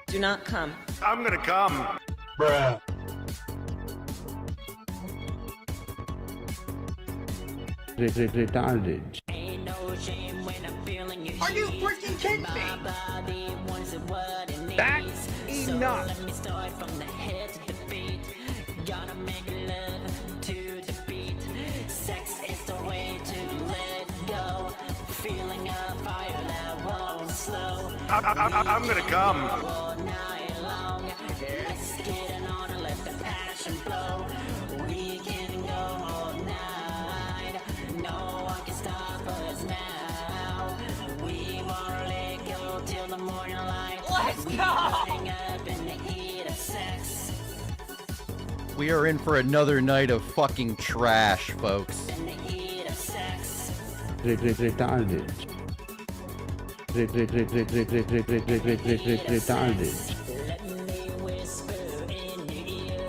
Do not come. I'm gonna come. Bruh. Retarded. Are you freaking kidding me? That's enough. Sex is the way to let go. Feeling a fire that won't slow. I'm gonna come. All night long. Let's get it on and let the passion flow. We can go all night. No one can stop us now. We won't let go till the morning light. Let's go! Burning up in the heat of sex. We are in for another night of fucking trash, folks. In the heat of sex. Retarded. Retarded. Let me whisper in your ear.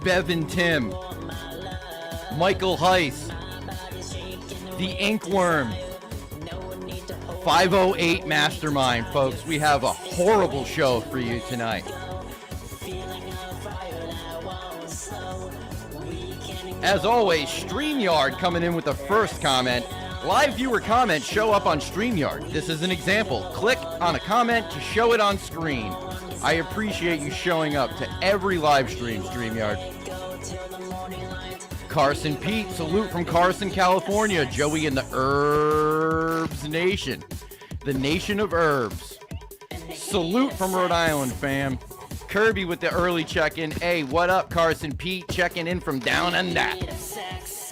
Bevan Tim, Michael Hise, the Inkworm, 508 Mastermind, folks. We have a horrible show for you tonight. As always, StreamYard coming in with the first comment. Live viewer comments show up on StreamYard. This is an example. Click on a comment to show it on screen. I appreciate you showing up to every live stream, StreamYard. Carson Pete, salute from Carson, California. Joey in the Herbs Nation. The Nation of Herbs. Salute from Rhode Island, fam. Kirby with the early check-in. Hey, what up, Carson Pete? Checking in from down under.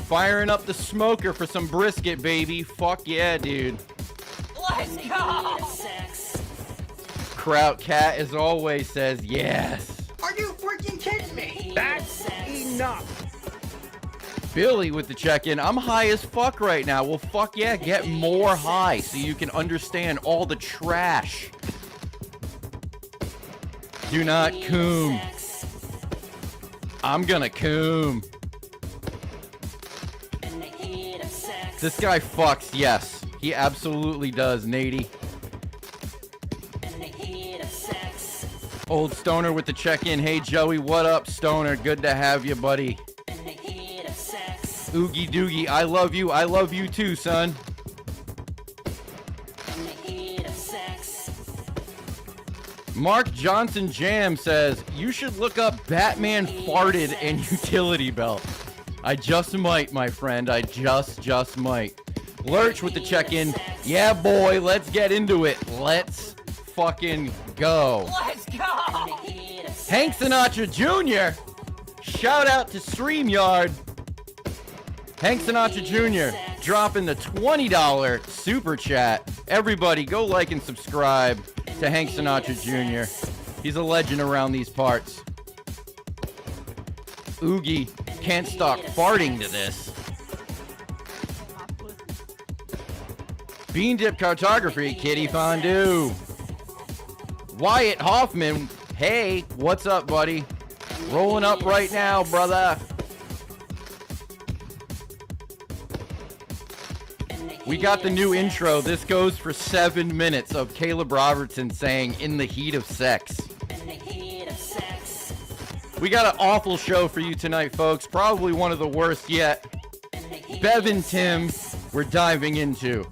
Firing up the smoker for some brisket, baby. Fuck yeah, dude. Let's go! Kraut Cat, as always, says yes. Are you freaking kidding me? That's enough. Billy with the check-in. I'm high as fuck right now. Well, fuck yeah, get more high so you can understand all the trash. Do not coom. I'm gonna coom. This guy fucks, yes. He absolutely does, Nady. Old Stoner with the check-in. Hey, Joey, what up, Stoner? Good to have you, buddy. Oogie Doogie, I love you. I love you too, son. Mark Johnson Jam says, you should look up Batman farted and utility belt. I just might, my friend. I just might. Lurch with the check-in. Yeah, boy, let's get into it. Let's fucking go. Let's go! Hank Sinatra Jr. Shout out to StreamYard. Hank Sinatra Jr. dropping the $20 super chat. Everybody go like and subscribe to Hank Sinatra Jr. He's a legend around these parts. Oogie can't stop farting to this. Bean Dip Cartography, Kitty Fondue. Wyatt Hoffman, hey, what's up, buddy? Rolling up right now, brother. We got the new intro. This goes for 7 minutes of Caleb Robertson saying, in the heat of sex. We got an awful show for you tonight, folks. Probably one of the worst yet. Bevan Tim, we're diving into.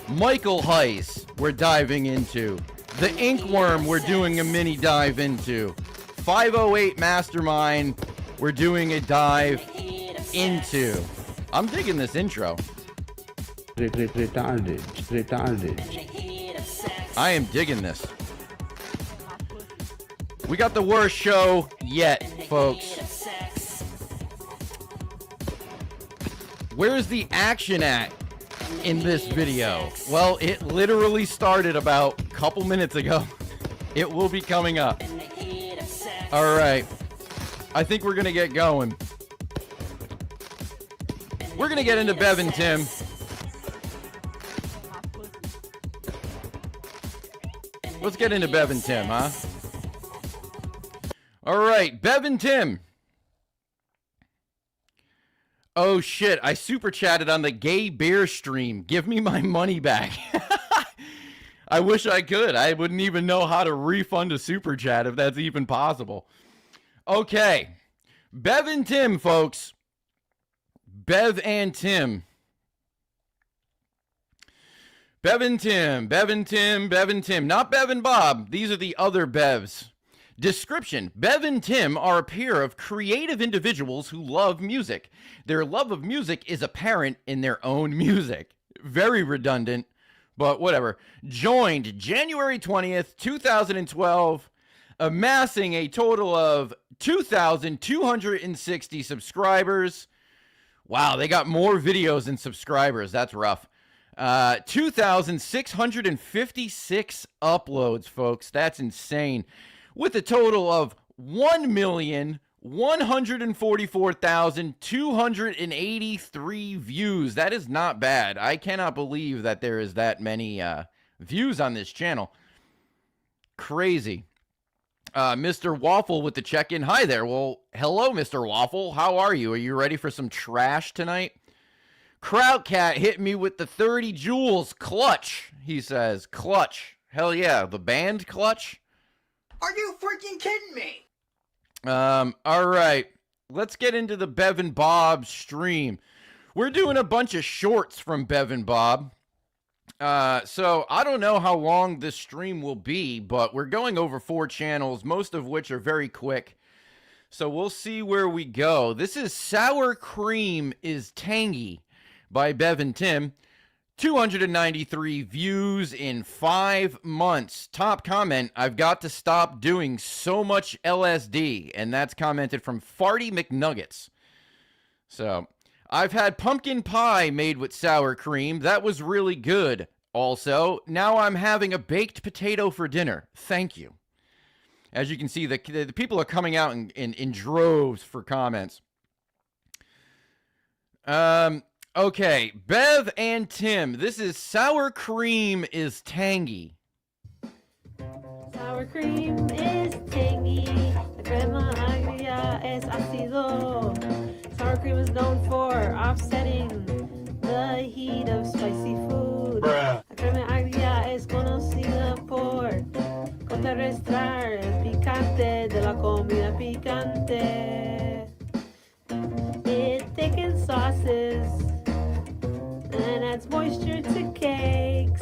Michael Hise, we're diving into. The Inkworm, we're doing a mini dive into. 508 Mastermind, we're doing a dive into. I'm digging this intro. Retarded. I am digging this. We got the worst show yet, folks. Where's the action at in this video? Well, it literally started about a couple minutes ago. It will be coming up. All right. I think we're going to get going. We're going to get into Bevan Tim. Let's get into Bevan Tim, huh? All right, Bevan Tim. Oh shit, I super chatted on the gay beer stream. Give me my money back. I wish I could. I wouldn't even know how to refund a super chat if that's even possible. Okay. Bev and Tim, folks. Bev and Tim. Bev and Tim. Bev and Tim. Bev and Tim. Not Bev and Bob. These are the other Bevs. Description. Bev and Tim are a pair of creative individuals who love music. Their love of music is apparent in their own music. Very redundant, but whatever. Joined January 20th, 2012, amassing a total of 2,260 subscribers. Wow, they got more videos than subscribers. That's rough. 2,656 uploads, folks. That's insane. With a total of 1,144,283 views. That is not bad. I cannot believe that there is that many views on this channel. Crazy. Mr. Waffle with the check-in. Hi there. Well, hello, Mr. Waffle. How are you? Are you ready for some trash tonight? Crowdcat hit me with the 30 joules. Clutch, he says. Clutch. Hell yeah. The band Clutch? Are you freaking kidding me? All right. Let's get into the Bev and Bob stream. We're doing a bunch of shorts from Bev and Bob. So I don't know how long this stream will be, but we're going over 4 channels, most of which are very quick. So we'll see where we go. This is Sour Cream is Tangy by Bev and Tim. 293 views in 5 months. Top comment, I've got to stop doing so much LSD. And that's commented from Farty McNuggets. So, I've had pumpkin pie made with sour cream. That was really good. Also, now I'm having a baked potato for dinner. Thank you. As you can see, the people are coming out in droves for comments. Okay, Bev and Tim, this is Sour Cream is Tangy. Sour cream is tangy. La crema agria es ácido. Sour cream is known for offsetting the heat of spicy food. La crema agria es conocida por contrarrestar el picante de la comida picante. It thickens sauces and adds moisture to cakes.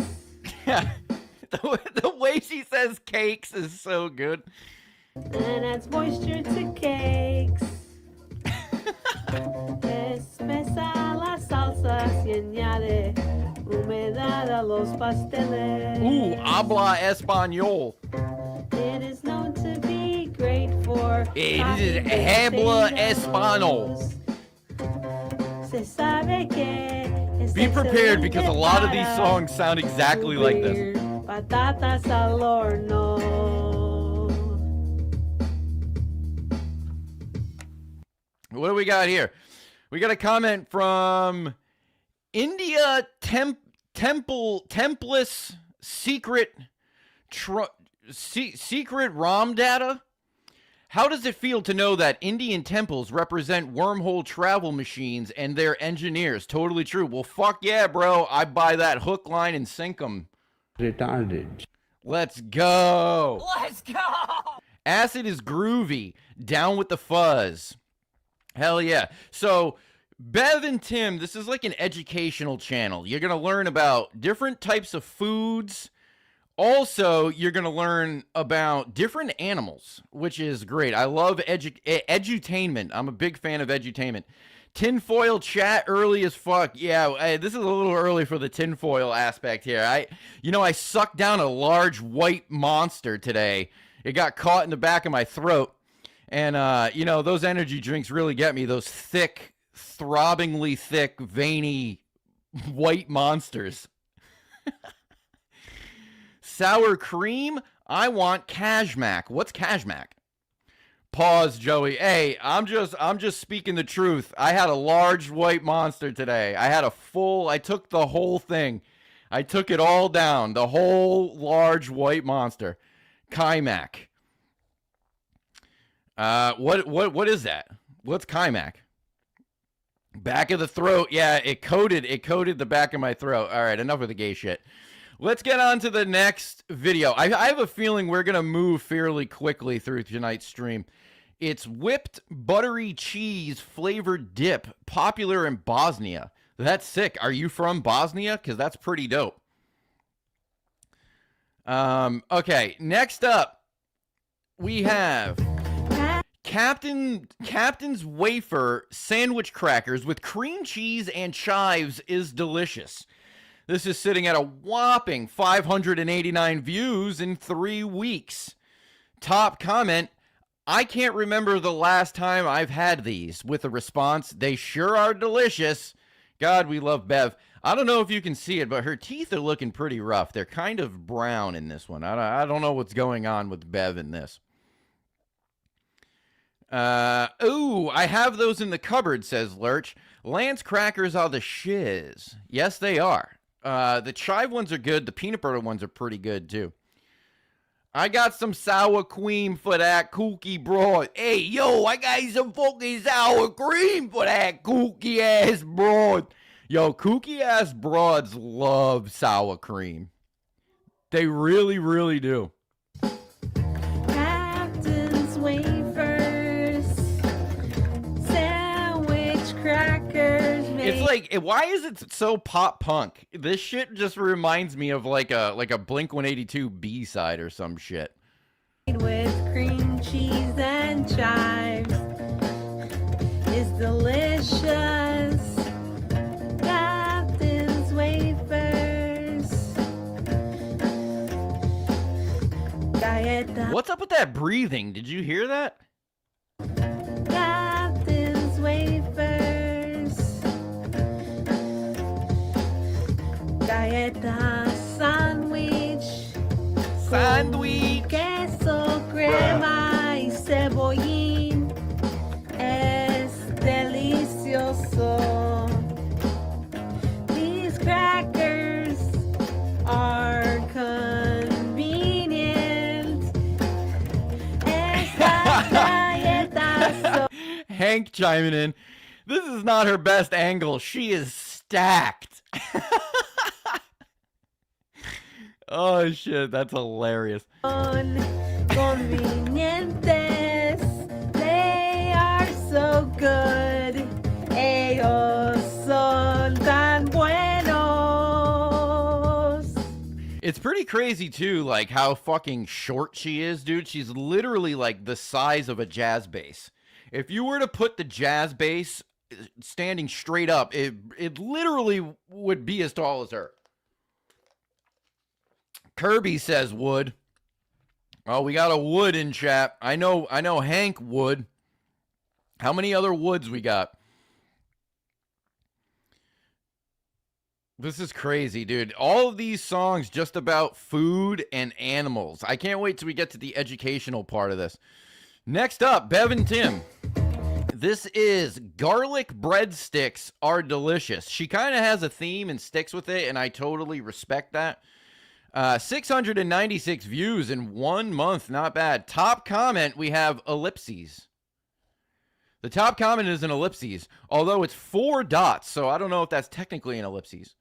The way she says cakes is so good. And adds moisture to cakes. Espesa la salsa y añade humedad a los pasteles. Ooh, habla español. It is known to be great for It is coffee habla potatoes. español. Se sabe que es Be prepared because a lot of these excelente songs sound exactly like this. subir patatas al horno. What do we got here? We got a comment from India Templess Secret Secret ROM data. How does it feel to know that Indian temples represent wormhole travel machines and their engineers? Totally true. Well, fuck yeah, bro. I buy that hook, line, and sink 'em. Retarded. Let's go. Let's go! Acid is groovy. Down with the fuzz. Hell yeah. So, Bev and Tim, this is like an educational channel. You're going to learn about different types of foods. Also, you're going to learn about different animals, which is great. I love edutainment. I'm a big fan of edutainment. Tinfoil chat early as fuck. Yeah, this is a little early for the tinfoil aspect here. I sucked down a large white monster today. It got caught in the back of my throat. And, those energy drinks really get me. Those thick, throbbingly thick, veiny white monsters. Sour cream? I want Kashmak. What's Kashmak? Pause, Joey. Hey, I'm just speaking the truth. I had a large white monster today. I took the whole thing. I took it all down. The whole large white monster. Kaimak. What is that? What's Kaimak? Back of the throat. Yeah, it coated the back of my throat. All right, enough of the gay shit. Let's get on to the next video. I have a feeling we're going to move fairly quickly through tonight's stream. It's whipped buttery cheese flavored dip, popular in Bosnia. That's sick. Are you from Bosnia? Because that's pretty dope. Okay, next up, we have Captain's Wafer sandwich crackers with cream cheese and chives is delicious. This is sitting at a whopping 589 views in 3 weeks. Top comment, I can't remember the last time I've had these, with a response, they sure are delicious. God, we love Bev. I don't know if you can see it, but her teeth are looking pretty rough. They're kind of brown in this one. I don't know what's going on with Bev in this. Ooh, I have those in the cupboard, says Lurch. Lance crackers are the shiz. Yes, they are. The chive ones are good. The peanut butter ones are pretty good, too. I got some sour cream for that cookie broad. Hey, yo, I got some fucking sour cream for that kooky-ass broad. Yo, kooky-ass broads love sour cream. They really, really do. Captain's Wafers, sandwich crackers. It's like, why is it so pop punk? This shit just reminds me of like a Blink-182 B-side or some shit. With cream cheese and chives is delicious. Captain's Wafers. Galleta. What's up with that breathing? Did you hear that? Captain's Wafers. Galleta sandwich. Sandwich. Queso, crema y cebollín. Es delicioso. These crackers are convenient. Estas galletas so Hank chiming in. This is not her best angle. She is stacked. Oh, shit. That's hilarious. convenientes. They are so good. Ellos son tan buenos. It's pretty crazy, too, like, how fucking short she is, dude. She's literally, like, the size of a jazz bass. If you were to put the jazz bass standing straight up, it literally would be as tall as her. Kirby says wood. Oh, we got a wood in chat. I know Hank would. How many other woods we got? This is crazy, dude. All of these songs just about food and animals. I can't wait till we get to the educational part of this. Next up, Bev and Tim. This is garlic breadsticks are delicious. She kind of has a theme and sticks with it, and I totally respect that. 696 views in 1 month. Not bad. Top comment, we have ellipses. The top comment is an ellipses, although it's 4 dots, so I don't know if that's technically an ellipses.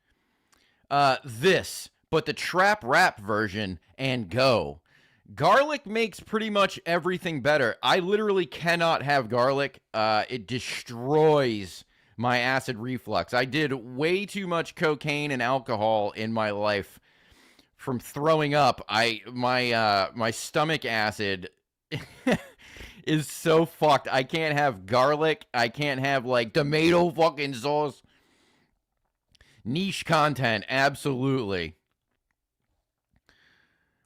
This, but the trap rap version, and go. Garlic makes pretty much everything better. I literally cannot have garlic. It destroys my acid reflux. I did way too much cocaine and alcohol in my life from throwing up. My stomach acid is so fucked. I can't have garlic. I can't have like tomato fucking sauce. Niche content, absolutely.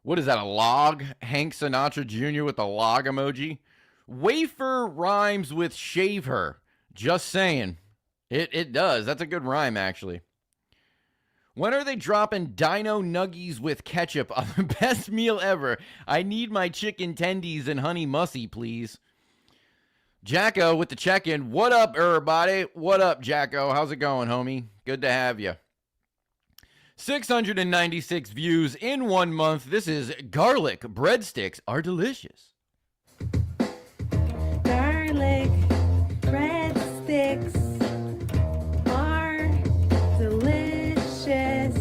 What is that, a log? Hank Sinatra Jr. with the log emoji. Wafer rhymes with shave her. Just saying. It does. That's a good rhyme, actually. When are they dropping Dino Nuggies with ketchup on the best meal ever? I need my chicken tendies and honey mussy, please. Jacko with the check-in. What up, everybody? What up, Jacko? How's it going, homie? Good to have you. 696 views in 1 month. This is garlic breadsticks are delicious. Garlic breadsticks are delicious.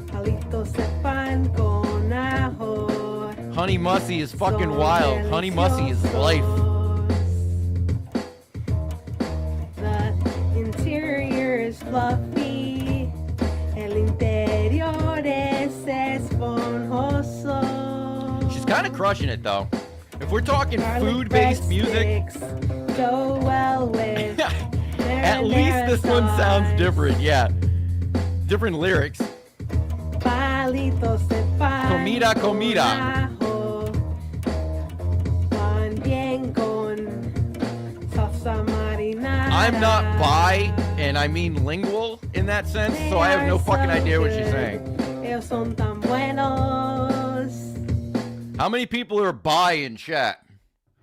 Palitos de pan. Honey Mussy is fucking wild. Honey Mussy is life. The interior is fluffy. El interior es esponjoso. She's kind of crushing it though. If we're talking Garlic food-based music, breadsticks go well with at least this one sounds different. Yeah, different lyrics. Palitos de pan. Comida, comida. Ajo. También con salsa marinara. I'm not bi, and I mean lingual in that sense, so I have no fucking idea what she's saying. Ellos son tan buenos. How many people are bi in chat?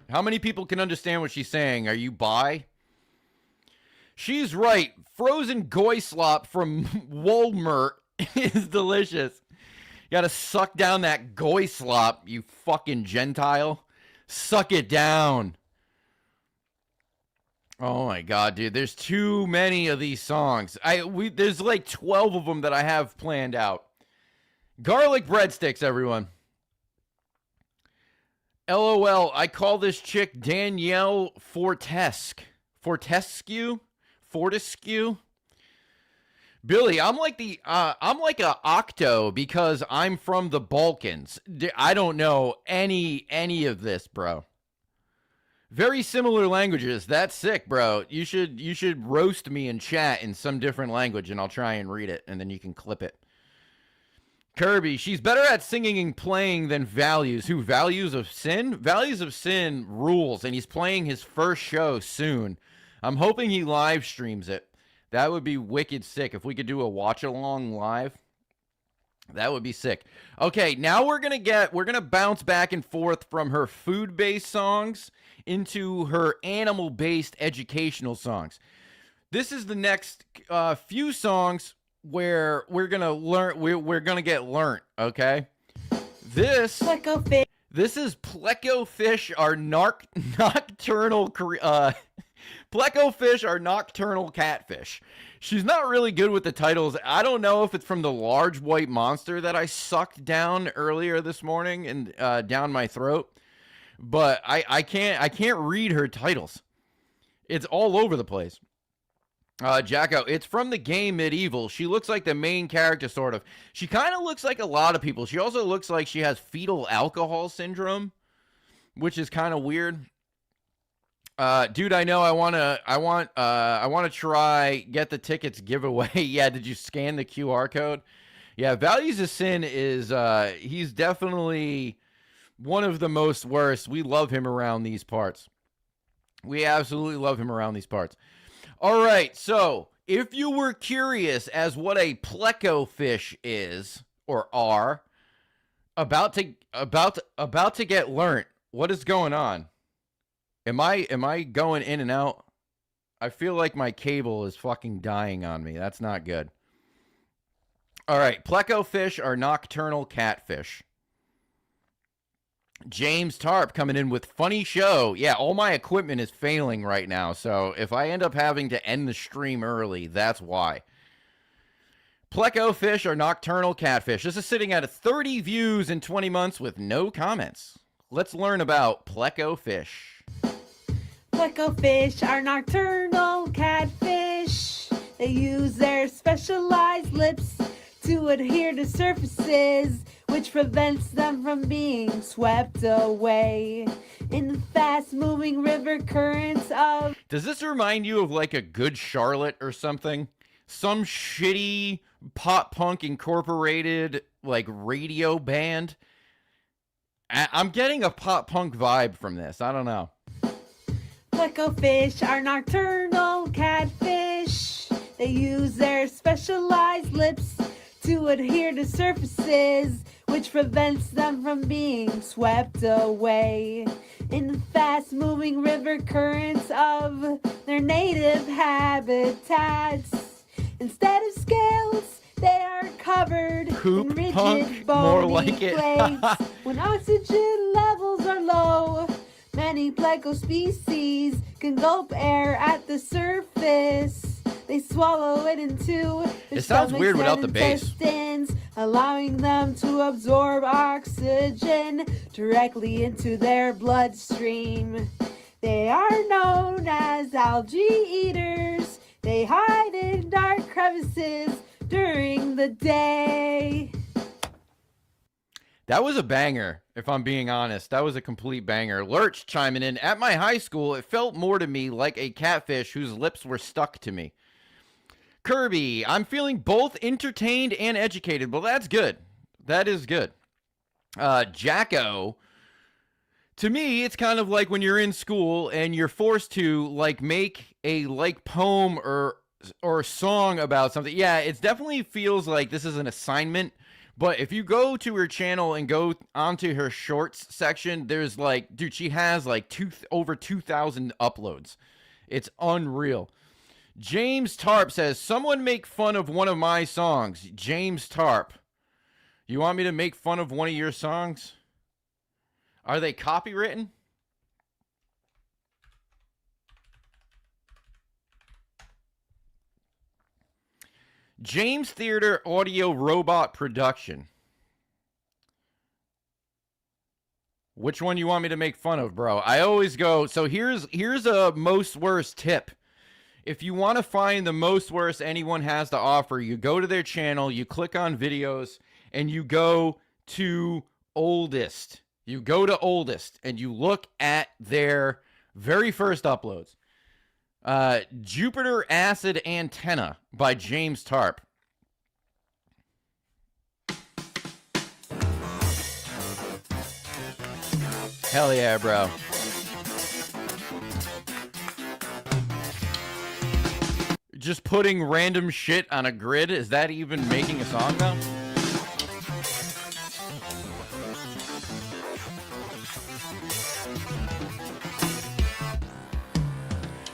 How many people can understand what she's saying? Are you bi? She's right. Frozen goy slop from Walmart is delicious. You gotta suck down that goy slop, you fucking Gentile. Suck it down. Oh my god, dude. There's too many of these songs. There's like 12 of them that I have planned out. Garlic breadsticks, everyone. LOL, I call this chick Danielle Fortesque. Fortescue? Billy, I'm like a octo because I'm from the Balkans. I don't know any of this, bro. Very similar languages. That's sick, bro. You should roast me in chat in some different language and I'll try and read it and then you can clip it. Kirby, she's better at singing and playing than Values. Who, Values of Sin? Values of Sin rules, and he's playing his first show soon. I'm hoping he live streams it. That would be wicked sick. If we could do a watch-along live, that would be sick. Okay, now we're gonna bounce back and forth from her food-based songs into her animal-based educational songs. This is the next few songs where we're gonna learn. We're gonna get learnt. Okay, this is pleco fish are nocturnal. Pleco fish are nocturnal catfish. She's not really good with the titles. I don't know if it's from the large white monster that I sucked down earlier this morning and down my throat, but I can't read her titles. It's all over the place. Jacko, it's from the game Medieval. She looks like the main character, sort of. She kind of looks like a lot of people. She also looks like she has fetal alcohol syndrome, which is kind of weird. Dude, I know. I want to try get the tickets giveaway. Yeah, did you scan the QR code? Yeah, Values of Sin is he's definitely one of the most worst. We love him around these parts. We absolutely love him around these parts. All right, so if you were curious as what a pleco fish is or are, about to get learnt. What is going on? Am I going in and out? I feel like my cable is fucking dying on me. That's not good. All right, pleco fish are nocturnal catfish. James Tarp coming in with funny show. Yeah, all my equipment is failing right now, so if I end up having to end the stream early, that's why. Pleco fish are nocturnal catfish. This is sitting at 30 views in 20 months with no comments. Let's learn about pleco fish. Pleco fish are nocturnal catfish. They use their specialized lips to adhere to surfaces, which prevents them from being swept away in the fast-moving river currents of... Does this remind you of like a Good Charlotte or something? Some shitty pop punk incorporated like radio band? I'm getting a pop punk vibe from this. I don't know. Pleco fish are nocturnal catfish. They use their specialized lips to adhere to surfaces, which prevents them from being swept away in the fast-moving river currents of their native habitats. Instead of scales, they are covered Poop in rigid punk, bony more like it. plates. When oxygen levels are low, many pleco species can gulp air at the surface. They swallow it into their It sounds stomachs weird without and the bass. intestines. allowing them to absorb oxygen directly into their bloodstream. They are known as algae eaters. They hide in dark crevices during the day. That was a banger, if I'm being honest. That was a complete banger. Lurch chiming in. At my high school, it felt more to me like a catfish whose lips were stuck to me. Kirby, I'm feeling both entertained and educated. Well, that's good. That is good. Jacko, to me, it's kind of like when you're in school and you're forced to like make a like poem or song about something. Yeah, it definitely feels like this is an assignment. But if you go to her channel and go onto her shorts section, there's like, dude, she has like over 2,000 uploads. It's unreal. James Tarp says, someone make fun of one of my songs. James Tarp, you want me to make fun of one of your songs? Are they copywritten? James Theater Audio Robot Production. Which one you want me to make fun of, bro? I always go, so here's a most worst tip. If you want to find the most worst anyone has to offer, you go to their channel, you click on videos, and you go to oldest. You go to oldest, and you look at their very first uploads. Jupiter Acid Antenna by James Tarp. Hell yeah, bro. Just putting random shit on a grid, is that even making a song though?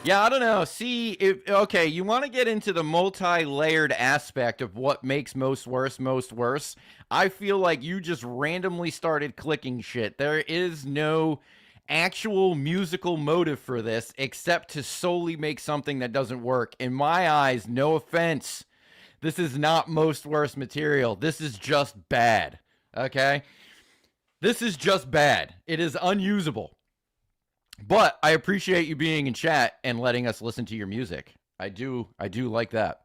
Yeah, I don't know. See, okay, you want to get into the multi-layered aspect of what makes most worse. I feel like you just randomly started clicking shit. There is no actual musical motive for this except to solely make something that doesn't work. In my eyes, no offense, this is not most worst material. This is just bad, okay? This is just bad. It is unusable. But I appreciate you being in chat and letting us listen to your music. I do like that.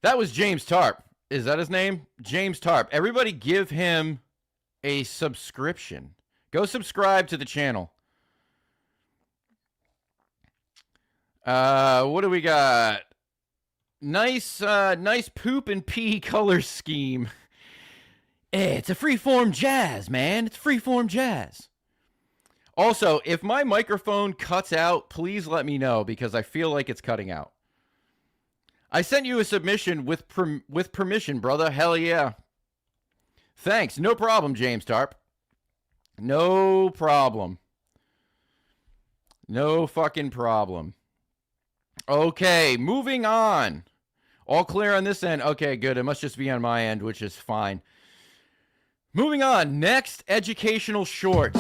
That was James Tarp. Is that his name? James Tarp. Everybody give him a subscription. Go subscribe to the channel. What do we got? Nice poop and pee color scheme. It's a freeform jazz, man. It's freeform jazz. Also, if my microphone cuts out, please let me know because I feel like it's cutting out. I sent you a submission with permission, brother. Hell yeah. Thanks. No problem, James Tarp. No problem. No fucking problem. Okay, moving on. All clear on this end? Okay, good. It must just be on my end, which is fine. Moving on. Next educational short.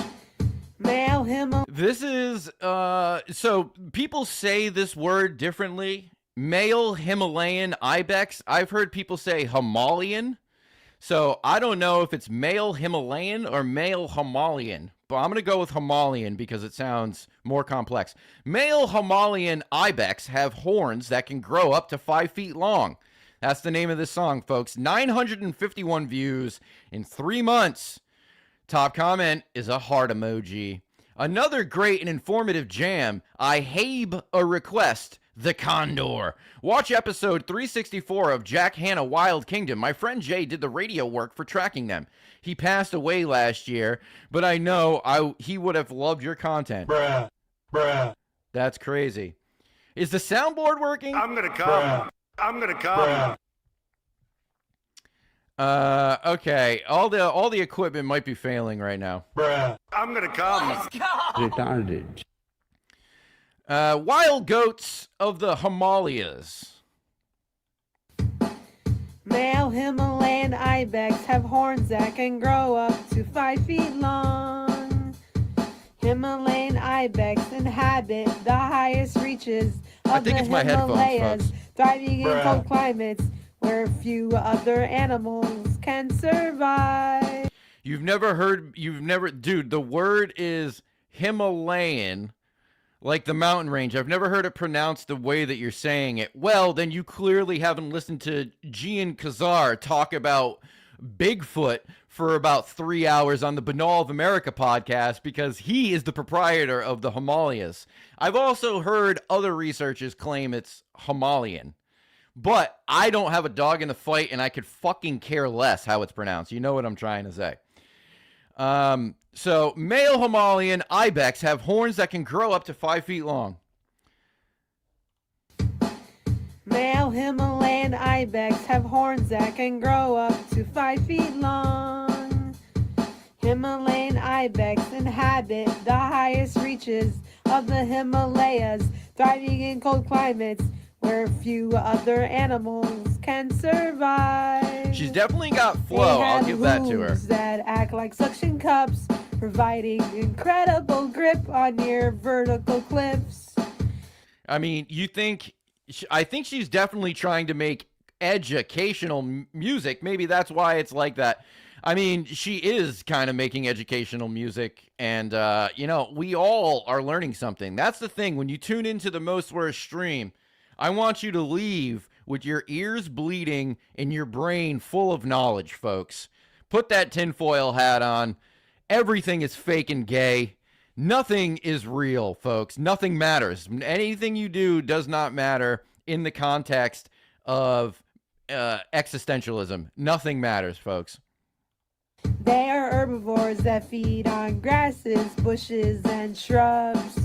Male him. This is, so people say this word differently. Male Himalayan ibex. I've heard people say Himalayan. So I don't know if it's male Himalayan or male Himalayan, but I'm going to go with Himalayan because it sounds more complex. Male Himalayan ibex have horns that can grow up to 5 feet long. That's the name of this song, folks. 951 views in 3 months. Top comment is a heart emoji. Another great and informative jam. I habe a request. The Condor. Watch episode 364 of Jack Hanna Wild Kingdom. My friend Jay did the radio work for tracking them. He passed away last year, but I know he would have loved your content. Bruh. That's crazy. Is the soundboard working? I'm gonna come. I'm gonna come. Okay. All the equipment might be failing right now. I'm gonna come. Retarded. Wild goats of the Himalayas. Male Himalayan ibex have horns that can grow up to 5 feet long. Himalayan ibex inhabit the highest reaches I of think the it's my headphones, Himalayas, folks. thriving in cold climates where few other animals can survive. Dude, the word is Himalayan, like the mountain range. I've never heard it pronounced the way that you're saying it. Well, then you clearly haven't listened to Gian Kazar talk about Bigfoot for about 3 hours on the Banal of America podcast, because he is the proprietor of the Himalayas. I've also heard other researchers claim it's Himalayan, but I don't have a dog in the fight, and I could fucking care less how it's pronounced. You know what I'm trying to say. So male Himalayan ibex have horns that can grow up to 5 feet long. Male Himalayan ibex have horns that can grow up to 5 feet long. Himalayan ibex inhabit the highest reaches of the Himalayas, thriving in cold climates where few other animals can survive. She's definitely got flow. I'll give that to her. Hooves that act like suction cups, providing incredible grip on near vertical cliffs. I mean, I think she's definitely trying to make educational music. Maybe that's why it's like that. I mean, she is kind of making educational music, and, we all are learning something. That's the thing. When you tune into the Most Worst stream, I want you to leave with your ears bleeding and your brain full of knowledge, folks. Put that tinfoil hat on. Everything is fake and gay. Nothing is real, folks. Nothing matters. Anything you do does not matter in the context of existentialism. Nothing matters, folks. They are herbivores that feed on grasses, bushes, and shrubs.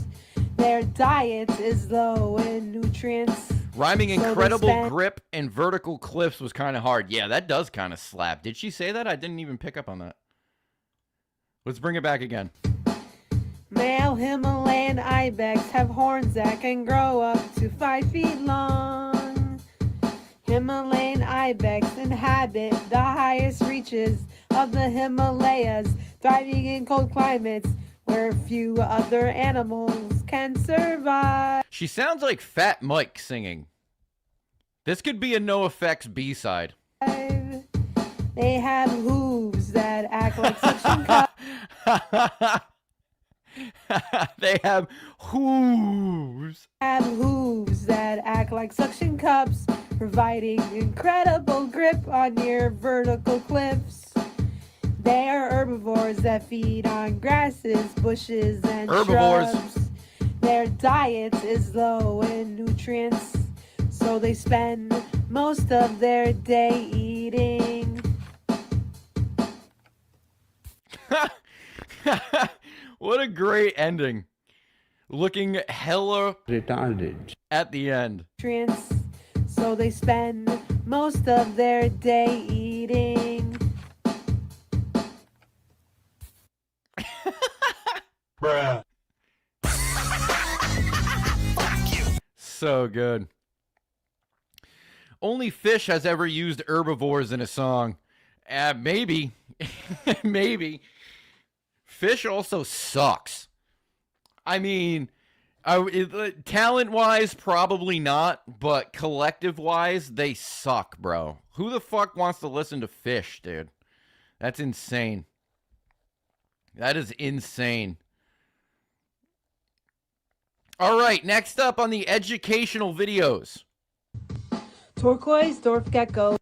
Their diet is low in nutrients. Rhyming incredible grip and vertical cliffs was kind of hard. Yeah, that does kind of slap. Did she say that? I didn't even pick up on that. Let's bring it back again. Male Himalayan ibex have horns that can grow up to 5 feet long. Himalayan ibex inhabit the highest reaches of the Himalayas, thriving in cold climates where few other animals can survive. She sounds like Fat Mike singing. This could be a No Effects B-side. They have hooves that act like suction cups. They have hooves. Have hooves that act like suction cups, providing incredible grip on near vertical cliffs. They are herbivores that feed on grasses, bushes, and shrubs. Their diet is low in nutrients, so they spend most of their day eating. What a great ending. Looking hella retarded at the end. Nutrients, so they spend most of their day eating. Bruh. So good. Only Fish has ever used herbivores in a song. Maybe. Maybe. Fish also sucks. I mean, talent-wise, probably not, but collective-wise, they suck, bro. Who the fuck wants to listen to Fish, dude? That's insane. That is insane. All right, next up on the educational videos. Turquoise dwarf gecko.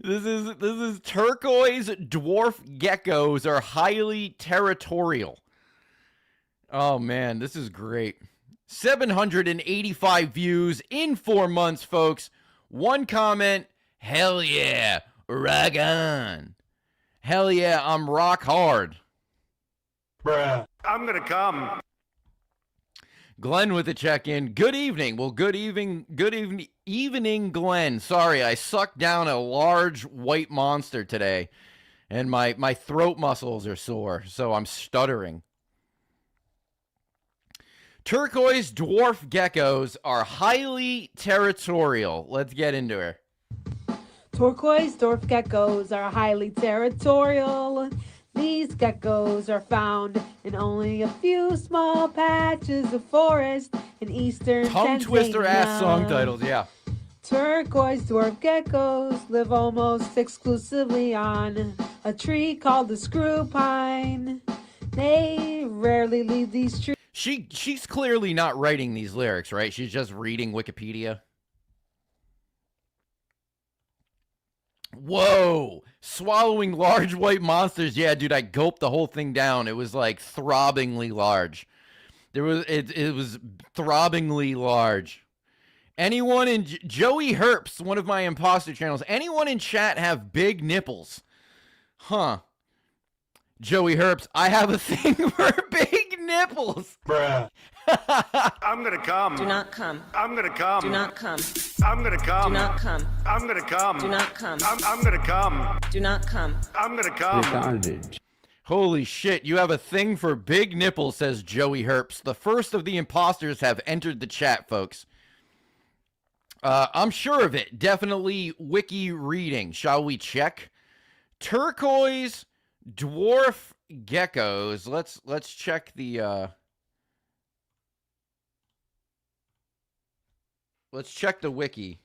This is turquoise dwarf geckos are highly territorial. Oh man, this is great. 785 views in 4 months, folks. One comment, hell yeah, rock on. Hell yeah, I'm rock hard. Bruh. I'm gonna come. Glenn with the check-in. Good evening. Well, good evening, Glenn. Sorry, I sucked down a large white monster today, and my throat muscles are sore, so I'm stuttering. Turquoise dwarf geckos are highly territorial. Let's get into her. Turquoise dwarf geckos are highly territorial. These geckos are found in only a few small patches of forest in eastern Tongue Tanzania. twister ass song titles, yeah. Turquoise dwarf geckos live almost exclusively on a tree called the screw pine. They rarely leave these trees. She's clearly not writing these lyrics, right? She's just reading Wikipedia. Whoa! Swallowing large white monsters. Yeah, dude, I gulped the whole thing down. It was like throbbingly large. It was throbbingly large. Anyone in Joey Herps, one of my imposter channels, anyone in chat have big nipples? Huh. Joey Herps, I have a thing for big nipples. Bruh. I'm gonna come. Do not come. I'm gonna come. Do not come. I'm gonna come. Do not come. I'm gonna come. Do not come. I'm gonna come. Do not come. I'm gonna come. Retarded. Holy shit, you have a thing for big nipples, says Joey Herps. The first of the imposters have entered the chat, folks. I'm sure of it. Definitely wiki reading. Shall we check? Turquoise dwarf geckos. Let's check the let's check the wiki.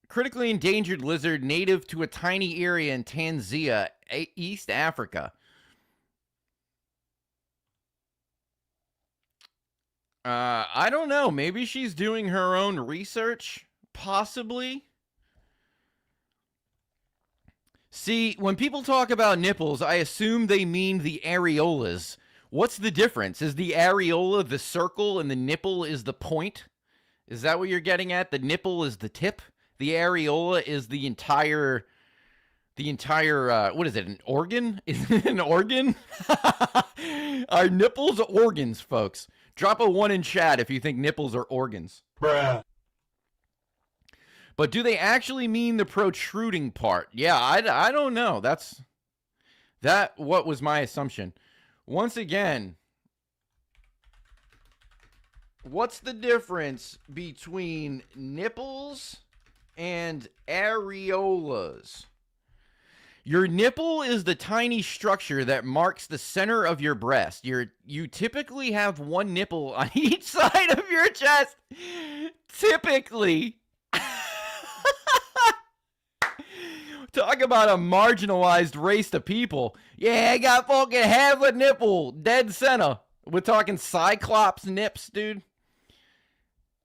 Critically endangered lizard native to a tiny area in Tanzania, East Africa. I don't know. Maybe she's doing her own research. Possibly. See, when people talk about nipples, I assume they mean the areolas. What's the difference? Is the areola the circle and the nipple is the point? Is that what you're getting at? The nipple is the tip? The areola is the entire, what is it, an organ? Is it an organ? Are nipples organs, folks? Drop a 1 in chat if you think nipples are organs. Bruh. But do they actually mean the protruding part? Yeah, I don't know. What was my assumption. Once again, what's the difference between nipples and areolas? Your nipple is the tiny structure that marks the center of your breast. You typically have one nipple on each side of your chest. Typically. Talk about a marginalized race of people. Yeah, I got fucking half a nipple. Dead center. We're talking cyclops nips, dude.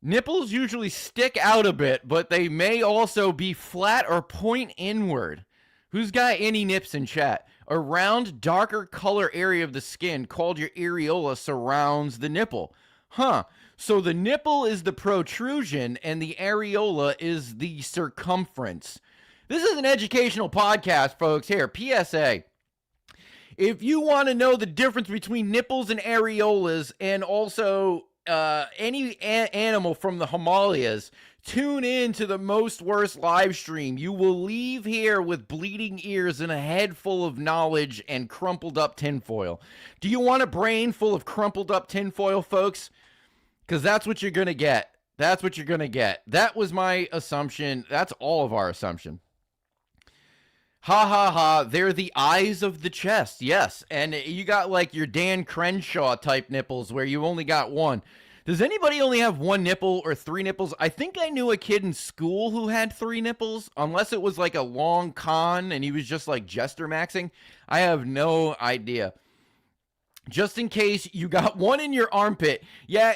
Nipples usually stick out a bit, but they may also be flat or point inward. Who's got any nips in chat? A round, darker color area of the skin called your areola surrounds the nipple. Huh. So the nipple is the protrusion and the areola is the circumference. This is an educational podcast, folks. Here, PSA. If you want to know the difference between nipples and areolas and also any animal from the Himalayas, tune in to the Most Worst live stream. You will leave here with bleeding ears and a head full of knowledge and crumpled up tinfoil. Do you want a brain full of crumpled up tinfoil, folks? Because that's what you're going to get. That's what you're going to get. That was my assumption. That's all of our assumption. Ha ha ha, they're the eyes of the chest, yes. And you got like your Dan Crenshaw type nipples where you only got one. Does anybody only have one nipple or three nipples? I think I knew a kid in school who had 3 nipples, unless it was like a long con and he was just like jester maxing. I have no idea. Just in case you got one in your armpit. Yeah,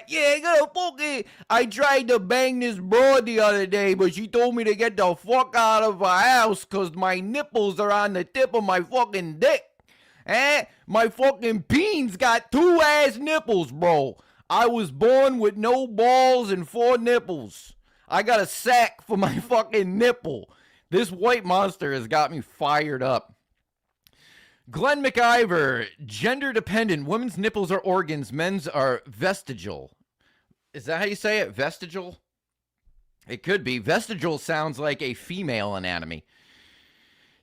I tried to bang this broad the other day, but she told me to get the fuck out of her house because my nipples are on the tip of my fucking dick. My fucking peens got 2 ass nipples, bro. I was born with no balls and 4 nipples. I got a sack for my fucking nipple. This white monster has got me fired up. Glenn McIver, gender dependent. Women's nipples are organs. Men's are vestigial. Is that how you say it? Vestigial? It could be. Vestigial sounds like a female anatomy.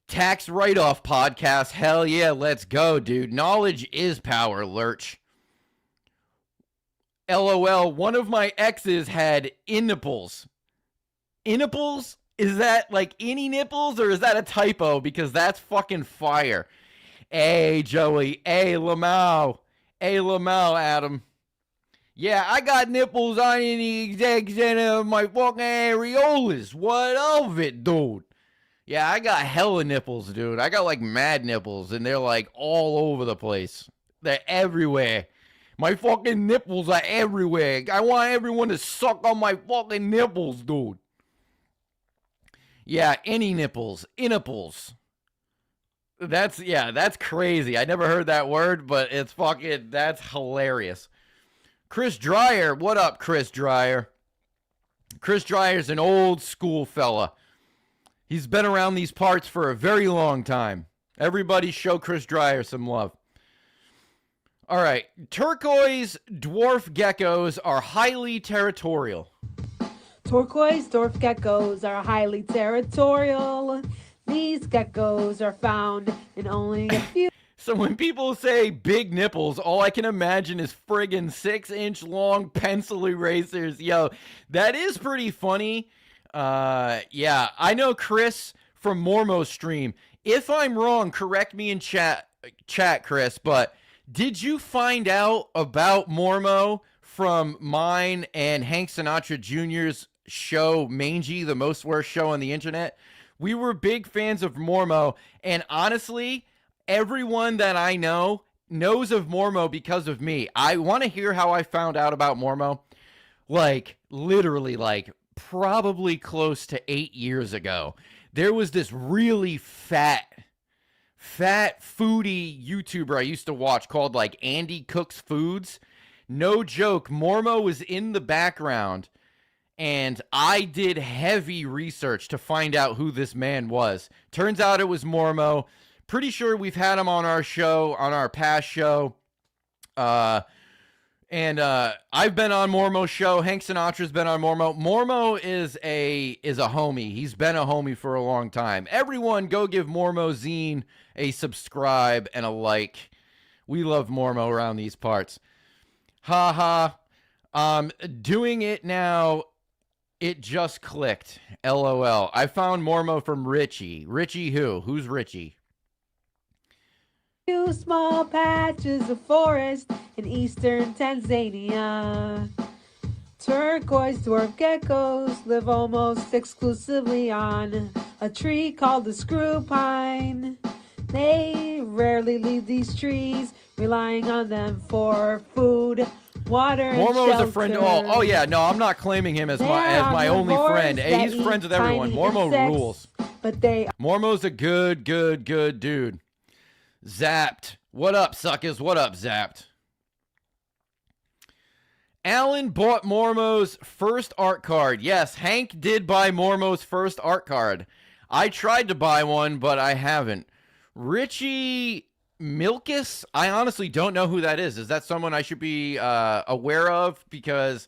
Tax write-off podcast. Hell yeah, let's go, dude. Knowledge is power, Lurch. LOL, one of my exes had in-nipples. In-nipples? Is that like any nipples or is that a typo? Because that's fucking fire. Hey, Joey. Hey, Lamau. Hey, Lamau, Adam. Yeah, I got nipples on in the exact center of my fucking areolas. What of it, dude? Yeah, I got hella nipples, dude. I got like mad nipples, and they're like all over the place. They're everywhere. My fucking nipples are everywhere. I want everyone to suck on my fucking nipples, dude. Yeah, any nipples. Inipples. That's crazy. I never heard that word, but it's fucking, that's hilarious. Chris Dreyer, what up, Chris Dreyer? Chris Dreyer's an old school fella. He's been around these parts for a very long time. Everybody show Chris Dreyer some love. All right, turquoise dwarf geckos are highly territorial. Turquoise dwarf geckos are highly territorial. These geckos are found in only a few. So when people say big nipples, all I can imagine is friggin' 6-inch long pencil erasers. Yo, that is pretty funny. Yeah, I know Chris from Mormo's stream. If I'm wrong, correct me in chat, Chris, but did you find out about Mormo from mine and Hank Sinatra Jr.'s show, Mangy, the most worst show on the internet? We were big fans of Mormo, and honestly, everyone that I know knows of Mormo because of me. I want to hear how I found out about Mormo. Like, literally, like, probably close to 8 years ago. There was this really fat foodie YouTuber I used to watch called, like, Andy Cooks Foods. No joke, Mormo was in the background, and I did heavy research to find out who this man was. Turns out it was Mormo. Pretty sure we've had him on our show, on our past show. I've been on Mormo's show. Hank Sinatra's been on Mormo. Mormo is a homie. He's been a homie for a long time. Everyone go give Mormo Zine a subscribe and a like. We love Mormo around these parts. Ha ha. Doing it now. It just clicked. LOL. I found Mormo from Richie. Richie who? Who's Richie? Few small patches of forest in eastern Tanzania. Turquoise dwarf geckos live almost exclusively on a tree called the screw pine. They rarely leave these trees, relying on them for food, water, and Mormo shelter. is a friend. Oh yeah, no, I'm not claiming him as my only friend. Hey, he's friends with everyone. Mormo rules. But they Mormo's a good dude. Zapped. What up, suckers? What up, Zapped? Alan bought Mormo's first art card. Yes, Hank did buy Mormo's first art card. I tried to buy one, but I haven't. Richie Milkus? I honestly don't know who that is. Is that someone I should be aware of? Because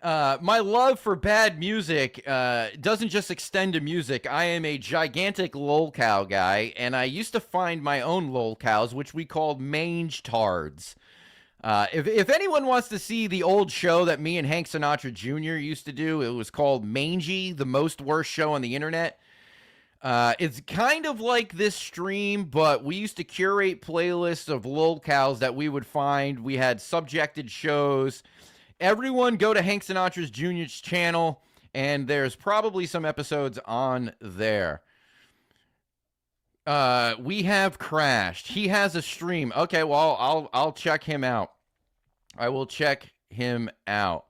my love for bad music doesn't just extend to music. I am a gigantic lolcow guy, and I used to find my own lolcows, which we called mange tards. If anyone wants to see the old show that me and Hank Sinatra Jr. used to do, it was called Mangy, the most worst show on the internet. It's kind of like this stream, but we used to curate playlists of lolcows that we would find. We had subjected shows. Everyone go to Hank Sinatra's Jr.'s channel, and there's probably some episodes on there. We have crashed. He has a stream. Okay, well, I'll check him out. I will check him out.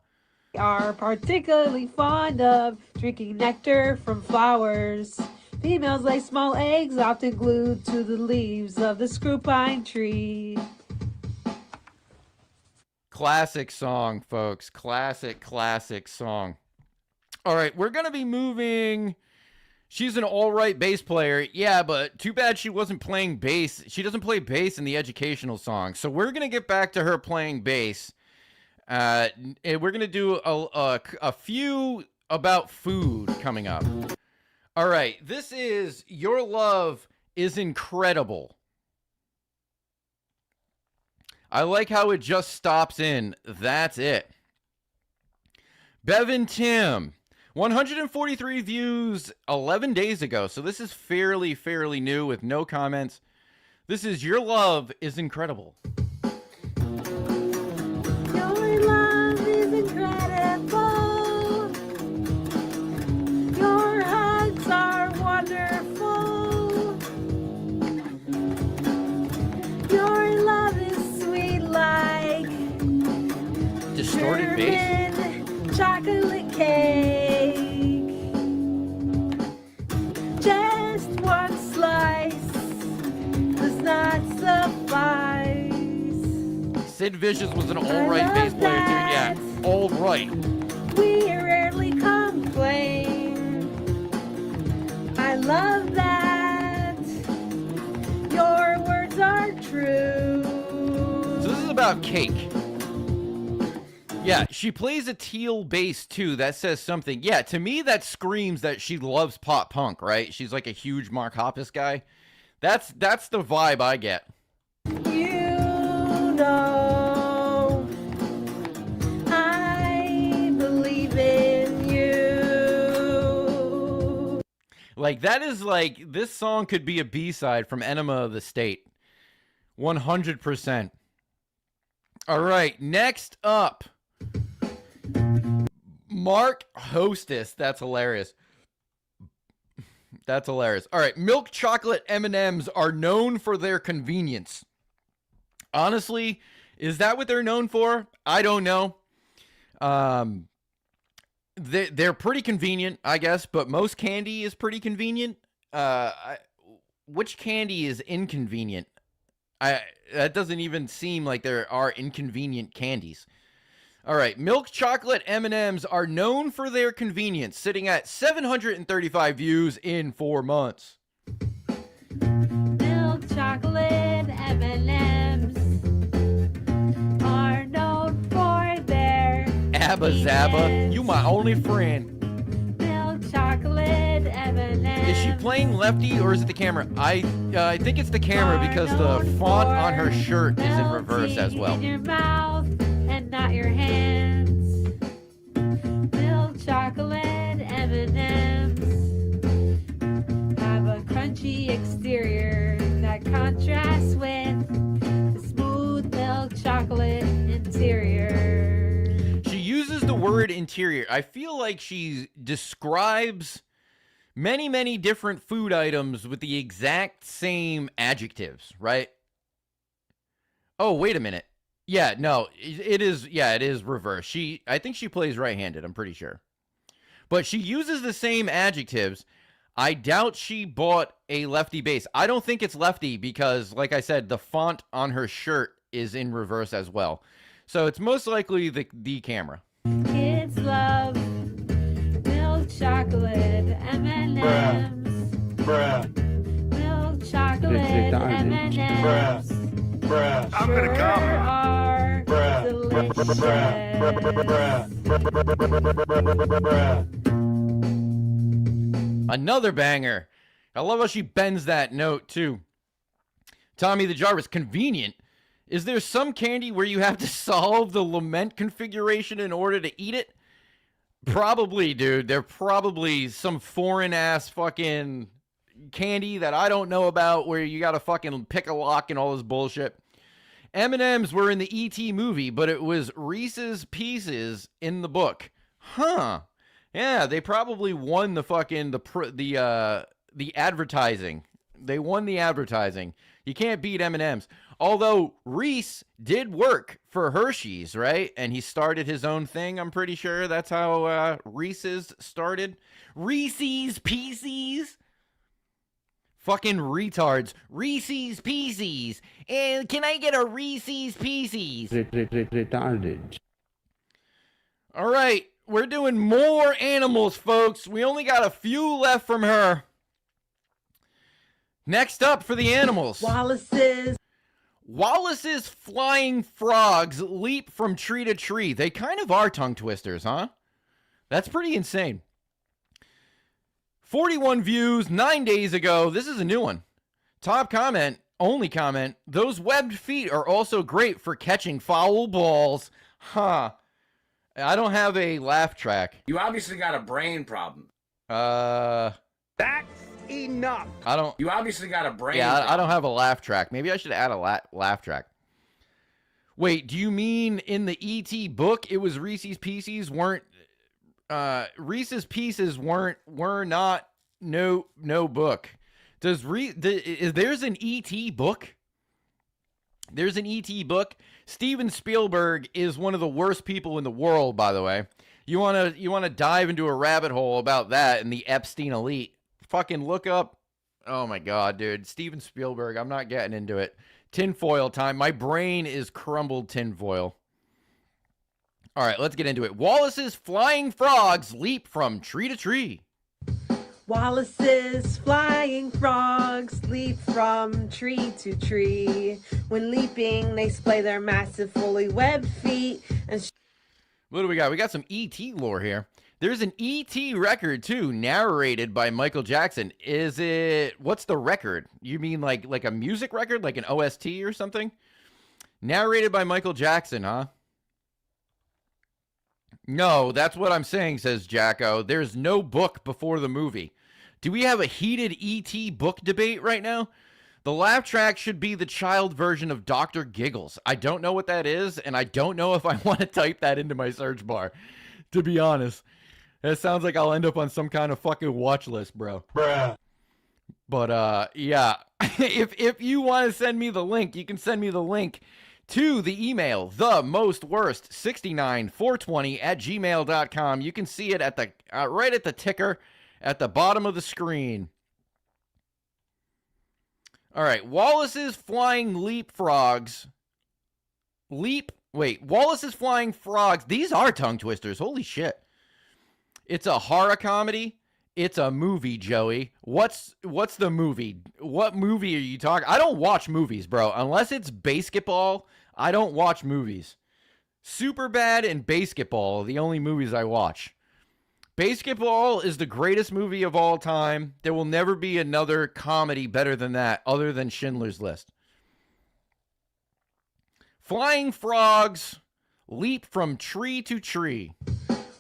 are particularly fond of drinking nectar from flowers. Females lay small eggs, often glued to the leaves of the screw pine tree. Classic song, folks. Classic song. All right, we're going to be moving. She's an all right bass player. Yeah, but too bad she wasn't playing bass. She doesn't play bass in the educational song. So we're going to get back to her playing bass. And we're going to do a few about food coming up. All right, this is Your Love is Incredible. I like how it just stops in. That's it. Bevan Tim, 143 views 11 days ago. So this is fairly new with no comments. This is Your Love is Incredible. Your love distorted bass. German chocolate cake. Just one slice does not suffice. Sid Vicious was an all-right bass player too. Yeah, all right. We rarely complain. I love that your words are true. So this is about cake. Yeah, she plays a teal bass too. That says something. Yeah, to me that screams that she loves pop punk, right? She's like a huge Mark Hoppus guy. That's the vibe I get. You know, I believe in you. Like, that is like, this song could be a B-side from Enema of the State. 100%. All right, next up. Mark Hostess. That's hilarious. That's hilarious. All right, milk chocolate M&Ms are known for their convenience. Honestly, is that what they're known for? I don't know. They're pretty convenient, I guess, but most candy is pretty convenient. Which candy is inconvenient? That doesn't even seem like there are inconvenient candies. All right, milk chocolate M&Ms are known for their convenience, sitting at 735 views in 4 months. Milk chocolate M&Ms are known for their Abba Zabba, you my only friend. milk chocolate M&Ms. Is she playing lefty or is it the camera? I think it's the camera because the font on her shirt is in reverse as well. In your mouth and not your hands. Milk chocolate M&Ms have a crunchy exterior that contrasts with the smooth milk chocolate interior. She uses the word interior. I feel like she describes many different food items with the exact same adjectives, right? Oh, wait a minute. Yeah, no, it is reverse. I think she plays right-handed, I'm pretty sure. But she uses the same adjectives. I doubt she bought a lefty bass. I don't think it's lefty because, like I said, the font on her shirt is in reverse as well. So it's most likely the camera. Kids love milk chocolate M&Ms. Milk chocolate M&Ms. I'm gonna come. Are delicious. Another banger. I love how she bends that note, too. Tommy the Jarvis, convenient. Is there some candy where you have to solve the lament configuration in order to eat it? Probably, dude. They're probably some foreign-ass fucking candy that I don't know about where you gotta fucking pick a lock and all this bullshit. M&Ms were in the E.T. movie, but it was Reese's Pieces in the book. Huh. Yeah, they probably won the fucking the advertising. They won the advertising. You can't beat M&Ms. Although Reese did work for Hershey's, right? And he started his own thing, I'm pretty sure. That's how Reese's started. Reese's Pieces. Fucking retards. Reese's Pieces. And can I get a Reese's Pieces? Retarded. All right. We're doing more animals, folks. We only got a few left from her. Next up for the animals. Wallace's flying frogs leap from tree to tree. They kind of are tongue twisters, huh? That's pretty insane. 41 views 9 days ago. This is a new one. Top comment, only comment. Those webbed feet are also great for catching foul balls. Huh. I don't have a laugh track. You obviously got a brain problem. That's enough. I don't. You obviously got a brain Yeah, problem. I don't have a laugh track. Maybe I should add a laugh track. Wait, do you mean in the E.T. book it was Reese's Pieces weren't Reese's Pieces were not no book. There's an E.T. book? There's an E.T. book. Steven Spielberg is one of the worst people in the world, by the way. You wanna dive into a rabbit hole about that and the Epstein elite? Fucking look up. Oh my god, dude. Steven Spielberg. I'm not getting into it. Tinfoil time. My brain is crumbled tinfoil. All right, let's get into it. Wallace's flying frogs leap from tree to tree. Wallace's flying frogs leap from tree to tree. When leaping, they splay their massive, fully webbed feet and. What do we got? We got some E.T. lore here. There's an E.T. record, too, narrated by Michael Jackson. Is it... What's the record? You mean like a music record? Like an OST or something? Narrated by Michael Jackson, huh? No, that's what I'm saying, says Jacko. There's no book before the movie. Do we have a heated E.T. book debate right now? The laugh track should be the child version of Dr. Giggles. I don't know what that is, and I don't know if I want to type that into my search bar, to be honest. It sounds like I'll end up on some kind of fucking watch list, bro. Bruh. But, yeah. if you want to send me the link, you can send me the link to the email, themostworst69420@gmail.com. You can see it at the right at the ticker at the bottom of the screen. All right, Wallace's flying leapfrogs. Wallace's flying frogs. These are tongue twisters. Holy shit. It's a horror comedy. It's a movie, Joey. What's the movie? What movie are you talking? I don't watch movies, bro. Unless it's basketball, I don't watch movies. Superbad and Basketball are the only movies I watch. Basketball is the greatest movie of all time. There will never be another comedy better than that, other than Schindler's List. Flying frogs leap from tree to tree.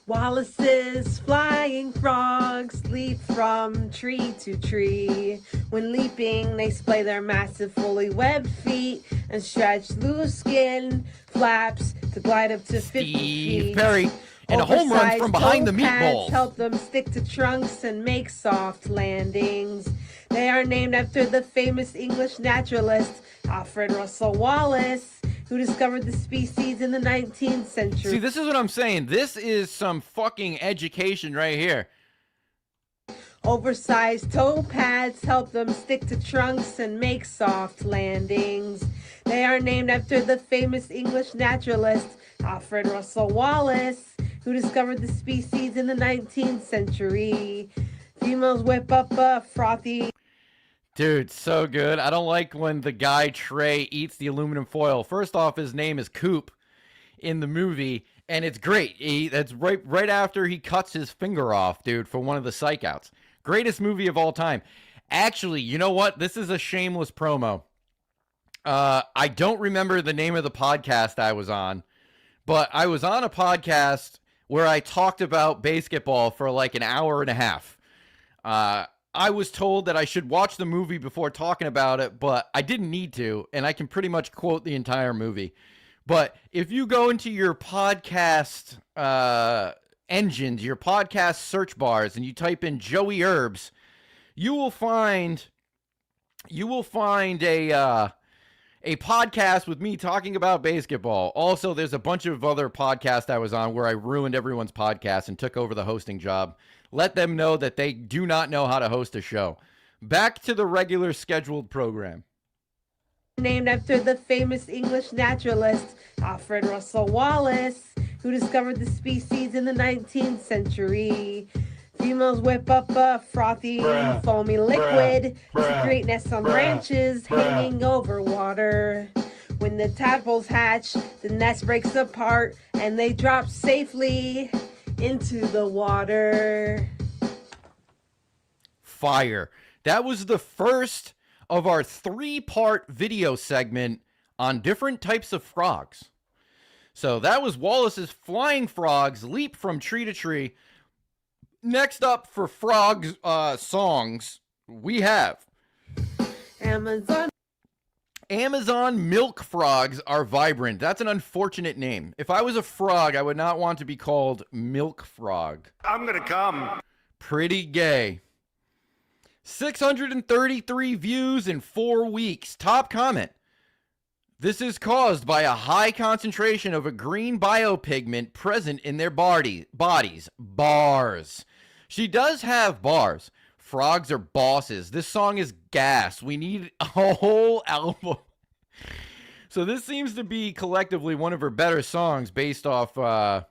Wallace's flying frogs leap from tree to tree. When leaping, they splay their massive, fully webbed feet and stretch loose skin flaps to glide up to 50 Steve feet. Perry. And a home run from behind the toe pads meatballs. Help them stick to trunks and make soft landings. They are named after the famous English naturalist Alfred Russel Wallace, who discovered the species in the 19th century. See, this is what I'm saying. This is some fucking education right here. Oversized toe pads help them stick to trunks and make soft landings. They are named after the famous English naturalist Alfred Russel Wallace, who discovered the species in the 19th century. Females whip up a frothy... Dude, so good. I don't like when the guy Trey eats the aluminum foil. First off, his name is Coop in the movie, and it's great. That's right after he cuts his finger off, dude, for one of the psych outs. Greatest movie of all time. Actually, you know what? This is a shameless promo. I don't remember the name of the podcast I was on, but I was on a podcast where I talked about basketball for like an hour and a half. I was told that I should watch the movie before talking about it, but I didn't need to, and I can pretty much quote the entire movie. But if you go into your podcast engines, your podcast search bars, and you type in Joey Herbs, you will find a podcast with me talking about basketball. Also, there's a bunch of other podcasts I was on where I ruined everyone's podcast and took over the hosting job. Let them know that they do not know how to host a show. Back to the regular scheduled program. Named after the famous English naturalist Alfred Russel Wallace, who discovered the species in the 19th century. Females whip up a frothy, foamy liquid to create nests on branches hanging over water. When the tadpoles hatch, the nest breaks apart and they drop safely into the water. Fire. That was the first of our 3-part video segment on different types of frogs. So that was Wallace's flying frogs leap from tree to tree. Next up for frogs songs, we have Amazon milk frogs are vibrant. That's an unfortunate name. If I was a frog, I would not want to be called milk frog. I'm gonna come. Pretty gay. 633 views in 4 weeks. Top comment. This is caused by a high concentration of a green biopigment present in their bodies. Bars. She does have bars. Frogs are bosses. This song is gas. We need a whole album. So this seems to be collectively one of her better songs based off to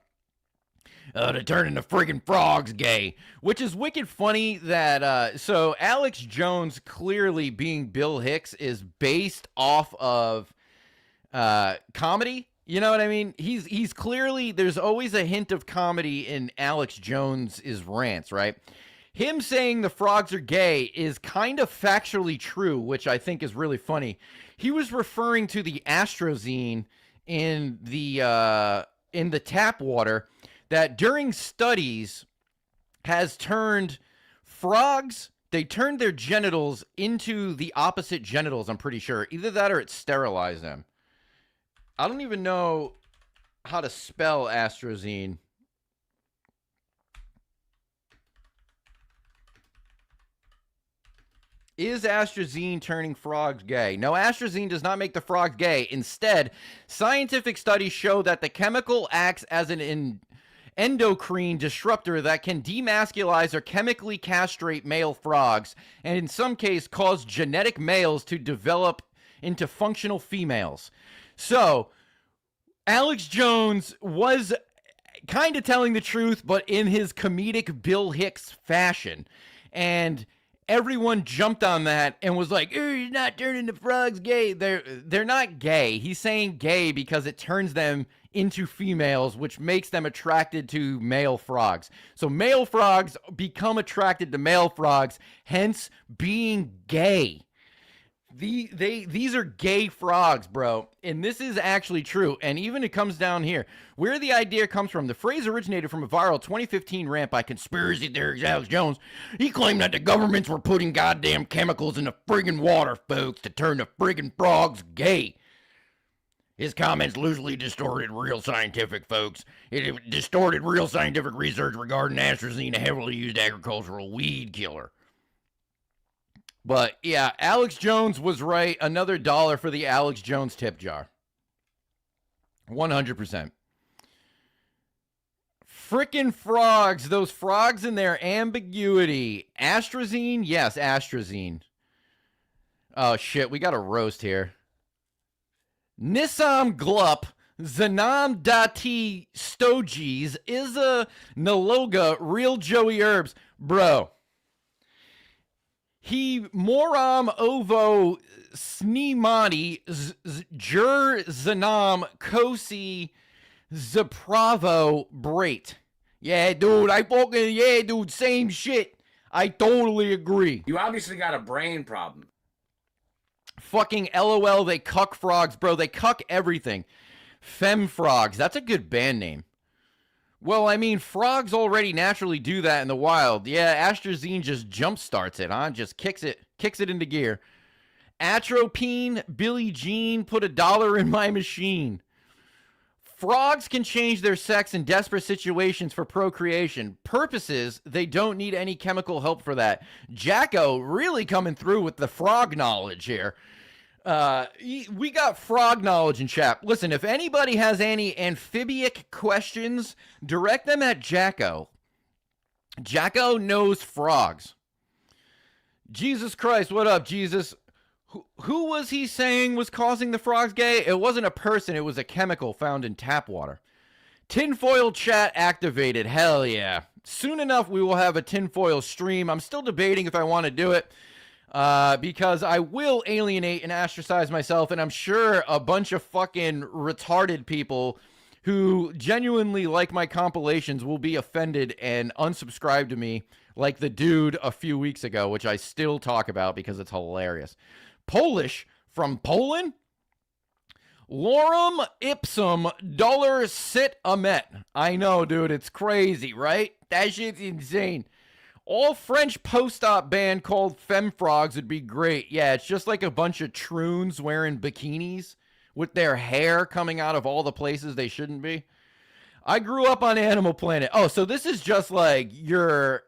turning the friggin' frogs gay, which is wicked funny that so Alex Jones clearly being Bill Hicks is based off of comedy. You know what I mean? He's clearly, there's always a hint of comedy in Alex Jones's rants, right? Him saying the frogs are gay is kind of factually true, which I think is really funny. He was referring to the Astrozine in the tap water that during studies has turned frogs, they turned their genitals into the opposite genitals, I'm pretty sure. Either that or it sterilized them. I don't even know how to spell Astrozine. Is Astrozine turning frogs gay? No, Astrozine does not make the frogs gay. Instead, scientific studies show that the chemical acts as an endocrine disruptor that can demasculize or chemically castrate male frogs, and in some cases cause genetic males to develop into functional females. So, Alex Jones was kind of telling the truth, but in his comedic Bill Hicks fashion. And everyone jumped on that and was like, "Oh, he's not turning the frogs gay." They're not gay. He's saying gay because it turns them into females, which makes them attracted to male frogs. So male frogs become attracted to male frogs, hence being gay. These are gay frogs, bro. And this is actually true. And even it comes down here. Where the idea comes from, the phrase originated from a viral 2015 rant by conspiracy theorist Alex Jones. He claimed that the governments were putting goddamn chemicals in the friggin' water, folks, to turn the friggin' frogs gay. His comments loosely distorted real scientific, folks. It distorted real scientific research regarding atrazine, a heavily used agricultural weed killer. But, yeah, Alex Jones was right. Another $1 for the Alex Jones tip jar. 100%. Frickin' frogs. Those frogs and their ambiguity. Astrozine? Yes, Astrozine. Oh, shit. We got a roast here. Nissam Glup. Zanam Dati Stogies. Isa Naloga. Real Joey Herbs. Bro. He moram ovo snimani jur zanam kosi zapravo brait. Yeah, dude, same shit. I totally agree. You obviously got a brain problem. Fucking LOL, they cuck frogs, bro. They cuck everything. Fem frogs. That's a good band name. Well, I mean, frogs already naturally do that in the wild. Yeah, Astrozine just jump starts it, huh? Just kicks it into gear. Atropine, Billie Jean, put $1 in my machine. Frogs can change their sex in desperate situations for procreation. Purposes, they don't need any chemical help for that. Jacko really coming through with the frog knowledge here. We got frog knowledge in chat. Listen, if anybody has any amphibic questions, direct them at Jacko. Jacko knows frogs. Jesus Christ, what up, Jesus? Who was he saying was causing the frogs gay? It wasn't a person, it was a chemical found in tap water. Tinfoil chat activated. Hell yeah. Soon enough, we will have a tinfoil stream. I'm still debating if I want to do it. Because I will alienate and ostracize myself, and I'm sure a bunch of fucking retarded people who genuinely like my compilations will be offended and unsubscribe to me like the dude a few weeks ago, which I still talk about because it's hilarious. Polish from Poland? Lorem ipsum dollar sit amet. I know, dude, it's crazy, right? That shit's insane. All French post-op band called Femfrogs would be great. Yeah, it's just like a bunch of troons wearing bikinis with their hair coming out of all the places they shouldn't be. I grew up on Animal Planet. Oh, so this is just like your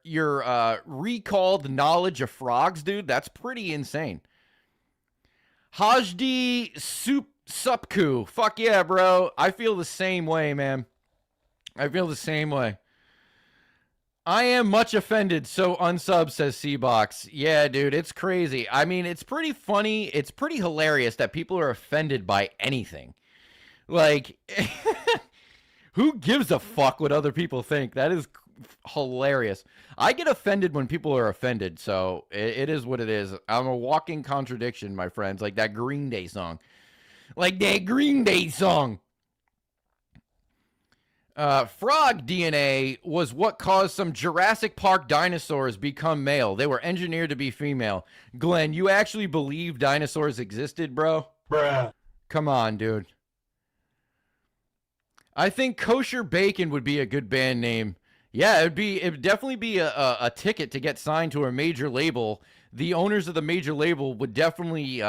recalled knowledge of frogs, dude. That's pretty insane. Hajdi Supku. Fuck yeah, bro. I feel the same way, man. I feel the same way. I am much offended, so unsub, says C-Box. Yeah, dude, it's crazy. I mean, it's pretty funny. It's pretty hilarious that people are offended by anything. Like, who gives a fuck what other people think? That is hilarious. I get offended when people are offended, so it is what it is. I'm a walking contradiction, my friends, like that Green Day song. Like that Green Day song. Frog DNA was what caused some Jurassic Park dinosaurs become male. They were engineered to be female. Glenn, you actually believe dinosaurs existed, bro? Bruh. Come on, dude. I think Kosher Bacon would be a good band name. Yeah, it'd definitely be a ticket to get signed to a major label. The owners of the major label would definitely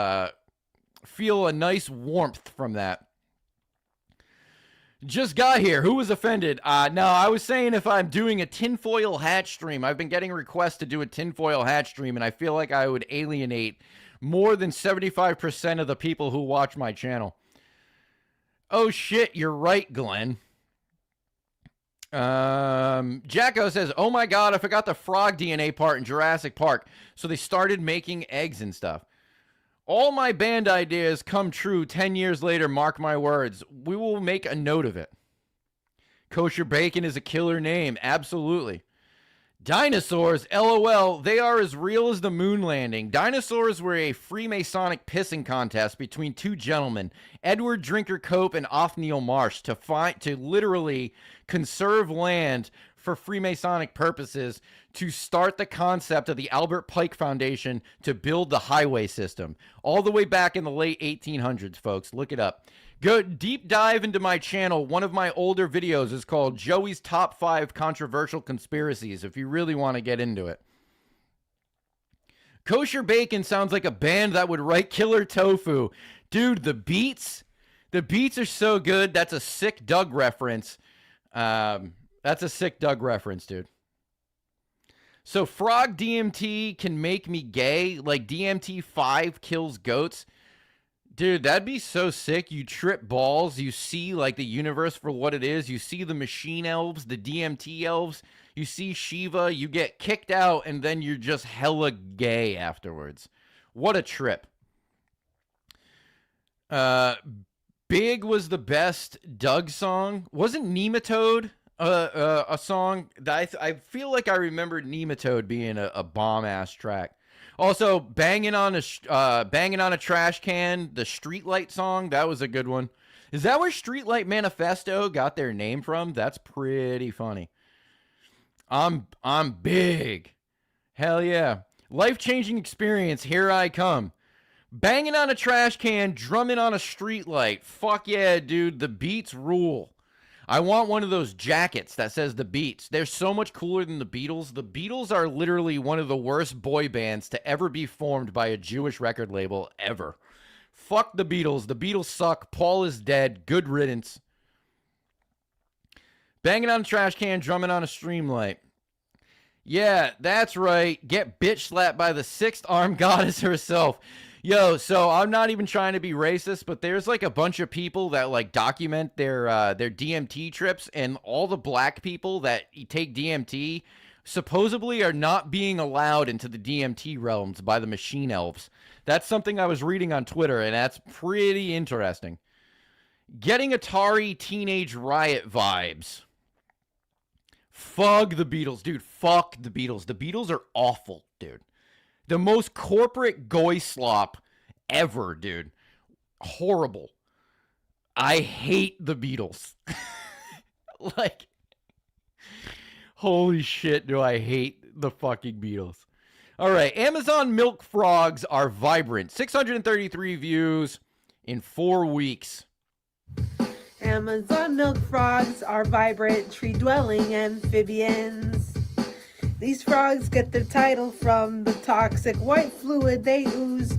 feel a nice warmth from that. Just got here. Who was offended? No, I was saying if I'm doing a tinfoil hat stream, I've been getting requests to do a tinfoil hat stream, and I feel like I would alienate more than 75% of the people who watch my channel. Oh shit, you're right, Glenn. Jacko says, oh my god, I forgot the frog DNA part in Jurassic Park. So they started making eggs and stuff. All my band ideas come true 10 years later, mark my words. We will make a note of it. Kosher Bacon is a killer name, absolutely. Dinosaurs, LOL, they are as real as the moon landing. Dinosaurs were a Freemasonic pissing contest between two gentlemen, Edward Drinker Cope and Othniel Marsh, to literally conserve land for Freemasonic purposes to start the concept of the Albert Pike Foundation to build the highway system. All the way back in the late 1800s, folks. Look it up. Go deep dive into my channel. One of my older videos is called Joey's Top 5 Controversial Conspiracies, if you really want to get into it. Kosher Bacon sounds like a band that would write Killer Tofu. Dude, the beats are so good. That's a sick Doug reference. That's a sick Doug reference, dude. So frog DMT can make me gay, like DMT 5 kills goats. Dude, that'd be so sick. You trip balls. You see, like, the universe for what it is. You see the machine elves, the DMT elves. You see Shiva. You get kicked out, and then you're just hella gay afterwards. What a trip. Big was the best Doug song. Wasn't Nematode a song? That I feel like I remembered Nematode being a bomb-ass track. Also, banging on a trash can, the Streetlight song, that was a good one. Is that where Streetlight Manifesto got their name from? That's pretty funny. I'm big. Hell yeah. Life-changing experience, here I come. Banging on a trash can, drumming on a streetlight. Fuck yeah, dude, the beats rule. I want one of those jackets that says the Beats. They're so much cooler than the Beatles. The Beatles are literally one of the worst boy bands to ever be formed by a Jewish record label ever. Fuck the Beatles. The Beatles suck. Paul is dead. Good riddance. Banging on a trash can, drumming on a streamlight. Yeah, that's right. Get bitch slapped by the sixth armed goddess herself. Yo, so I'm not even trying to be racist, but there's like a bunch of people that like document their DMT trips, and all the black people that take DMT supposedly are not being allowed into the DMT realms by the machine elves. That's something I was reading on Twitter, and that's pretty interesting. Getting Atari Teenage Riot vibes. Fuck the Beatles, dude. Fuck the Beatles. The Beatles are awful, dude. The most corporate goy slop ever, dude. Horrible. I hate the Beatles. Like, holy shit, do I hate the fucking Beatles. All right, Amazon milk frogs are vibrant. 633 views in 4 weeks. Amazon milk frogs are vibrant, tree-dwelling amphibians. These frogs get their title from the toxic white fluid they ooze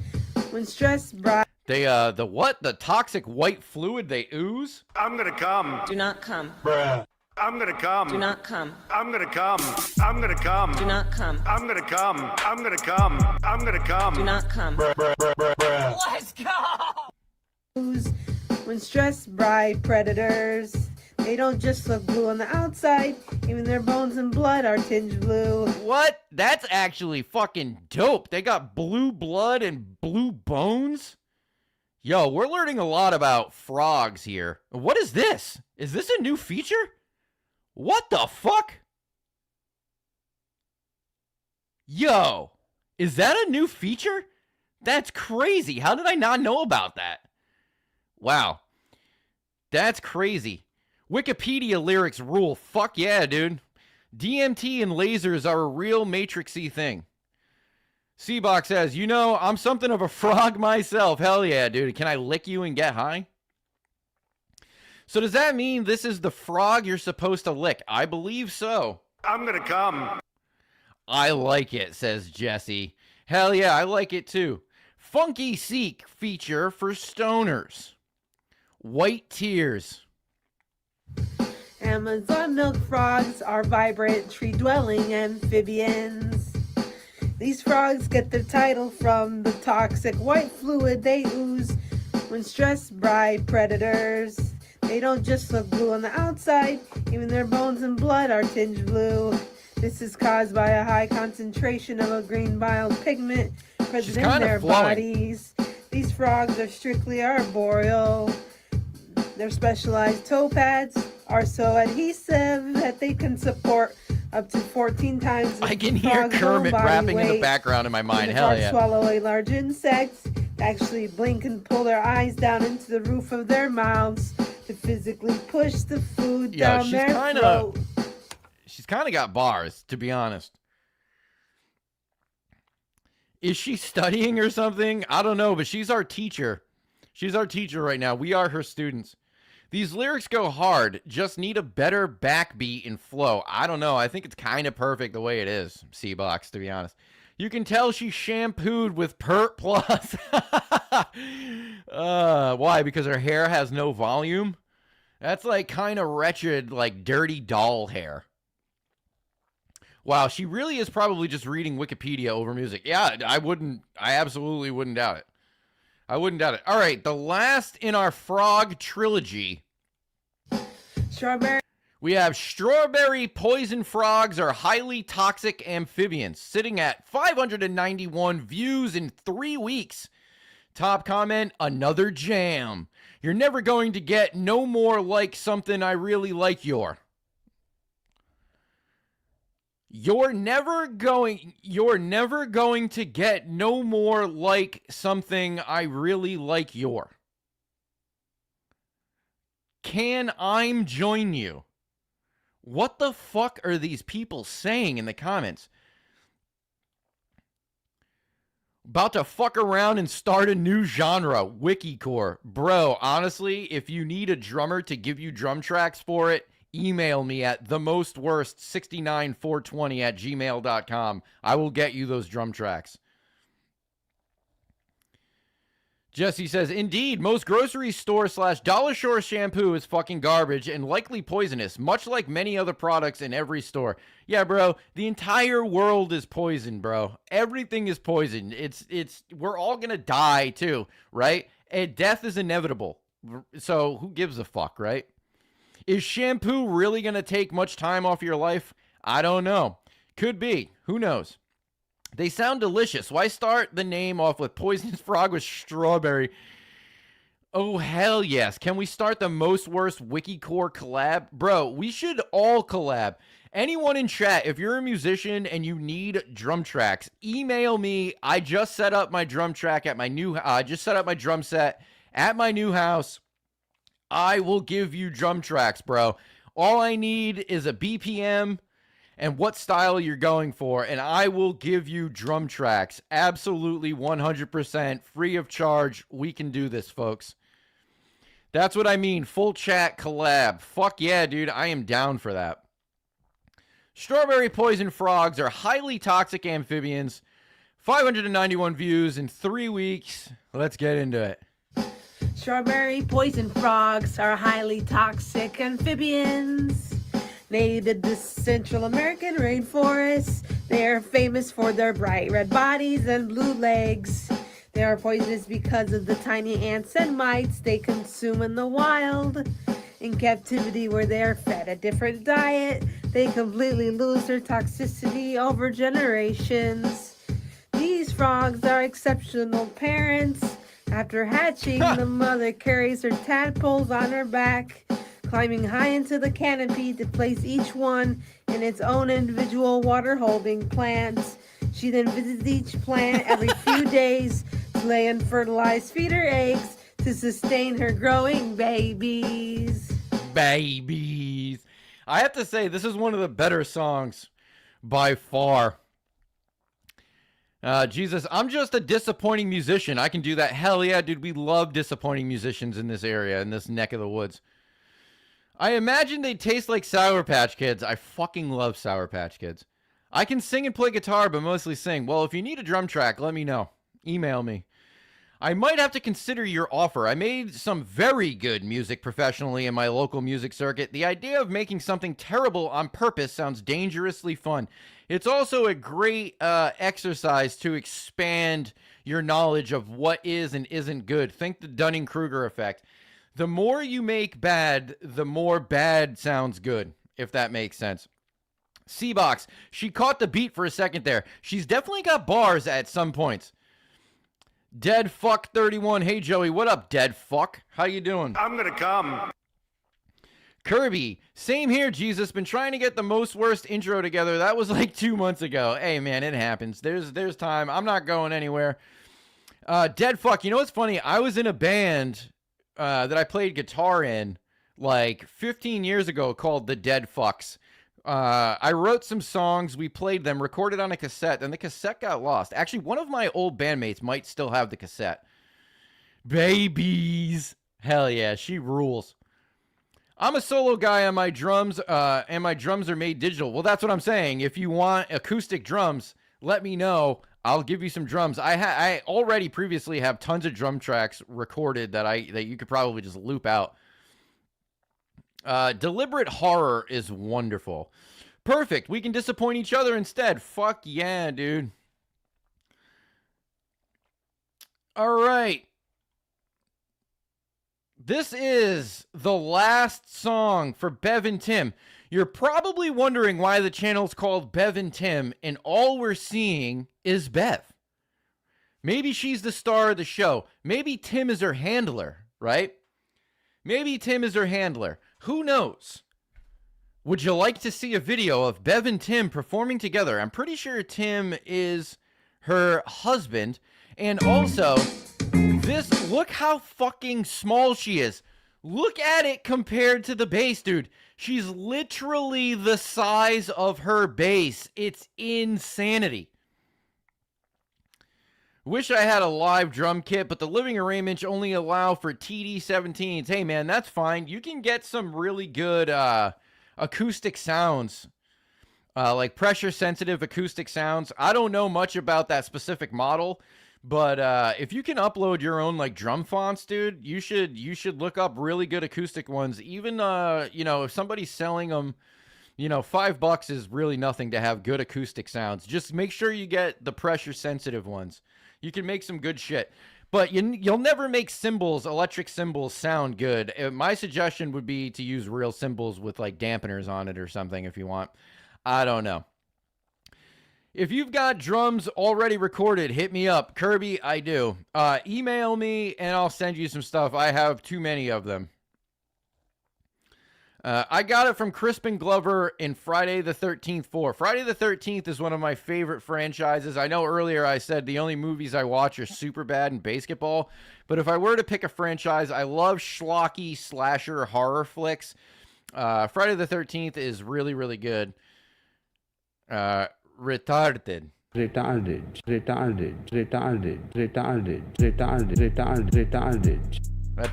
when stressed by... The what? The toxic white fluid they ooze? I'm gonna come. Do not come. Bruh. I'm gonna come. Do not come. I'm gonna come. I'm gonna come. Do not come. I'm gonna come. I'm gonna come. I'm gonna come. Do not come. Bruh, bruh, bruh, bruh, bruh. Let's go! ooze When stressed by predators, they don't just look blue on the outside, even their bones and blood are tinged blue. What? That's actually fucking dope. They got blue blood and blue bones? Yo, we're learning a lot about frogs here. What is this? Is this a new feature? What the fuck? Yo, is that a new feature? That's crazy. How did I not know about that? Wow. That's crazy. Wikipedia lyrics rule. Fuck yeah, dude. DMT and lasers are a real matrixy thing. Seabox says, you know, I'm something of a frog myself. Hell yeah, dude. Can I lick you and get high? So does that mean this is the frog you're supposed to lick? I believe so. I'm gonna come. I like it, says Jesse. Hell yeah, I like it too. Funky Seek feature for stoners. White tears. Amazon milk frogs are vibrant tree-dwelling amphibians. These frogs get their title from the toxic white fluid they ooze when stressed by predators. They don't just look blue on the outside, even their bones and blood are tinged blue. This is caused by a high concentration of a green bile pigment present in their bodies. These frogs are strictly arboreal. Their specialized toe pads are so adhesive that they can support up to 14 times. I can hear Kermit rapping in the background in my mind. Hell yeah. Swallow a large insect, actually blink and pull their eyes down into the roof of their mouths to physically push the food down their throat. She's kind of got bars, to be honest. Is she studying or something? I don't know, but she's our teacher. She's our teacher right now. We are her students. These lyrics go hard, just need a better backbeat and flow. I don't know. I think it's kind of perfect the way it is, C-Box, to be honest. You can tell she shampooed with Pert Plus. Why? Because her hair has no volume? That's like kind of wretched, like dirty doll hair. Wow, she really is probably just reading Wikipedia over music. Yeah, I absolutely wouldn't doubt it. I wouldn't doubt it. All right, the last in our frog trilogy. Strawberry. We have strawberry poison frogs are highly toxic amphibians, sitting at 591 views in 3 weeks. Top comment, another jam. You're never going to get no more like something I really like your. You're never going to get no more like something I really like your. Can I join you? What the fuck are these people saying in the comments? About to fuck around and start a new genre, Wikicore. Bro, honestly, if you need a drummer to give you drum tracks for it, email me at themostworst69420@gmail.com. I will get you those drum tracks. Jesse says, indeed, most grocery store / dollar store shampoo is fucking garbage and likely poisonous, much like many other products in every store. Yeah, bro, the entire world is poison, bro. Everything is poison. We're all gonna die too, right? And death is inevitable. So who gives a fuck, right? Is shampoo really gonna take much time off your life? I don't know. Could be. Who knows? They sound delicious. Why start the name off with poisonous frog with strawberry? Oh, hell yes. Can we start the most worst Wikicore collab? Bro, we should all collab. Anyone in chat, if you're a musician and you need drum tracks, email me. I just set up my drum track at my new just set up my drum set at my new house. I will give you drum tracks, bro. All I need is a BPM and what style you're going for, and I will give you drum tracks. Absolutely 100% free of charge. We can do this, folks. That's what I mean. Full chat collab. Fuck yeah, dude. I am down for that. Strawberry poison frogs are highly toxic amphibians. 591 views in 3 weeks. Let's get into it. Strawberry poison frogs are highly toxic amphibians. Native to Central American rainforests, they are famous for their bright red bodies and blue legs. They are poisonous because of the tiny ants and mites they consume in the wild. In captivity, where they are fed a different diet, they completely lose their toxicity over generations. These frogs are exceptional parents. After hatching, the mother carries her tadpoles on her back, climbing high into the canopy to place each one in its own individual water-holding plant. She then visits each plant every few days to lay and fertilize feeder eggs to sustain her growing babies. Babies. I have to say, this is one of the better songs by far. Jesus, I'm just a disappointing musician. I can do that. Hell yeah, dude. We love disappointing musicians in this area, in this neck of the woods. I imagine they taste like Sour Patch Kids. I fucking love Sour Patch Kids. I can sing and play guitar, but mostly sing. Well, if you need a drum track, let me know. Email me. I might have to consider your offer. I made some very good music professionally in my local music circuit. The idea of making something terrible on purpose sounds dangerously fun. It's also a great exercise to expand your knowledge of what is and isn't good. Think the Dunning-Kruger effect. The more you make bad, the more bad sounds good, if that makes sense. C-Box, she caught the beat for a second there. She's definitely got bars at some points. Dead Fuck 31. Hey, Joey, what up, Dead Fuck? How you doing? I'm gonna come. Kirby, same here, Jesus. Been trying to get the most worst intro together. That was like 2 months ago. Hey, man, it happens. There's time. I'm not going anywhere. Dead Fuck, you know what's funny? I was in a band that I played guitar in like 15 years ago called the Dead Fucks. I wrote some songs, we played them, recorded on a cassette, and the cassette got lost. Actually, one of my old bandmates might still have the cassette. Babies. Hell yeah, she rules. I'm a solo guy on my drums, and my drums are made digital. Well, that's what I'm saying. If you want acoustic drums, let me know. I'll give you some drums. I already previously have tons of drum tracks recorded that you could probably just loop out. Deliberate horror is wonderful. Perfect. We can disappoint each other instead. Fuck yeah, dude. All right. This is the last song for Bev and Tim. You're probably wondering why the channel's called Bev and Tim, and all we're seeing is Bev. Maybe she's the star of the show. Maybe Tim is her handler, right? Maybe Tim is her handler. Who knows? Would you like to see a video of Bev and Tim performing together? I'm pretty sure Tim is her husband. And also, look how fucking small she is. Look at it compared to the bass, dude. She's literally the size of her bass. It's insanity. Wish I had a live drum kit, but the living arrangements only allow for TD-17s. Hey, man, that's fine. You can get some really good acoustic sounds, like pressure-sensitive acoustic sounds. I don't know much about that specific model, but if you can upload your own like drum fonts, dude, you should look up really good acoustic ones. Even if somebody's selling them, $5 is really nothing to have good acoustic sounds. Just make sure you get the pressure-sensitive ones. You can make some good shit. But you'll never make cymbals, electric cymbals, sound good. My suggestion would be to use real cymbals with like dampeners on it or something if you want. I don't know. If you've got drums already recorded, hit me up. Kirby, I do. Email me and I'll send you some stuff. I have too many of them. I got it from Crispin Glover in Friday the 13th 4. Friday the 13th is one of my favorite franchises. I know earlier I said the only movies I watch are Superbad and Basketball, but if I were to pick a franchise, I love schlocky slasher horror flicks. Friday the 13th is really, really good. Retarded. That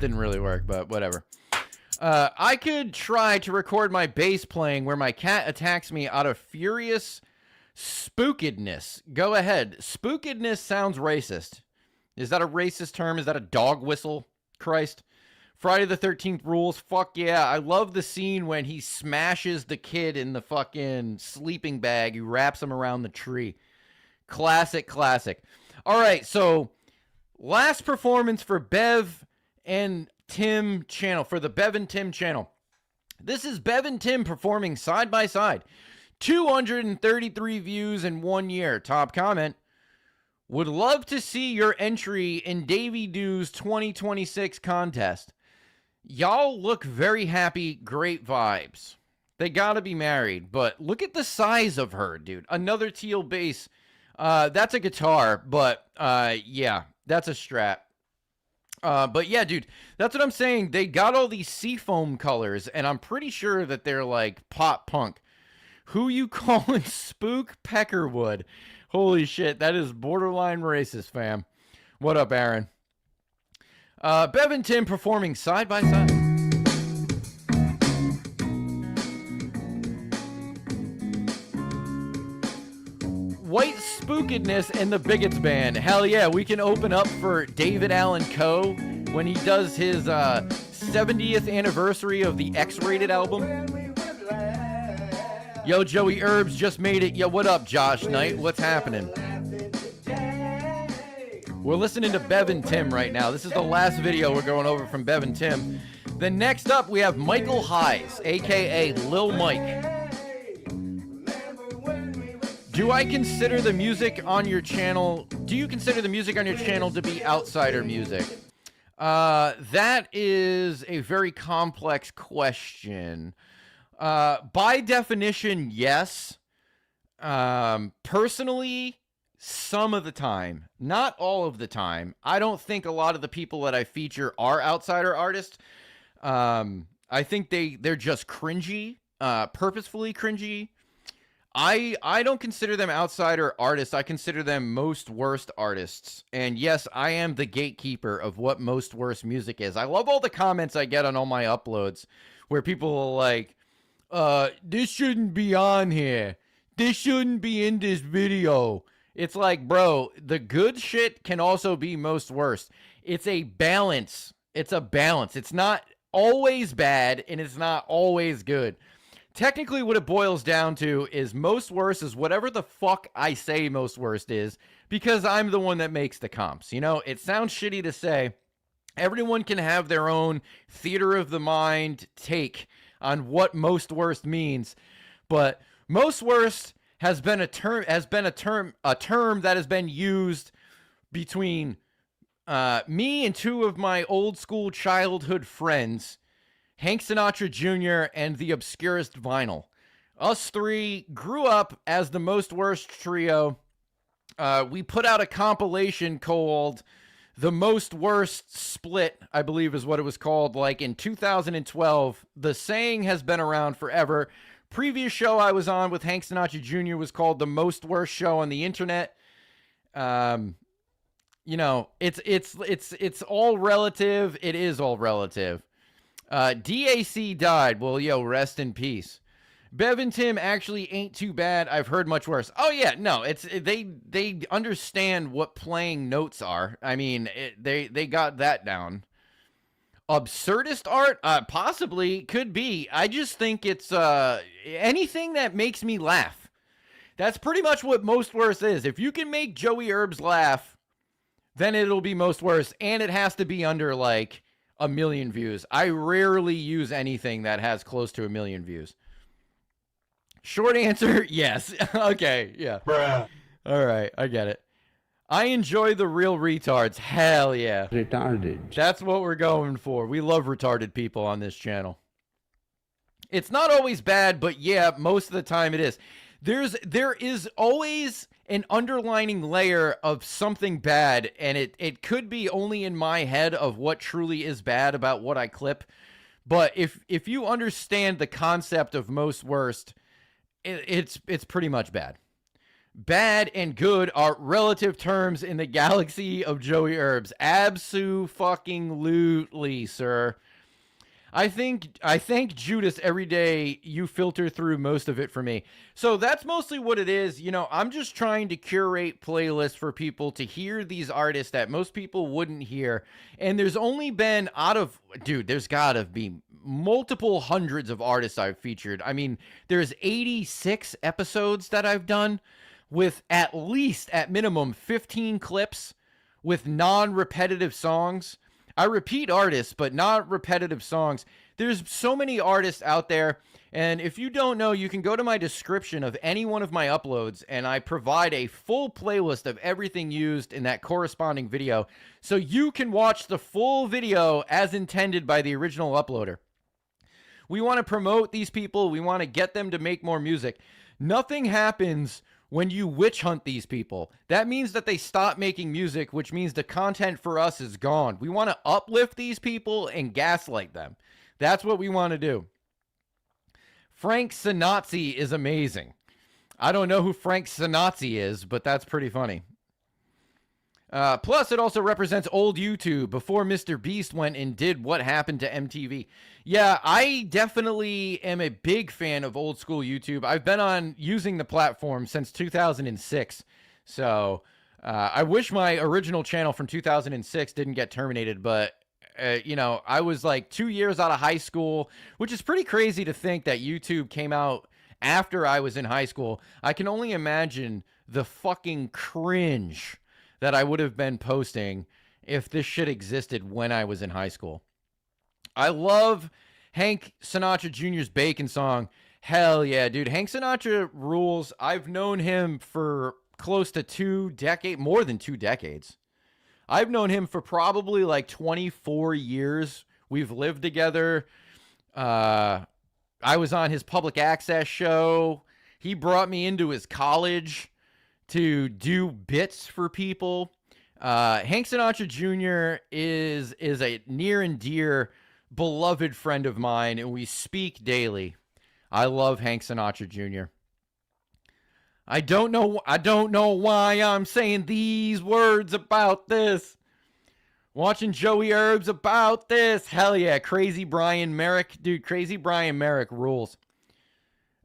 didn't really work, but whatever. I could try to record my bass playing where my cat attacks me out of furious spookedness. Go ahead. Spookedness sounds racist. Is that a racist term? Is that a dog whistle? Christ. Friday the 13th rules. Fuck yeah. I love the scene when he smashes the kid in the fucking sleeping bag. He wraps him around the tree. Classic, classic. All right, so Last performance for Bev and Tim channel, for the Bev and Tim channel. This is Bev and Tim performing side by side. 233 views in 1 year. Top comment. Would love to see your entry in Davy Doo's 2026 contest. Y'all look very happy. Great vibes. They gotta be married, but look at the size of her, dude. Another teal bass. That's a guitar, but yeah, that's a Strat. But yeah, dude, that's what I'm saying. They got all these seafoam colors, and I'm pretty sure that they're like pop punk. Who you calling Spook Peckerwood? Holy shit, that is borderline racist, fam. What up, Aaron? Bev and Tim performing side by side. White Spookedness and the Bigots Band. Hell yeah, we can open up for David Allan Coe when he does his 70th anniversary of the X-Rated album. Yo, Joey Herbs just made it. Yo, what up, Josh Knight? What's happening? We're listening to Bev and Tim right now. This is the last video we're going over from Bev and Tim. Then next up, we have Michael Hise, a.k.a. Lil Mike. Do I consider the music on your channel... Do you consider the music on your channel to be outsider music? That is a very complex question. By definition, yes. Personally, some of the time. Not all of the time. I don't think a lot of the people that I feature are outsider artists. I think they're just cringy, purposefully cringy. I don't consider them outsider artists. I consider them most worst artists. And yes, I am the gatekeeper of what most worst music is. I love all the comments I get on all my uploads where people are like, this shouldn't be on here. This shouldn't be in this video. It's like, bro, the good shit can also be most worst. It's a balance. It's a balance. It's not always bad and it's not always good. Technically, what it boils down to is most worst is whatever the fuck I say most worst is, because I'm the one that makes the comps. You know, it sounds shitty to say. Everyone can have their own theater of the mind take on what most worst means, but most worst has been a term that has been used between me and two of my old school childhood friends, Hank Sinatra Jr. and the Obscurest Vinyl. Us three grew up as the most worst trio. We put out a compilation called The Most Worst Split, I believe is what it was called, like in 2012. The saying has been around forever. Previous show I was on with Hank Sinatra Jr. was called The Most Worst Show on the Internet. You know, it's all relative. It is all relative. DAC died. Well, yo, rest in peace. Bev and Tim actually ain't too bad. I've heard much worse. Oh yeah, no, they understand what playing notes are. I mean, they got that down. Absurdist art? Possibly, could be. I just think it's anything that makes me laugh. That's pretty much what most worst is. If you can make Joey Herbs laugh, then it'll be most worst, and it has to be under like 1 million views. I rarely use anything that has close to 1 million views. Short answer, yes. Okay, yeah. Bruh. All right, I get it. I enjoy the real retards. Hell yeah. Retarded. That's what we're going for. We love retarded people on this channel. It's not always bad, but yeah, most of the time it is. There is always an underlining layer of something bad, and it could be only in my head of what truly is bad about what I clip. But if you understand the concept of most worst, it's pretty much bad. Bad and good are relative terms in the galaxy of Joey Herbs. Abso-fucking-lutely, sir. I thank Judas every day you filter through most of it for me. So that's mostly what it is. You know, I'm just trying to curate playlists for people to hear these artists that most people wouldn't hear. And there's only been there's gotta be multiple hundreds of artists I've featured. I mean, there's 86 episodes that I've done with at minimum 15 clips with non-repetitive songs. I repeat artists, but not repetitive songs. There's so many artists out there, and if you don't know, you can go to my description of any one of my uploads, and I provide a full playlist of everything used in that corresponding video, so you can watch the full video as intended by the original uploader. We want to promote these people. We want to get them to make more music. Nothing happens when you witch hunt these people. That means that they stop making music, which means the content for us is gone. We want to uplift these people and gaslight them. That's what we want to do. Frank Sinatra is amazing. I don't know who Frank Sinatra is, but that's pretty funny. Plus, it also represents old YouTube before Mr. Beast went and did What Happened to MTV. Yeah, I definitely am a big fan of old school YouTube. I've been on using the platform since 2006. So I wish my original channel from 2006 didn't get terminated, but you know, I was like 2 years out of high school, which is pretty crazy to think that YouTube came out after I was in high school. I can only imagine the fucking cringe that I would have been posting if this shit existed when I was in high school. I love Hank Sinatra Jr.'s Bacon song. Hell yeah, dude. Hank Sinatra rules. I've known him for close to 2 decades, more than 2 decades. I've known him for probably like 24 years. We've lived together. I was on his public access show. He brought me into his college to do bits for people. Hank Sinatra Jr. is a near and dear beloved friend of mine, and we speak daily. I love Hank Sinatra Jr. I don't know why I'm saying these words about this. Watching Joey Herbs about this. Hell yeah, Crazy Brian Merrick. Dude, Crazy Brian Merrick rules.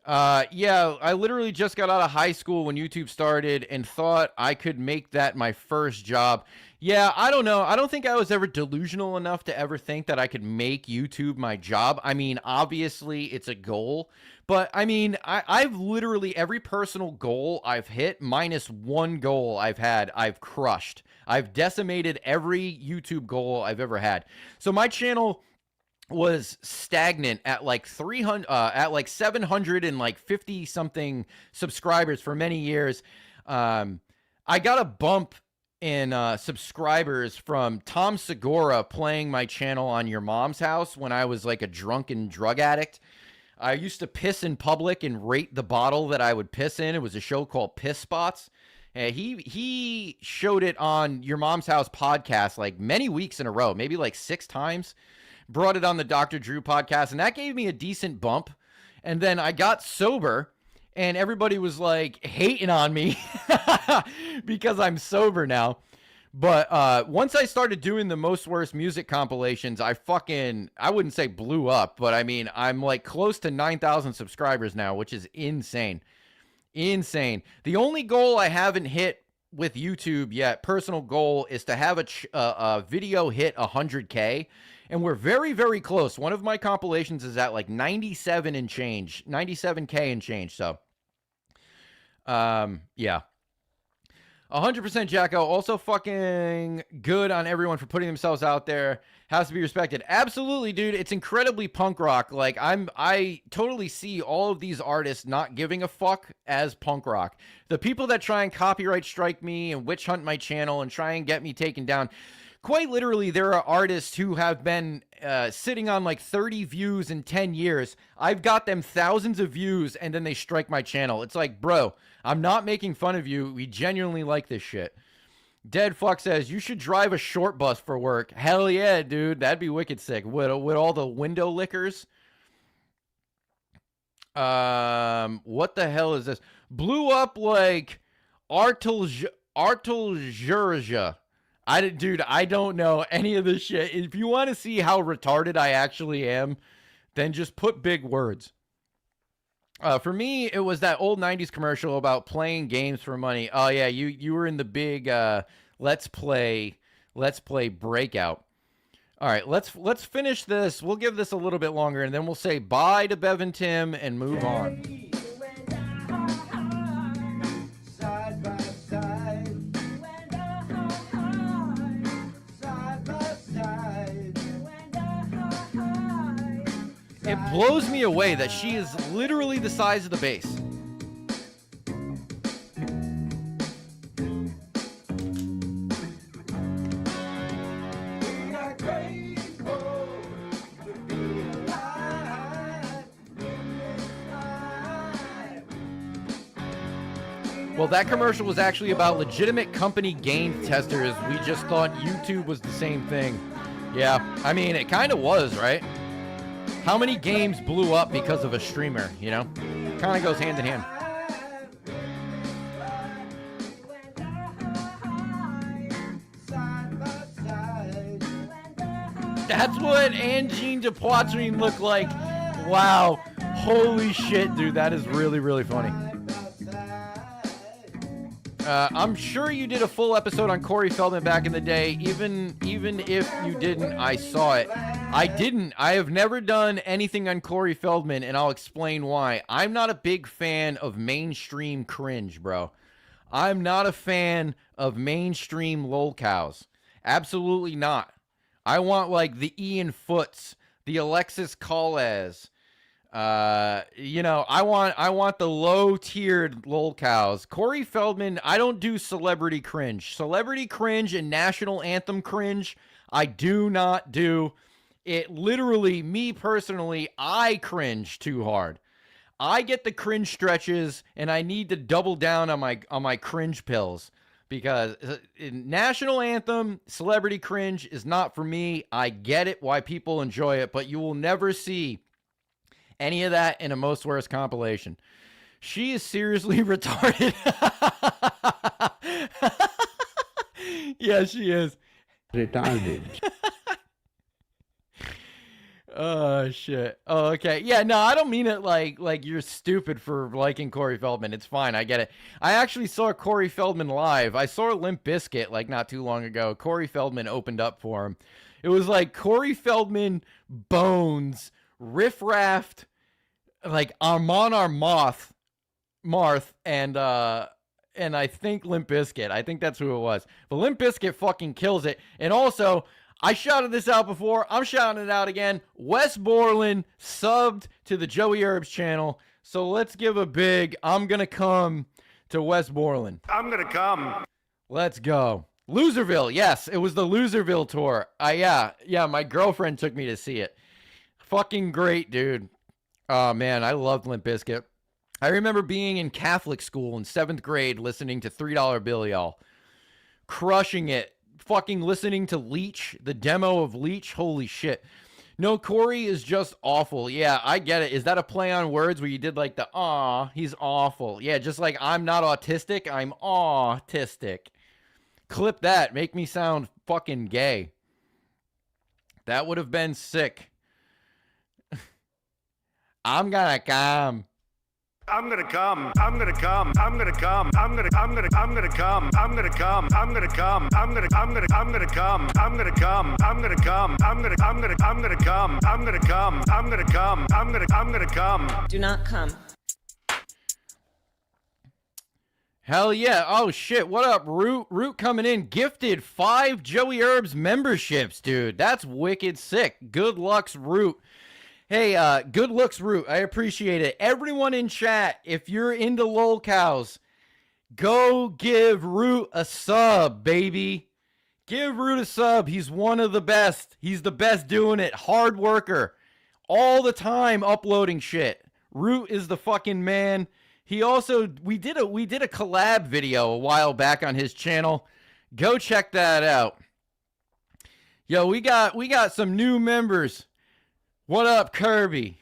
Yeah, I literally just got out of high school when YouTube started and thought I could make that my first job. Yeah, I don't know. I don't think I was ever delusional enough to ever think that I could make YouTube my job. I mean, obviously it's a goal, but I mean, I've literally every personal goal I've hit minus one goal I've had, I've crushed. I've decimated every YouTube goal I've ever had. So my channel was stagnant at like 300 at like 750 something subscribers for many years. I got a bump in subscribers from Tom Segura playing my channel on Your Mom's House when I was like a drunken drug addict. I used to piss in public and rate the bottle that I would piss in. It was a show called Piss Spots. He showed it on Your Mom's House podcast like many weeks in a row, maybe like 6 times. Brought it on the Dr. Drew podcast, and that gave me a decent bump. And then I got sober, and everybody was like hating on me because I'm sober now. But once I started doing the Most Worst Music compilations, I wouldn't say blew up, but I mean, I'm like close to 9,000 subscribers now, which is insane. Insane. The only goal I haven't hit with YouTube yet, personal goal, is to have a video hit 100K. And we're very, very close. One of my compilations is at like 97 and change, 97K and change. So, yeah. 100% Jacko. Also fucking good on everyone for putting themselves out there. Has to be respected. Absolutely, dude. It's incredibly punk rock. Like, I totally see all of these artists not giving a fuck as punk rock. The people that try and copyright strike me and witch hunt my channel and try and get me taken down, quite literally, there are artists who have been sitting on like 30 views in 10 years. I've got them thousands of views, and then they strike my channel. It's like, bro, I'm not making fun of you. We genuinely like this shit. Dead Fuck says, you should drive a short bus for work. Hell yeah, dude. That'd be wicked sick. With all the window lickers. What the hell is this? Blew up like Artelgeorgia. Dude, I don't know any of this shit. If you want to see how retarded I actually am, then just put big words. For me, it was that old 90s commercial about playing games for money. Oh yeah, you were in the big let's play breakout. All right, let's finish this. We'll give this a little bit longer, and then we'll say bye to Bev and Tim and move on. it blows me away that she is literally the size of the bass. Well, that commercial was actually about legitimate company game testers. We just thought YouTube was the same thing. Yeah, I mean, it kind of was, right? How many games blew up because of a streamer, you know? Kind of goes hand in hand. That's what Angine de Poitrine looked like. Wow. Holy shit, dude. That is really, really funny. I'm sure you did a full episode on Corey Feldman back in the day. Even if you didn't, I saw it. I didn't. I have never done anything on Corey Feldman, and I'll explain why. I'm not a big fan of mainstream cringe, bro. I'm not a fan of mainstream lolcows. Absolutely not. I want, like, the Ian Foots, the Alexis Calles. You know, I want the low-tiered lolcows. Corey Feldman, I don't do celebrity cringe. Celebrity cringe and national anthem cringe, I do not do. It literally, me personally, I cringe too hard. I get the cringe stretches, and I need to double down on my cringe pills. Because national anthem, celebrity cringe is not for me. I get it, why people enjoy it, but you will never see any of that in a Most Worst compilation. She is seriously retarded. Yeah, she is. Retarded. Oh, shit. Oh, okay. Yeah, no, I don't mean it like you're stupid for liking Corey Feldman. It's fine. I get it. I actually saw Corey Feldman live. I saw Limp Bizkit like not too long ago. Corey Feldman opened up for him. It was like Corey Feldman, Bones, Riff Raft, like Armand Marth, and I think Limp Bizkit. I think that's who it was. But Limp Bizkit fucking kills it. And also, I shouted this out before. I'm shouting it out again. Wes Borland subbed to the Joey Herbs channel. So let's give a big I'm gonna come to Wes Borland. I'm gonna come. Let's go. Loserville. Yes, it was the Loserville tour. Yeah, my girlfriend took me to see it. Fucking great, dude. Oh, man, I loved Limp Bizkit. I remember being in Catholic school in 7th grade listening to $3 Bill, y'all. Crushing it. Fucking listening to Leech, the demo of Leech. Holy shit. No, Corey is just awful. Yeah, I get it. Is that a play on words where you did like the aw? He's awful. Yeah, just like I'm not autistic, I'm autistic. Clip that. Make me sound fucking gay. That would have been sick. I'm gonna come. I'm gonna come. I'm gonna come. I'm gonna come. I'm gonna come. I'm gonna come. I'm gonna come. I'm gonna come. I'm gonna come. I'm gonna come. I'm gonna come. I'm gonna come. I'm gonna come. I'm gonna come. I'm gonna come. Do not come. Hell yeah. Oh shit. What up, Root? Root coming in. Gifted 5 Joey Herbs memberships, dude. That's wicked sick. Good lucks, Root. Hey, good looks, Root. I appreciate it. Everyone in chat, if you're into lolcows, go give Root a sub, baby. Give Root a sub. He's one of the best. He's the best doing it. Hard worker. All the time uploading shit. Root is the fucking man. He also, we did a collab video a while back on his channel. Go check that out. Yo, we got some new members. What up, Kirby?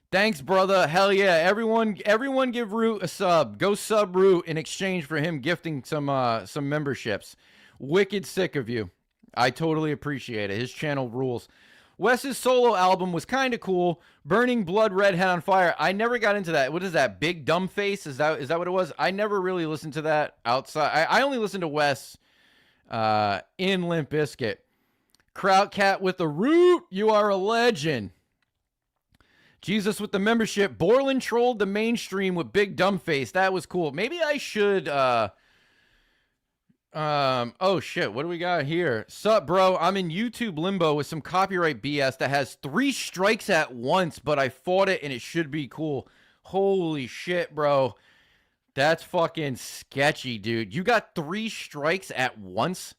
Thanks, brother. Hell yeah. Everyone give Root a sub. Go sub Root in exchange for him gifting some memberships. Wicked sick of you. I totally appreciate it. His channel rules. Wes's solo album was kind of cool. Burning Blood, Red Head on Fire. I never got into that. What is that? Big Dumb Face? Is that what it was? I never really listened to that outside. I only listened to Wes in Limp Bizkit. Krautcat with the Root. You are a legend. Jesus with the membership. Borland trolled the mainstream with Big Dumb Face. That was cool. Maybe I should Oh shit, what do we got here? Sup, bro? I'm in YouTube limbo with some copyright BS that has 3 strikes at once, but I fought it and it should be cool. Holy shit, bro. That's fucking sketchy, dude. You got 3 strikes at once?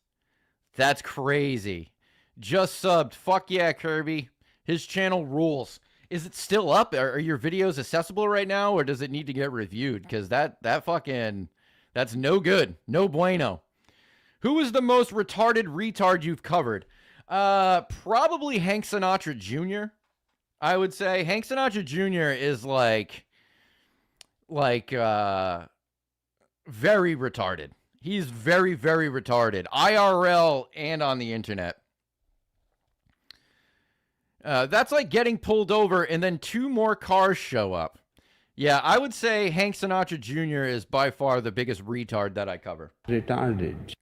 That's crazy. Just subbed. Fuck yeah, Kirby. His channel rules. Is it still up? Are your videos accessible right now, or does it need to get reviewed? Because that fucking... That's no good. No bueno. Who is the most retarded retard you've covered? Probably Hank Sinatra Jr. I would say Hank Sinatra Jr. is like very retarded. He's very, very retarded. IRL and on the internet. That's like getting pulled over and then 2 more cars show up. Yeah, I would say Hank Sinatra Jr. is by far the biggest retard that I cover. Retarded.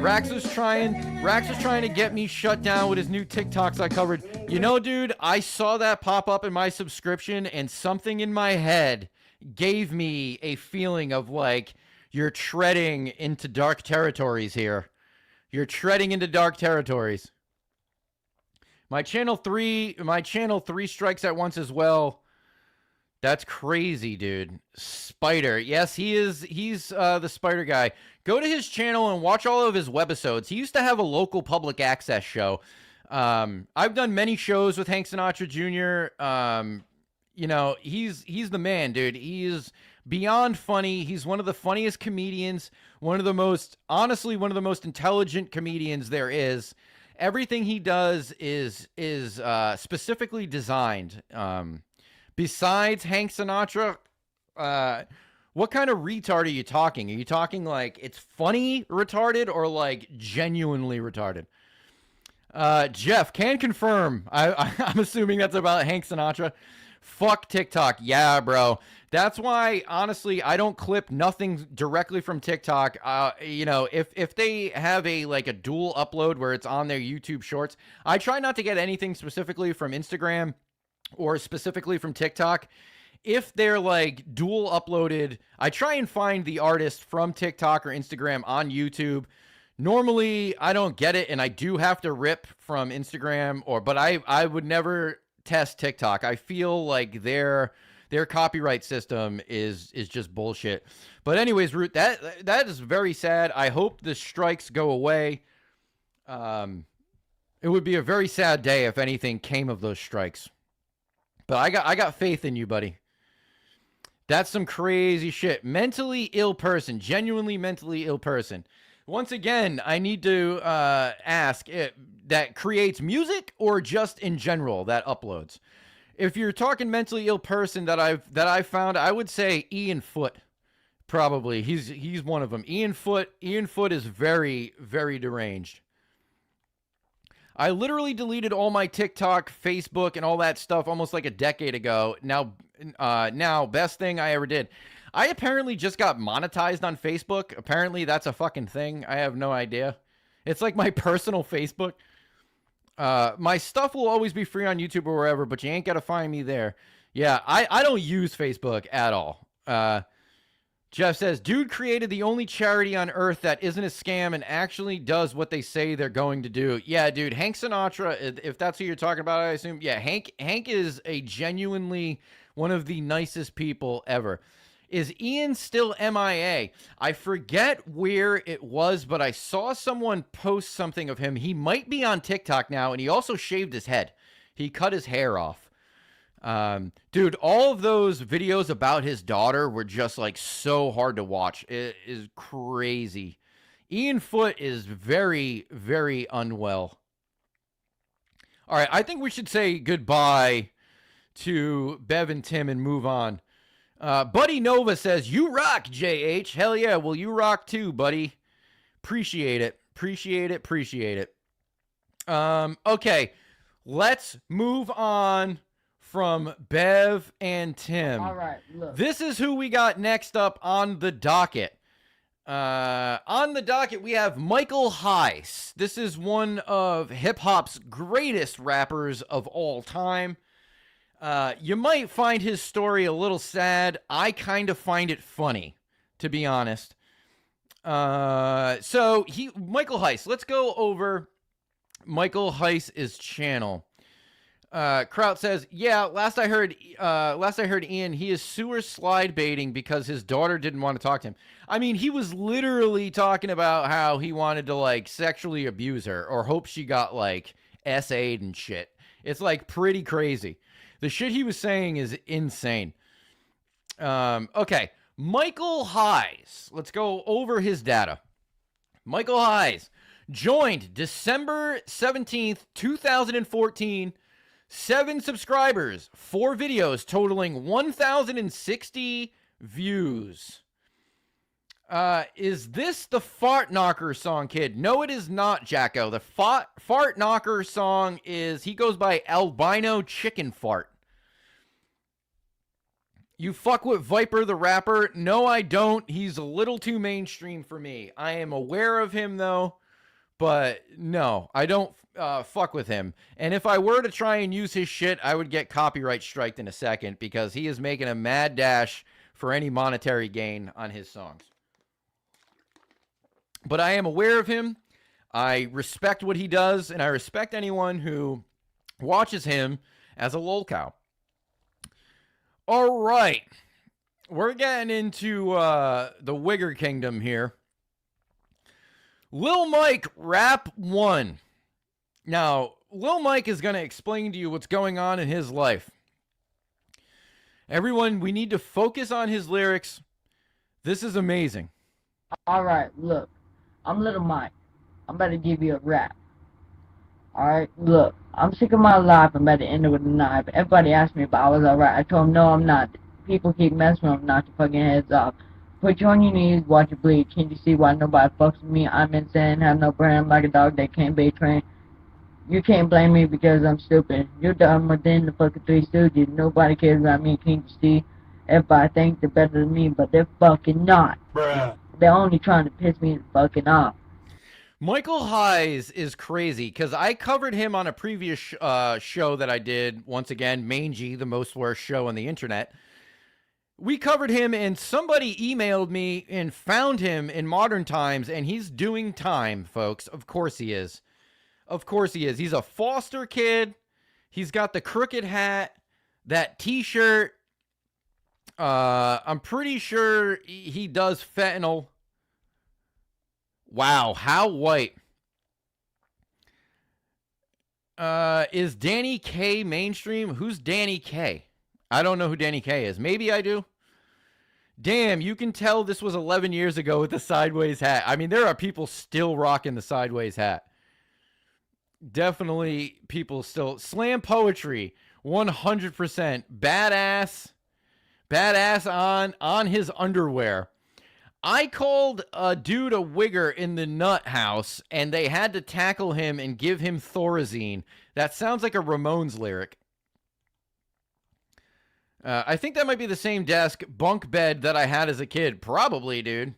Rax is trying to get me shut down with his new TikToks I covered. You know, dude, I saw that pop up in my subscription and something in my head gave me a feeling of like, you're treading into dark territories here. You're treading into dark territories. My channel 3 strikes at once as well. That's crazy, dude. Spider. Yes, he's the Spider guy. Go to his channel and watch all of his webisodes. He used to have a local public access show. I've done many shows with Hank Sinatra Jr. You know, he's the man, dude. He is beyond funny. He's one of the funniest comedians, honestly, one of the most intelligent comedians there is. Everything he does is specifically designed. Besides Hank Sinatra, what kind of retard are you talking? Are you talking like it's funny retarded or like genuinely retarded? Jeff can confirm. I'm assuming that's about Hank Sinatra. Fuck TikTok. Yeah, bro. That's why, honestly, I don't clip nothing directly from TikTok. You know, if they have a dual upload where it's on their YouTube Shorts, I try not to get anything specifically from Instagram or specifically from TikTok. If they're like dual uploaded, I try and find the artist from TikTok or Instagram on YouTube. Normally, I don't get it, and I do have to rip from Instagram, but I would never test TikTok. I feel like their copyright system is just bullshit. But anyways, Root, that is very sad. I hope the strikes go away. It would be a very sad day if anything came of those strikes. But I got faith in you, buddy. That's some crazy shit. Mentally ill person. Genuinely mentally ill person. Once again, I need to ask, that creates music or just in general that uploads? If you're talking mentally ill person that I've found, I would say Ian Foote. Probably. He's one of them. Ian Foote is very, very deranged. I literally deleted all my TikTok, Facebook, and all that stuff almost like a decade ago. Now, best thing I ever did. I apparently just got monetized on Facebook. Apparently, that's a fucking thing. I have no idea. It's like my personal Facebook. My stuff will always be free on YouTube or wherever, but you ain't got to find me there. Yeah, I don't use Facebook at all. Jeff says, dude created the only charity on earth that isn't a scam and actually does what they say they're going to do. Yeah, dude, Hank Sinatra, if that's who you're talking about, I assume. Yeah, Hank is a genuinely one of the nicest people ever. Is Ian still MIA? I forget where it was, but I saw someone post something of him. He might be on TikTok now, and he also shaved his head. He cut his hair off. Dude, all of those videos about his daughter were just like so hard to watch. It is crazy. Ian Foote is very, very unwell. All right, I think we should say goodbye to Bev and Tim and move on. Buddy Nova says, you rock, JH. Hell yeah, well, you rock too, buddy. Appreciate it. Appreciate it. Appreciate it. Okay, let's move on from Bev and Tim. All right, look. This is who we got next up on the docket. On the docket, we have Michael Hise. This is one of hip-hop's greatest rappers of all time. You might find his story a little sad. I kind of find it funny, to be honest. Michael Hise. Let's go over Michael Hise's channel. Kraut says, yeah, last I heard Ian, he is sewer slide baiting because his daughter didn't want to talk to him. I mean, he was literally talking about how he wanted to, like, sexually abuse her or hope she got, like, SA'd and shit. It's, like, pretty crazy. The shit he was saying is insane. Okay. Michael Hise. Let's go over his data. Michael Hise joined December 17th, 2014. 7 subscribers, 4 videos totaling 1,060 views. Is this the Fart Knocker song, kid? No, it is not, Jacko. The Fart Knocker song is, he goes by Albino Chicken Fart. You fuck with Viper the rapper? No, I don't. He's a little too mainstream for me. I am aware of him, though. But no, I don't fuck with him. And if I were to try and use his shit, I would get copyright striked in a second because he is making a mad dash for any monetary gain on his songs. But I am aware of him. I respect what he does, and I respect anyone who watches him as a lolcow. All right. We're getting into the Wigger Kingdom here. Lil Mike Rap 1. Now, Lil Mike is going to explain to you what's going on in his life. Everyone, we need to focus on his lyrics. This is amazing. Alright, look. I'm Little Mike. I'm about to give you a rap. Alright, look. I'm sick of my life. I'm about to end it with a knife. Everybody asked me if I was alright. I told them, no, I'm not. People keep messing with me, knock your fucking heads off. Put you on your knees, watch you bleed. Can't you see why nobody fucks with me? I'm insane, have no brain, I'm like a dog that can't be trained. You can't blame me because I'm stupid. You're dumber than the fucking Three Stooges. Nobody cares about me, can't you see? Everybody thinks they're better than me, but they're fucking not. Bruh. They're only trying to piss me the fucking off. Michael Hise is crazy because I covered him on a previous show that I did. Once again, Mangy, the most worst show on the internet. We covered him, and somebody emailed me and found him in modern times, and he's doing time, folks. Of course he is. Of course he is. He's a foster kid. He's got the crooked hat, that t-shirt. I'm pretty sure he does fentanyl. Wow, how white. Is Danny K mainstream? Who's Danny K? I don't know who Danny K is. Maybe I do. Damn, you can tell this was 11 years ago with the sideways hat. I mean, there are people still rocking the sideways hat. Definitely people still. Slam poetry, 100%. Badass. Badass on his underwear. I called a dude a wigger in the nut house, and they had to tackle him and give him Thorazine. That sounds like a Ramones lyric. I think that might be the same desk bunk bed that I had as a kid. Probably, dude.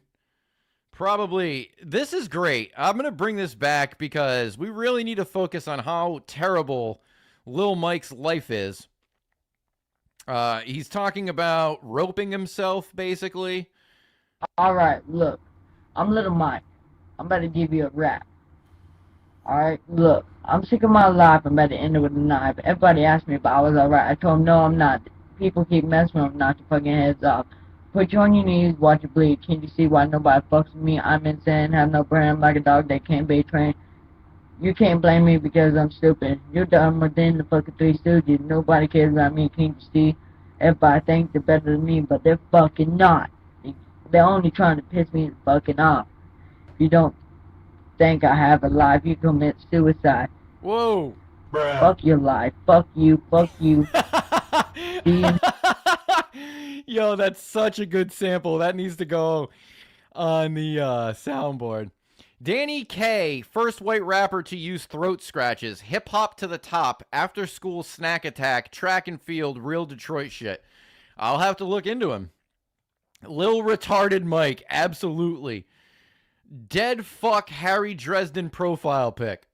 Probably. This is great. I'm going to bring this back because we really need to focus on how terrible Lil Mike's life is. He's talking about roping himself, basically. Alright, look. I'm Little Mike. I'm about to give you a rap. Alright, look. I'm sick of my life. I'm about to end it with a knife. Everybody asked me if I was alright. I told them, no, I'm not. People keep messing with me, knock your fucking heads off. Put you on your knees, watch you bleed. Can't you see why nobody fucks with me? I'm insane, have no brain, I'm like a dog that can't be trained. You can't blame me because I'm stupid. You're dumber than the fucking Three Stooges. Nobody cares about me, can't you see? Everybody thinks they're better than me, but they're fucking not. They're only trying to piss me the fucking off. If you don't think I have a life, you commit suicide. Whoa. Bruh. Fuck your life. Fuck you. Fuck you. Yo, that's such a good sample. That needs to go on the soundboard. Danny K, first white rapper to use throat scratches. Hip hop to the top. After school snack attack. Track and field. Real Detroit shit. I'll have to look into him. Lil retarded Mike. Absolutely. Dead fuck Harry Dresden profile pic.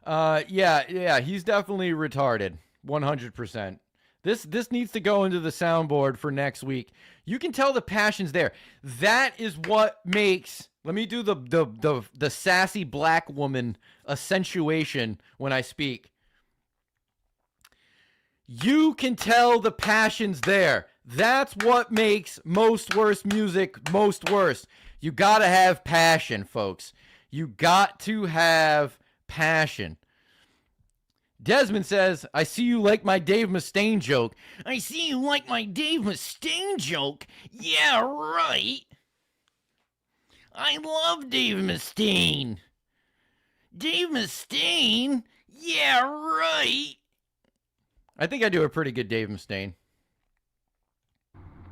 Yeah, he's definitely retarded. 100%. This needs to go into the soundboard for next week. You can tell the passion's there. That is what makes. Let me do the sassy black woman accentuation when I speak. You can tell the passion's there. That's what makes most worst music most worst. You gotta have passion, folks. You got to have passion. Desmond says, I see you like my Dave Mustaine joke. I see you like my Dave Mustaine joke? Yeah, right. I love Dave Mustaine. Dave Mustaine? Yeah, right. I think I do a pretty good Dave Mustaine.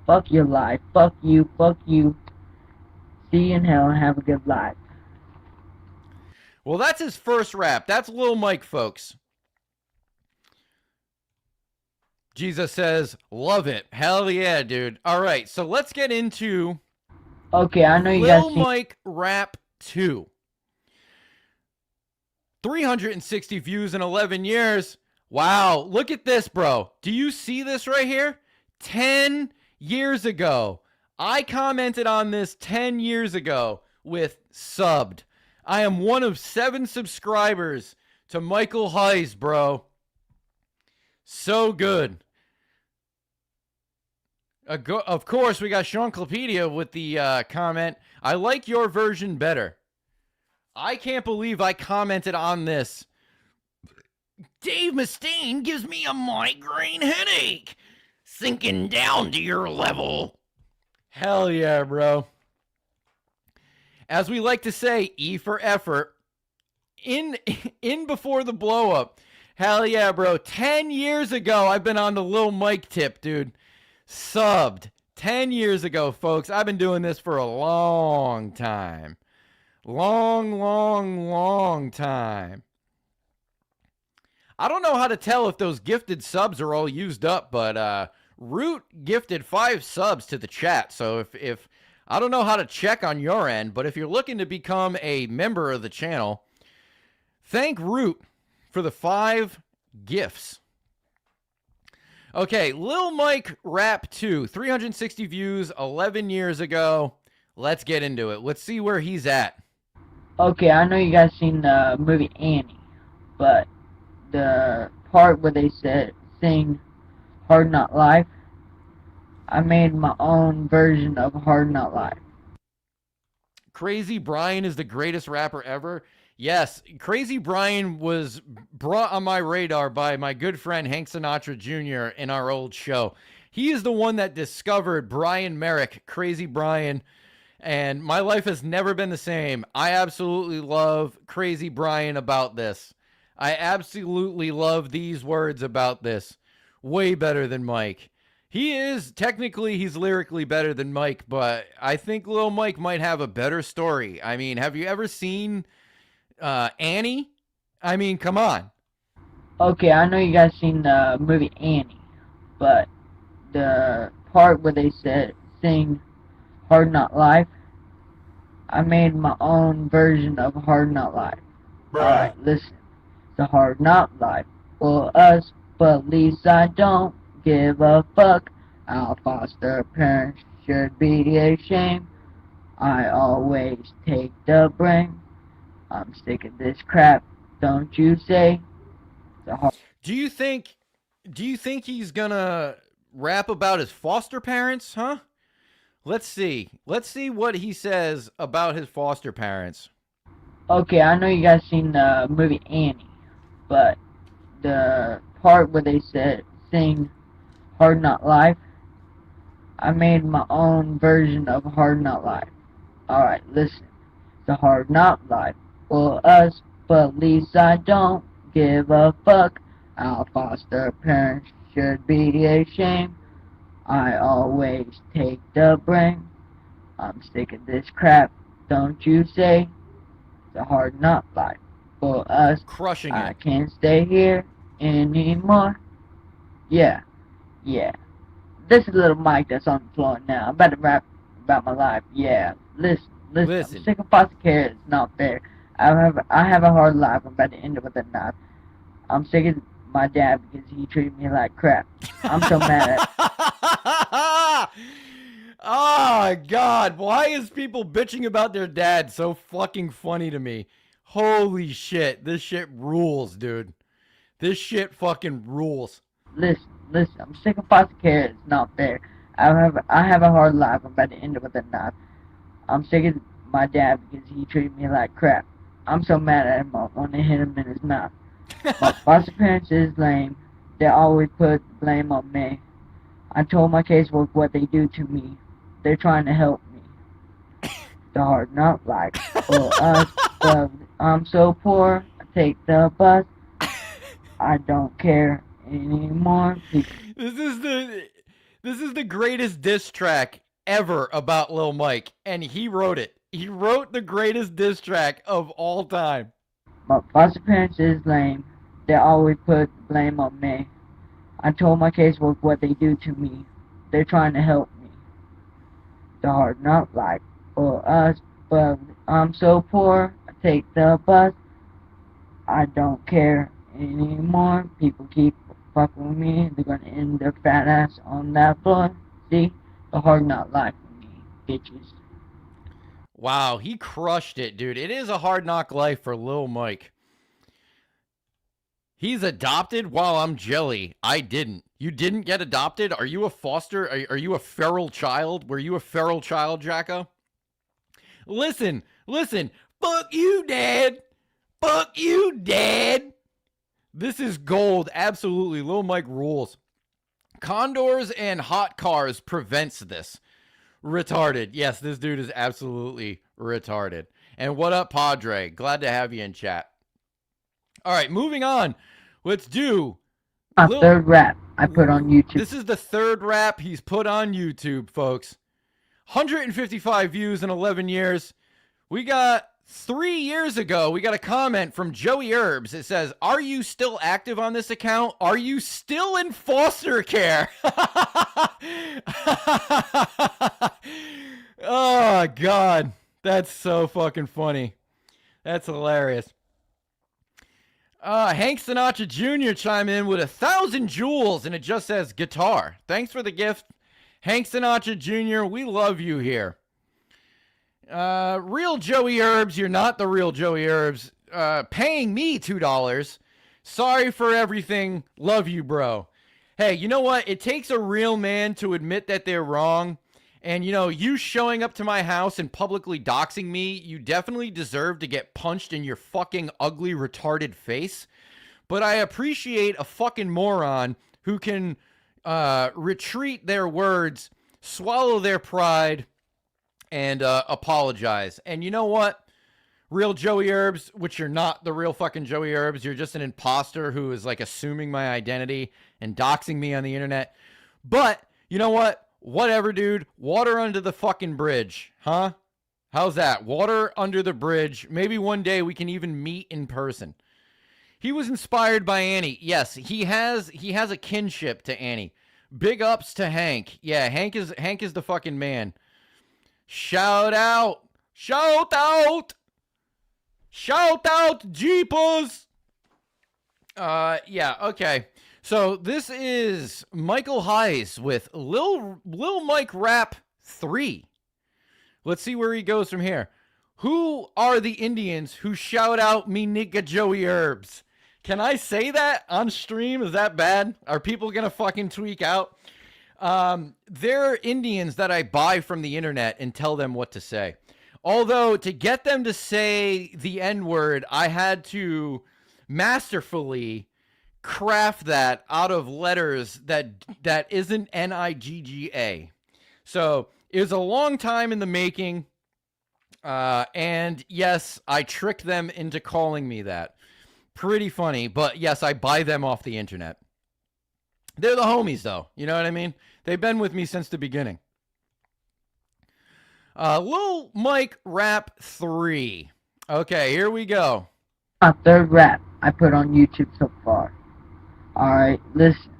Fuck your life. Fuck you. Fuck you. See you in hell and have a good life. Well, that's his first rap. That's Lil Mike, folks. Jesus says, love it. Hell yeah, dude. All right, so let's get into Okay, I know you guys Lil seen... Mike Rap 2. 360 views in 11 years. Wow, look at this, bro. Do you see this right here? 10 years ago. I commented on this 10 years ago with subbed. I am one of 7 subscribers to Michael Hise, bro. So good. Of course, we got Seanclopedia with the comment, I like your version better. I can't believe I commented on this. Dave Mustaine gives me a migraine headache. Sinking down to your level. Hell yeah, bro. As we like to say, E for effort. In before the blow up. Hell yeah, bro. 10 years ago, I've been on the Lil Mike tip, dude. Subbed. 10 years ago, folks. I've been doing this for a long time. Long time. I don't know how to tell if those gifted subs are all used up, but Root gifted 5 subs to the chat. So if I don't know how to check on your end, but if you're looking to become a member of the channel, thank Root for the 5 gifts. Okay, Lil Mike Rap 2, 360 views, 11 years ago. Let's get into it. Let's see where he's at. Okay, I know you guys seen the movie Annie, but the part where they sing Hard Not Life, I made my own version of Hard Not Life. Crazy Brian is the greatest rapper ever. Yes, Crazy Brian was brought on my radar by my good friend Hank Sinatra Jr. in our old show. He is the one that discovered Brian Merrick, Crazy Brian, and my life has never been the same. I absolutely love Crazy Brian about this. I absolutely love these words about this. Way better than Mike. He's lyrically better than Mike, but I think Lil Mike might have a better story. I mean, have you ever seen Annie? I mean, come on. Okay, I know you guys seen the movie Annie, but the part where they sing Hard Not Life, I made my own version of Hard Not Life. Alright, listen. It's a hard not life for us, but at least I don't give a fuck. Our foster parents should be ashamed. I always take the blame. I'm sick of this crap, don't you say? Do you think he's gonna rap about his foster parents, huh? Let's see. Let's see what he says about his foster parents. Okay, I know you guys seen the movie Annie, but the part where they sing Hard Not Life, I made my own version of Hard Not Life. Alright, listen. It's a hard not life for us, but at least I don't give a fuck. Our foster parents should be ashamed. I always take the blame. I'm sick of this crap, don't you say? It's a hard not life for us. Crushing it. I can't stay here anymore. Yeah. This is little Mike that's on the floor now. I'm about to rap about my life. Yeah. Listen. Listen. I'm sick of foster care. It's not fair. I have a hard life. I'm about to end it with a knife. I'm sick of my dad because he treated me like crap. I'm so mad at Oh, God. Why is people bitching about their dad so fucking funny to me? Holy shit. This shit rules, dude. This shit fucking rules. Listen. I'm sick of foster care. It's not fair. I have a hard life. I'm about to end it with a knife. I'm sick of my dad because he treated me like crap. I'm so mad at him. I want to hit him in his mouth. My foster parents is lame. They always put blame on me. I told my casework what they do to me. They're trying to help me. The hard knock life for us, but I'm so poor. I take the bus. I don't care anymore. This is the greatest diss track ever about Lil Mike, and he wrote it. He wrote the greatest diss track of all time. My foster parents is lame. They always put blame on me. I told my casework what they do to me. They're trying to help me. The hard knock life for us, but I'm so poor. I take the bus. I don't care anymore. People keep fucking with me. They're gonna end their fat ass on that floor. See? The hard knock life for me, bitches. Wow, he crushed it, dude. It is a hard knock life for Lil Mike. He's adopted while I'm jelly. I didn't. You didn't get adopted? Are you a foster? Are you a feral child? Were you a feral child, Jacko? Listen. Fuck you, Dad. Fuck you, Dad. This is gold. Absolutely. Lil Mike rules. Condors and hot cars prevents this. Retarded. Yes, this dude is absolutely retarded. And what up, Padre? Glad to have you in chat. All right, moving on. Let's do my third rap I put on YouTube. This is the third rap he's put on YouTube, folks. 155 views in 11 years. We got 3 years ago, we got a comment from Joey Herbs. It says, "Are you still active on this account? Are you still in foster care?" Oh, God. That's so fucking funny. That's hilarious. Hank Sinatra Jr. chime in with 1,000 joules, and it just says guitar. Thanks for the gift, Hank Sinatra Jr. We love you here. Real Joey Herbs, you're not the real Joey Herbs. Paying me $2. Sorry for everything. Love you, bro. Hey, you know what? It takes a real man to admit that they're wrong. And, you know, you showing up to my house and publicly doxing me, you definitely deserve to get punched in your fucking ugly, retarded face. But I appreciate a fucking moron who can retreat their words, swallow their pride, and apologize. And you know what? Real Joey Herbs, which you're not the real fucking Joey Herbs. You're just an imposter who is, like, assuming my identity and doxing me on the internet. But, you know what? Whatever, dude. Water under the fucking bridge, huh? How's that? Water under the bridge. Maybe one day we can even meet in person. He was inspired by Annie. Yes, he has a kinship to Annie. Big ups to Hank. Yeah, Hank is the fucking man. Shout out. Shout out. Shout out, Jeepers. Yeah, okay. So this is Michael Hise with Lil Mike Rap 3. Let's see where he goes from here. Who are the Indians who shout out me nigga Joey Herbs? Can I say that on stream? Is that bad? Are people gonna fucking tweak out? They're Indians that I buy from the internet and tell them what to say. Although to get them to say the N-word, I had to masterfully craft that out of letters that isn't N-I-G-G-A. So it was a long time in the making. And yes, I tricked them into calling me that. Pretty funny, but yes, I buy them off the internet. They're the homies, though. You know what I mean? They've been with me since the beginning. Lil Mike Rap 3. Okay, here we go. My third rap I put on YouTube so far. Alright, listen.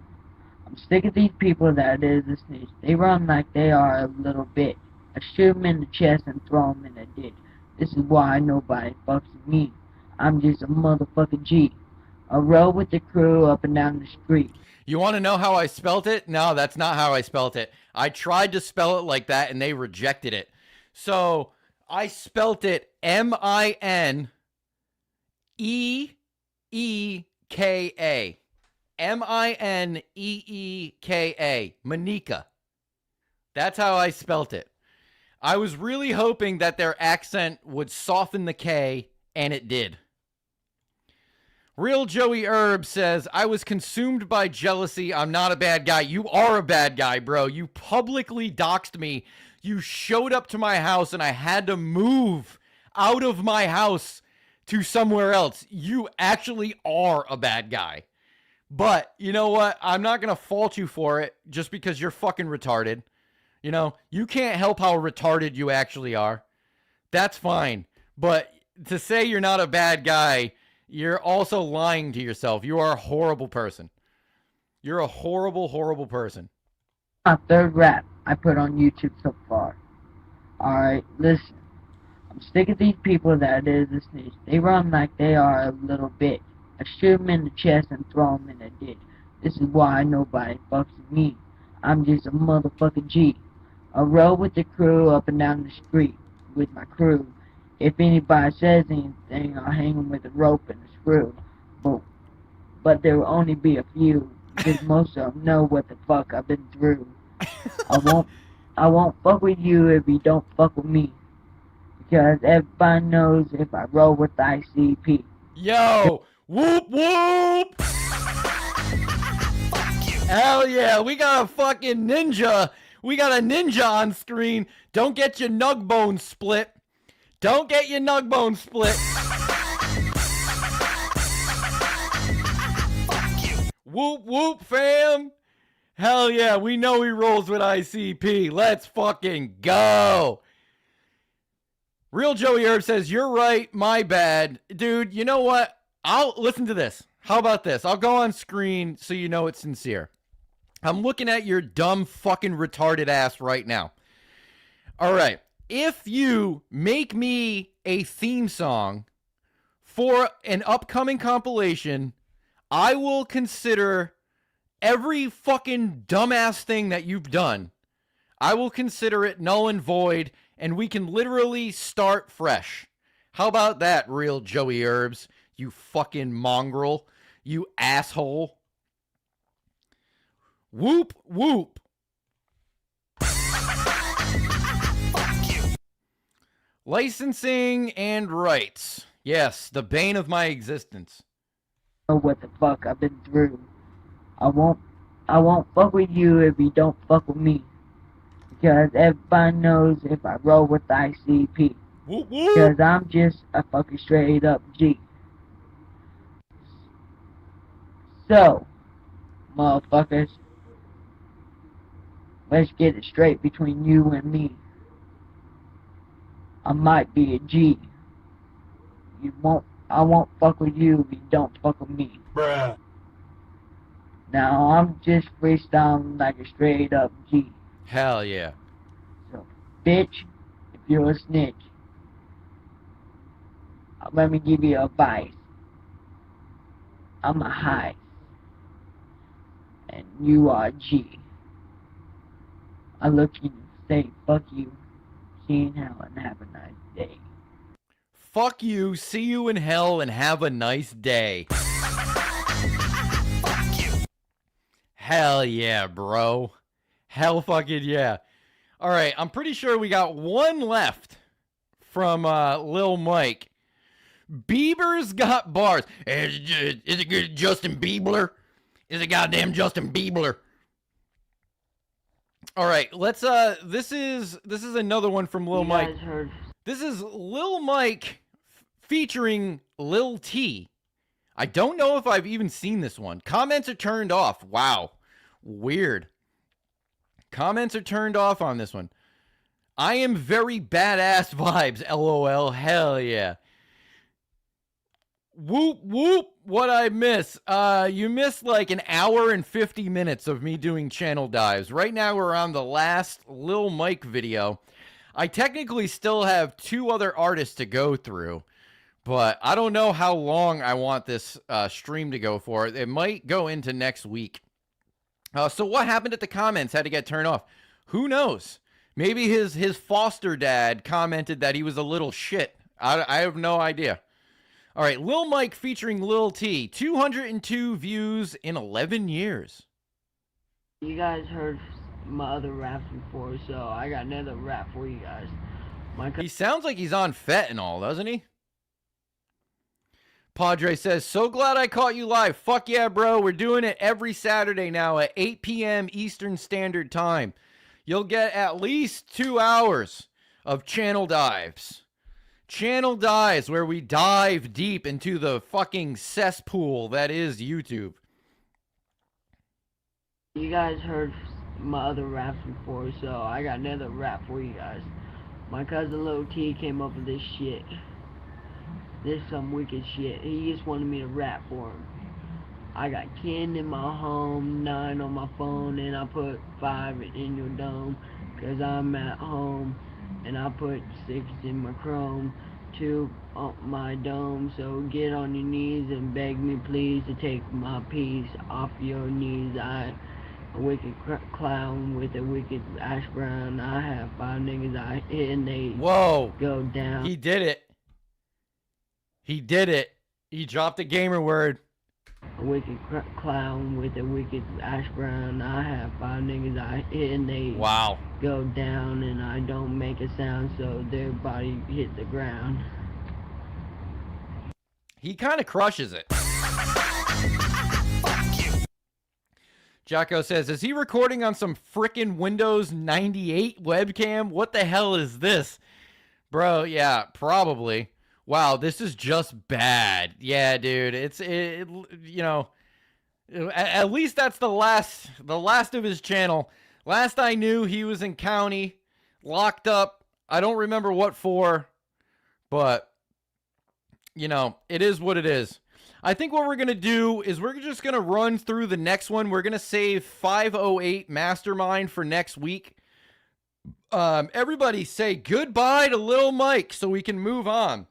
I'm sick of these people that is this news. They run like they are a little bit. I shoot him in the chest and throw him in the ditch. This is why nobody fucks with me. I'm just a motherfucking G. I roll with the crew up and down the street. You want to know how I spelt it? No, that's not how I spelt it. I tried to spell it like that and they rejected it. So I spelt it M-I-N-E-E-K-A. M-I-N-E-E-K-A. Manika. That's how I spelt it. I was really hoping that their accent would soften the K, and it did. Real Joey Herb says, I was consumed by jealousy. I'm not a bad guy. You are a bad guy, bro. You publicly doxed me. You showed up to my house, and I had to move out of my house to somewhere else. You actually are a bad guy. But you know what? I'm not going to fault you for it just because you're fucking retarded. You know, you can't help how retarded you actually are. That's fine. But to say you're not a bad guy, you're also lying to yourself. You are a horrible person. You're a horrible, horrible person. My third rap I put on YouTube so far. Alright, listen. I'm sick of these people that is a snitch. They run like they are a little bitch. I shoot them in the chest and throw them in the ditch. This is why nobody fucks with me. I'm just a motherfucking G. I roll with the crew up and down the street with my crew. If anybody says anything, I'll hang them with a rope and a screw. But there will only be a few, because most of them know what the fuck I've been through. I won't fuck with you if you don't fuck with me. Because everybody knows if I roll with the ICP. Yo! Whoop whoop! Hell yeah, we got a fucking ninja. We got a ninja on screen. Don't get your nug bone split. Don't get your nug bone split. Whoop whoop, fam. Hell yeah, we know he rolls with ICP. Let's fucking go. Real Joey Herb says, you're right, my bad. Dude, you know what? I'll listen to this. How about this? I'll go on screen so you know it's sincere. I'm looking at your dumb fucking retarded ass right now. All right. If you make me a theme song for an upcoming compilation, I will consider every fucking dumbass thing that you've done. I will consider it null and void, and we can literally start fresh. How about that, Real Joey Herbs? You fucking mongrel. You asshole. Whoop, whoop. Licensing and rights. Yes, the bane of my existence. Know what the fuck I've been through. I won't fuck with you if you don't fuck with me. Because everybody knows if I roll with the ICP. Whoop, whoop. Because I'm just a fucking straight up G. So, motherfuckers, let's get it straight between you and me. I might be a G. I won't fuck with you if you don't fuck with me. Bruh. Now I'm just freestyling like a straight up G. Hell yeah. So, bitch, if you're a snitch, let me give you advice. I'm a high, and you are a G. I look at you and say, fuck you, see you in hell, and have a nice day. Fuck you, see you in hell, and have a nice day. Hell yeah, bro. Hell fucking yeah. All right, I'm pretty sure we got one left from Lil Mike. Bieber's got bars. Is it good Justin Bieber? Is it goddamn Justin Bieber? All right, let's this is another one from Lil Mike. This is Lil Mike featuring Lil T. I don't know if I've even seen this one. Comments are turned off. Wow. Weird. Comments are turned off on this one. I am very badass vibes. LOL. Hell yeah. Whoop, whoop. What I miss? You missed like an hour and 50 minutes of me doing channel dives. Right now we're on the last Lil Mike video. I technically still have 2 other artists to go through, but I don't know how long I want this stream to go for. It might go into next week. So what happened at the comments had to get turned off? Who knows? Maybe his foster dad commented that he was a little shit. I have no idea. All right, Lil Mike featuring Lil T. 202 views in 11 years. You guys heard my other raps before, so I got another rap for you guys. He sounds like he's on fentanyl, doesn't he? Padre says, so glad I caught you live. Fuck yeah, bro. We're doing it every Saturday now at 8 p.m. Eastern Standard Time. You'll get at least 2 hours of channel dives. Channel dives where we dive deep into the fucking cesspool that is YouTube. You guys heard my other raps before, so I got another rap for you guys. My cousin Lil T came up with this shit. This is some wicked shit. He just wanted me to rap for him. I got 10 in my home, 9 on my phone, and I put 5 in your dome, 'cause I'm at home. And I put 6 in my chrome, 2 on my dome. So get on your knees and beg me please to take my piece off your knees. I a wicked clown with a wicked ash brown. I have 5 niggas I hit and they Whoa. go down. He did it. He did it. He dropped a gamer word. A wicked clown with a wicked ash brown. I have 5 niggas I hit and they go down, and I don't make a sound so their body hit the ground. He kind of crushes it. Jacko says, is he recording on some frickin' Windows 98 webcam? What the hell is this? Bro, yeah, probably. Wow, this is just bad. Yeah, dude, you know, at least that's the last of his channel. Last I knew, he was in county, locked up. I don't remember what for, but, you know, it is what it is. I think what we're going to do is we're just going to run through the next one. We're going to save 508 Mastermind for next week. Everybody say goodbye to Lil Mike so we can move on.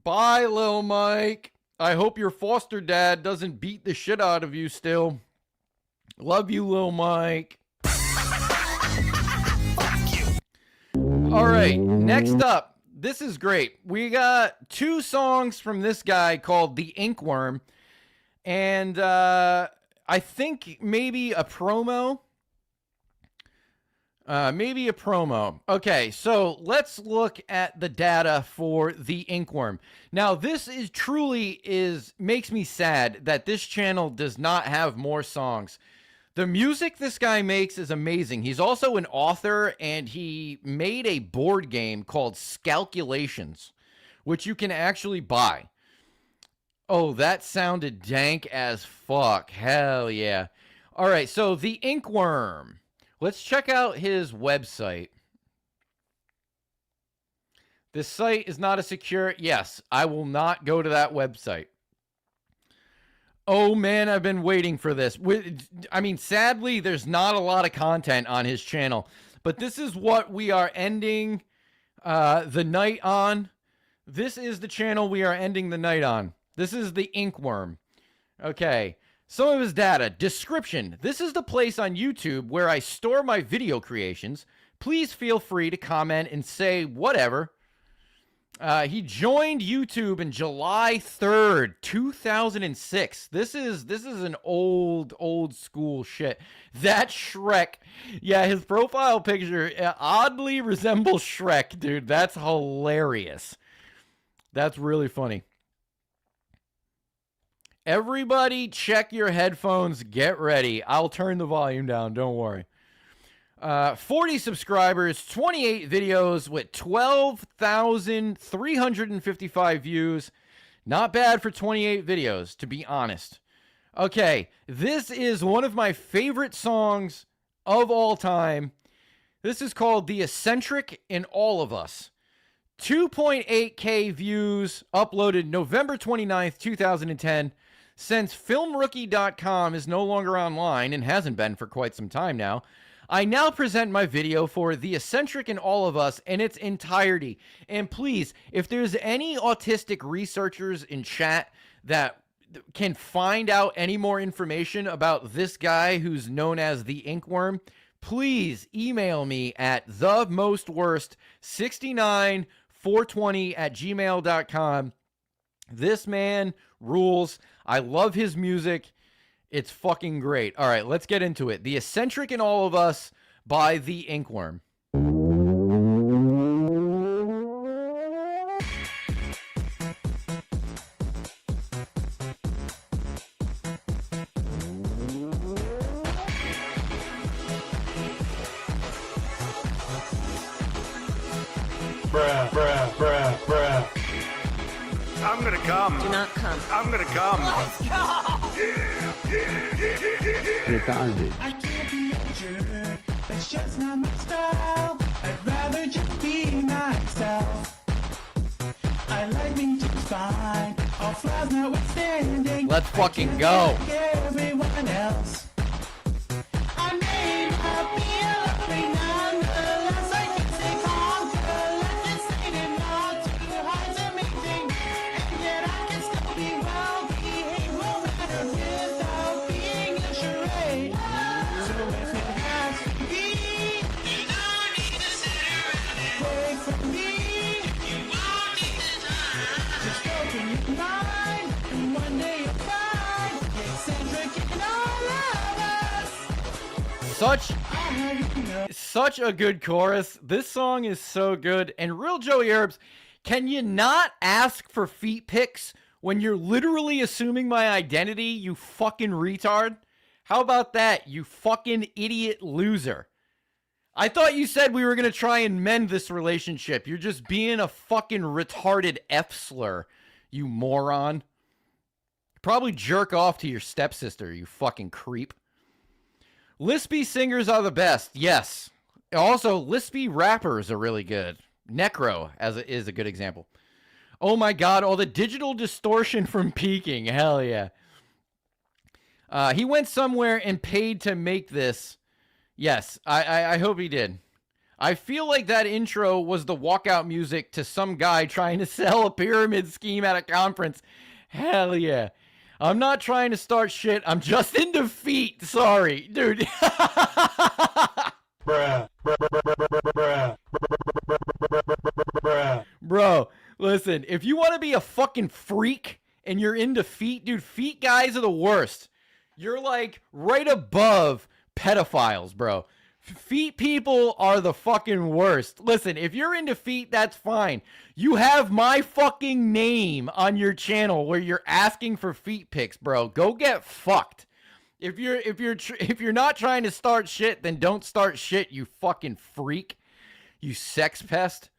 Bye, Lil Mike. I hope your foster dad doesn't beat the shit out of you still. Love you, Lil Mike. All right, next up. This is great. We got 2 songs from this guy called The Inkworm. And I think maybe a promo. Maybe a promo. Okay, so let's look at the data for The Inkworm. Now, this is truly makes me sad that this channel does not have more songs. The music this guy makes is amazing. He's also an author, and he made a board game called Scalculations, which you can actually buy. Oh, that sounded dank as fuck. Hell yeah. All right, so The Inkworm. Let's check out his website. This site is not a secure... Yes, I will not go to that website. Oh, man, I've been waiting for this. I mean, sadly, there's not a lot of content on his channel. But this is what we are ending the night on. This is the channel we are ending the night on. This is The Inkworm. Okay. Some of his data. Description. This is the place on YouTube where I store my video creations. Please feel free to comment and say whatever. He joined YouTube in July 3rd, 2006. This is an old school shit. That Shrek. Yeah, his profile picture oddly resembles Shrek, dude. That's hilarious. That's really funny. Everybody check your headphones. Get ready. I'll turn the volume down. Don't worry. 40 subscribers, 28 videos with 12,355 views. Not bad for 28 videos, to be honest. Okay, this is one of my favorite songs of all time. This is called The Eccentric in All of Us. 2.8K views, uploaded November 29th, 2010. Since filmrookie.com is no longer online and hasn't been for quite some time now, I now present my video for The Eccentric in All of Us in its entirety. And please, if there's any autistic researchers in chat that can find out any more information about this guy who's known as the Inkworm, please email me at themostworst69420@gmail.com. This man rules. I love his music. It's fucking great. All right, let's get into it. The Eccentric in All of Us by the Inkworm. Bruh, bruh, bruh, bruh. I'm gonna come. Do not come. I'm gonna come. Retarded. I can't be a jerk, that's just not my style. I'd rather just be myself. I like being just fine, all flaws notwithstanding. Let's fucking go. Like everyone else. I may not be lovely, nonetheless I can stay calm. Let's just say that not too hard to maintain, and yet I can still be well behaved, no matter without being a charade. So if it has to be, you don't need to sit around and wait for me. You won't need to time. Just open your mind, and one day you'll find the eccentric in all of us. Such a good chorus. This song is so good. And real Joey Herbs, can you not ask for feet pics when you're literally assuming my identity, you fucking retard? How about that, you fucking idiot loser? I thought you said we were gonna try and mend this relationship. You're just being a fucking retarded F-slur, you moron. Probably jerk off to your stepsister, you fucking creep. Lispy singers are the best, yes. Also, lispy rappers are really good. Necro is a good example. Oh my god, all the digital distortion from peaking. Hell yeah. He went somewhere and paid to make this. Yes, I hope he did. I feel like that intro was the walkout music to some guy trying to sell a pyramid scheme at a conference. Hell yeah. I'm not trying to start shit. I'm just in defeat. Sorry, dude. Bruh, Bro, listen, if you want to be a fucking freak and you're into feet, dude, feet guys are the worst. You're like right above pedophiles, bro. Feet people are the fucking worst. Listen, if you're into feet, that's fine. You have my fucking name on your channel where you're asking for feet pics, bro. Go get fucked. If you're not trying to start shit, then don't start shit, you fucking freak. You sex pest.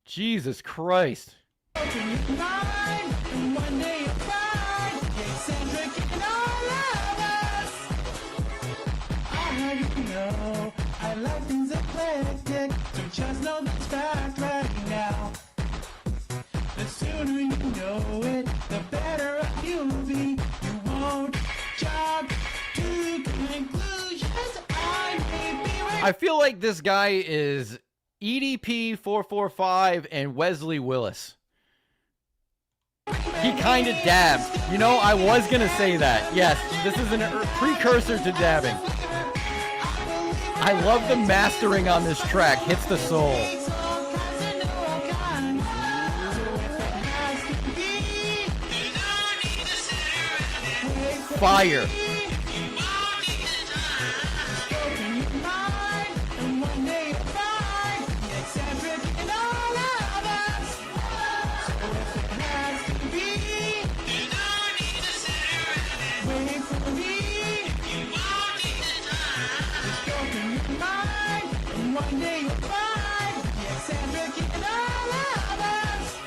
Jesus Christ. Open your mind, and one day you'll find the eccentric in all of us. I know I like things eclectic, so just know this fact right now. The sooner you know it, the better off you'll be. You won't jump to conclusions. I may be right. I feel like this guy is EDP445 and Wesley Willis. He kind of dabs. You know, I was going to say that. Yes, this is a precursor to dabbing. I love the mastering on this track. Hits the soul. Fire. One day you'll find the eccentric in all of us.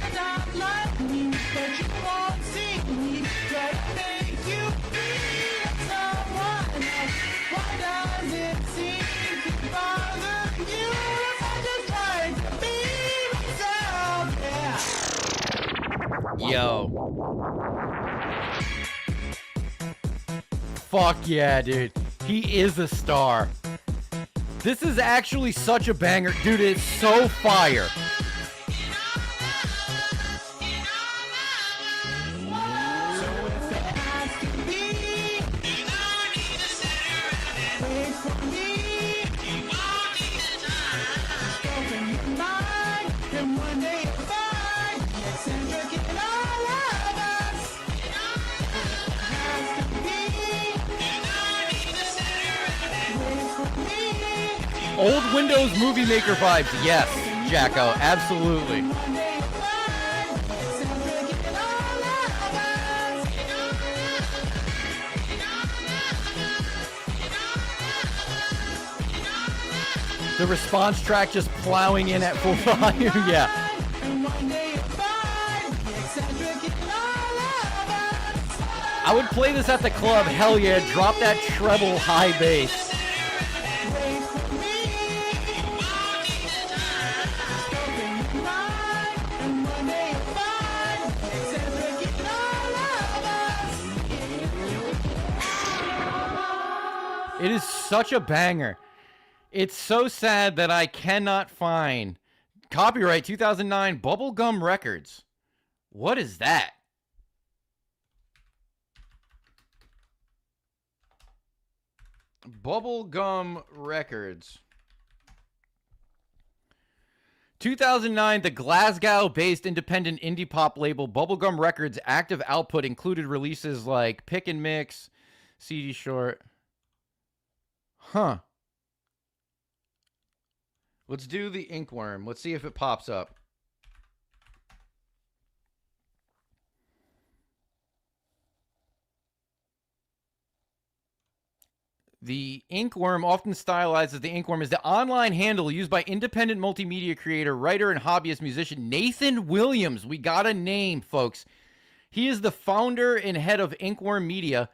You're not like me, but you won't see me. Try to make you feel someone else. Why does it seem to bother you if I just try to be myself? Yeah. Yo. Fuck yeah, dude. He is a star. This is actually such a banger. Dude, it's so fire. Old Windows Movie Maker vibes. Yes, Jacko, absolutely. The response track just plowing in at full volume. Yeah. I would play this at the club. Hell yeah. Drop that treble high bass. It is such a banger. It's so sad that I cannot find copyright 2009 Bubblegum Records. What is that? Bubblegum Records. 2009, the Glasgow-based independent indie pop label Bubblegum Records' active output included releases like Pick and Mix, CD Short. Huh. Let's do the Inkworm. Let's see if it pops up. The Inkworm, often stylized as the Inkworm, is the online handle used by independent multimedia creator, writer, and hobbyist musician Nathan Williams. We got a name, folks. He is the founder and head of Inkworm Media,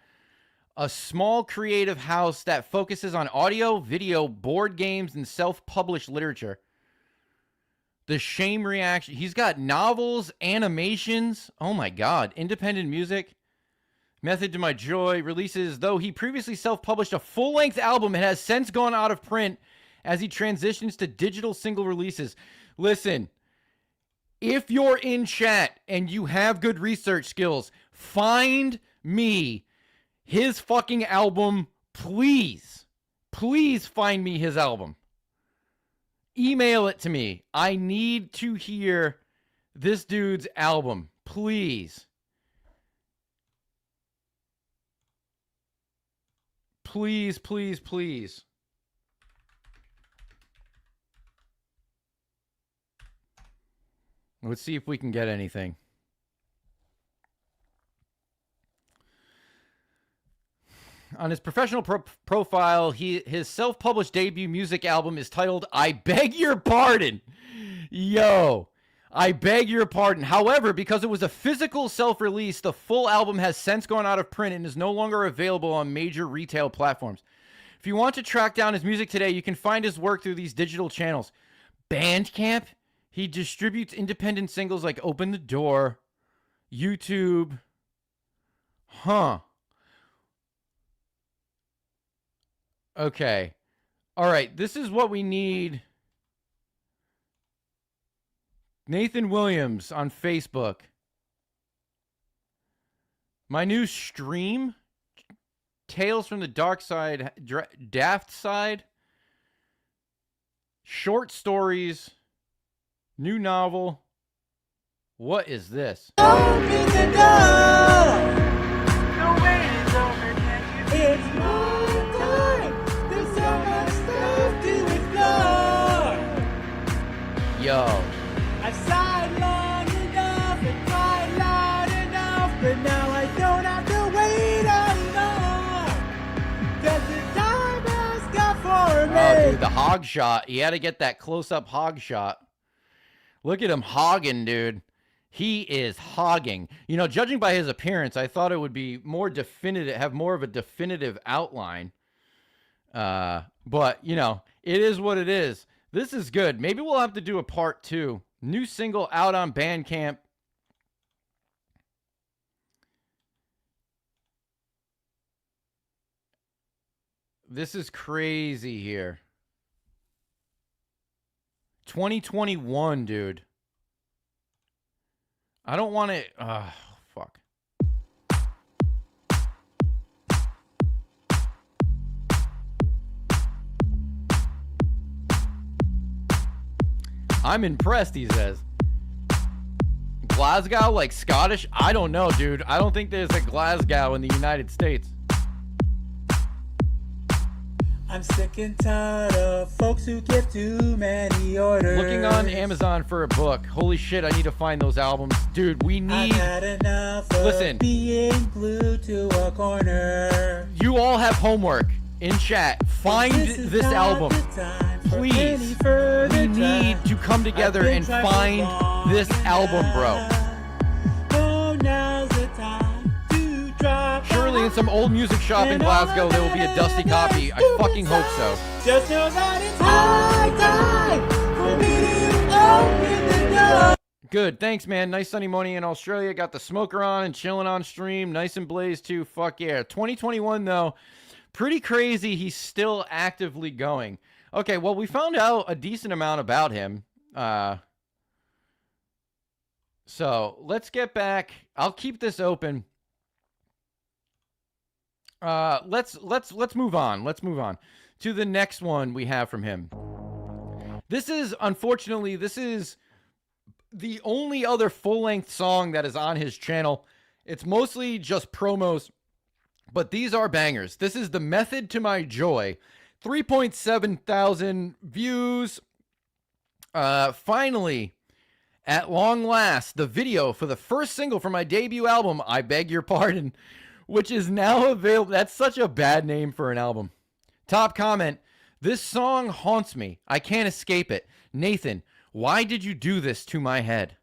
a small creative house that focuses on audio, video, board games, and self-published literature. The Shame Reaction. He's got novels, animations. Oh my God. Independent music. Method to My Joy releases, though he previously self-published a full-length album, it has since gone out of print as he transitions to digital single releases. Listen, if you're in chat and you have good research skills, find me his fucking album, please. Please find me his album. Email it to me. I need to hear this dude's album. Please. Please, please, please. Let's see if we can get anything. On his professional profile, his self-published debut music album is titled I Beg Your Pardon. Yo, I beg your pardon. However, because it was a physical self-release, the full album has since gone out of print and is no longer available on major retail platforms. If you want to track down his music today, you can find his work through these digital channels. Bandcamp, he distributes independent singles like Open the Door, YouTube. Huh. Okay. All right. This is what we need. Nathan Williams on Facebook. My new stream. Tales from the Dark Side. Daft Side. Short stories. New novel. What is this? Open the door. The wait is over. It's my time. There's so much stuff to explore. Yo. I've sighed long enough and cried loud enough, but now I don't have to wait anymore. 'Cause the time has come for me. Oh, dude, the hog shot. He had to get that close-up hog shot. Look at him hogging, dude. He is hogging. You know, judging by his appearance, I thought it would be more definitive, have more of a definitive outline. But, you know, it is what it is. This is good. Maybe we'll have to do a part 2. New single out on Bandcamp. This is crazy here. 2021, dude. I don't want to... fuck. I'm impressed, he says. Glasgow, like Scottish? I don't know, dude. I don't think there's a Glasgow in the United States. I'm sick and tired of folks who give too many orders. Looking on Amazon for a book. Holy shit, I need to find those albums. Dude, we need... I've had enough of being glued to a corner. You all have homework in chat. Find this album. Please. We need to come together and find this album, bro. Oh, now's the time to drop. Surely in some old music shop in Glasgow there will be a dusty copy. I fucking hope so. Just know that it's high time for me to open the door. Good, thanks, man. Nice sunny morning in Australia. Got the smoker on and chilling on stream. Nice and blazed too. Fuck yeah. 2021 though, pretty crazy. He's still actively going. Okay, well, we found out a decent amount about him. So let's get back. I'll keep this open. Let's move on. Let's move on to the next one we have from him. This is, unfortunately, this is the only other full-length song that is on his channel. It's mostly just promos, but these are bangers. This is The Method to My Joy. 3.7 thousand views. Finally, at long last, the video for the first single from my debut album, I Beg Your Pardon, which is now available. That's such a bad name for an album. Top comment, this song haunts me. I can't escape it. Nathan, why did you do this to my head?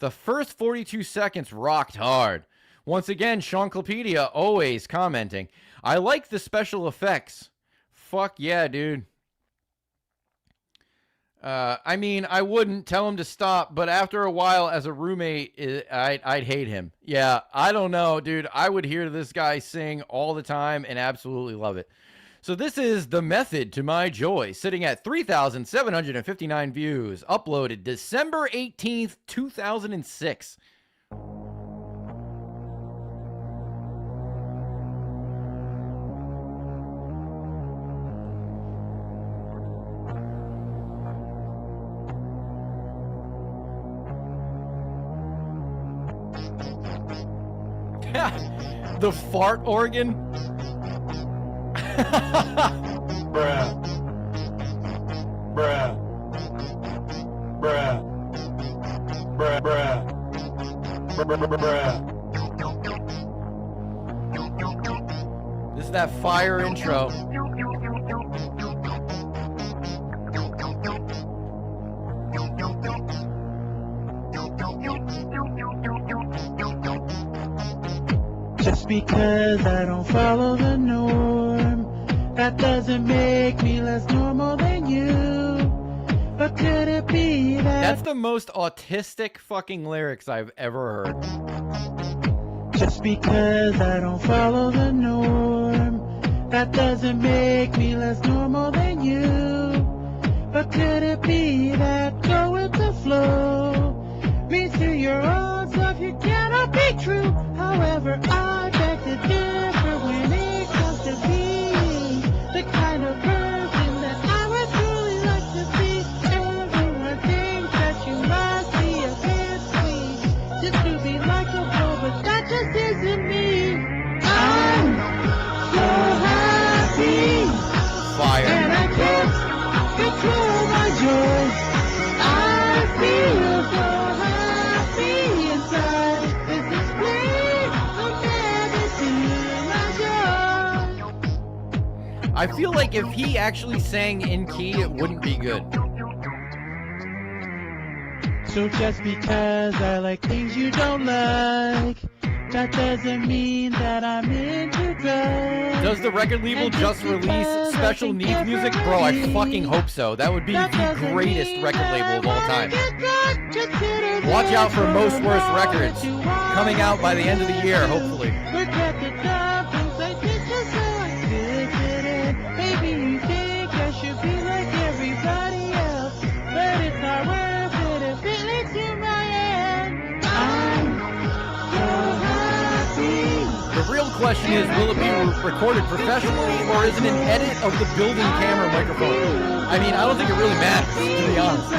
The first 42 seconds rocked hard. Once again, Shanklepedia always commenting. I like the special effects. Fuck yeah, dude. I mean, I wouldn't tell him to stop, but after a while, as a roommate, I'd hate him. Yeah, I don't know, dude. I would hear this guy sing all the time and absolutely love it. So this is The Method to My Joy, sitting at 3,759 views, uploaded December 18th, 2006. The fart organ? Bruh. Bruh. Bruh. Bruh. Bruh. This is that fire intro. Just because I don't follow the norm, that doesn't make me less normal than you. But could it be that... That's the most autistic fucking lyrics I've ever heard. Just because I don't follow the norm, that doesn't make me less normal than you. But could it be that go with the flow means to your own self you cannot be true? However, I beg to differ when it comes to being the kind of person that I would truly like to be. Everyone thinks that you must be a bit sweet just to be likable, but that just isn't me. I'm so happy, Fire. and I can't control my joy. I feel so happy inside. This is great. I feel like if he actually sang in key, it wouldn't be good. So just because I like things you don't like, that doesn't mean that I'm into drugs. Does the record label just release special needs music? Bro, I fucking hope so. That would be the greatest record label of all time. Watch out for Most Worst Records coming out by the end of the year, hopefully. The real question is, will it be recorded professionally, or is it an edit of the built-in camera microphone? I mean, I don't think it really matters, to be honest.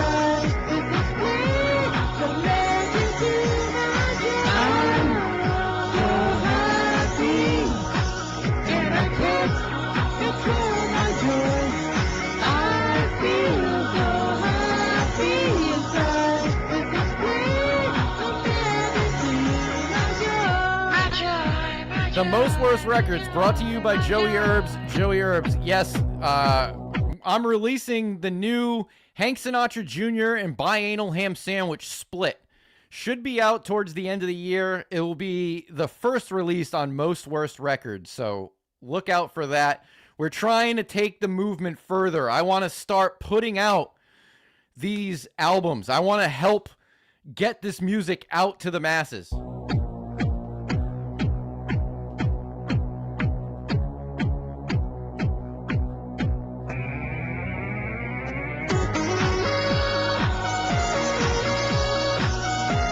The Most Worst Records, brought to you by Joey Herbs. Joey Herbs, yes, I'm releasing the new Hank Sinatra Jr. and Biannual Ham Sandwich split. Should be out towards the end of the year. It will be the first release on Most Worst Records, so look out for that. We're trying to take the movement further. I want to start putting out these albums. I want to help get this music out to the masses.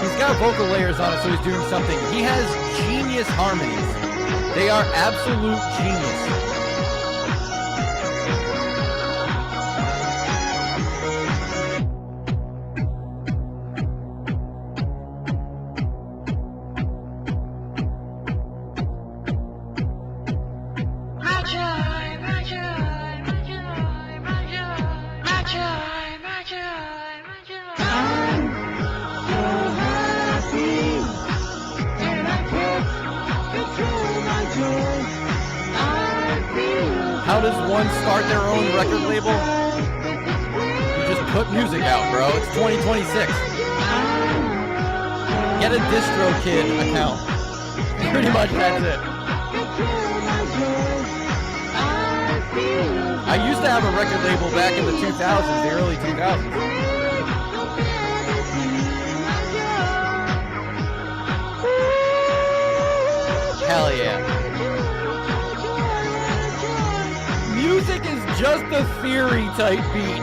He's got vocal layers on it, so he's doing something. He has genius harmonies. They are absolute genius. How does one start their own record label? You just put music out, bro. It's 2026. Get a DistroKid account. Pretty much that's it. I used to have a record label back in the 2000s, the early 2000s. Hell yeah. Music is just a theory type beat.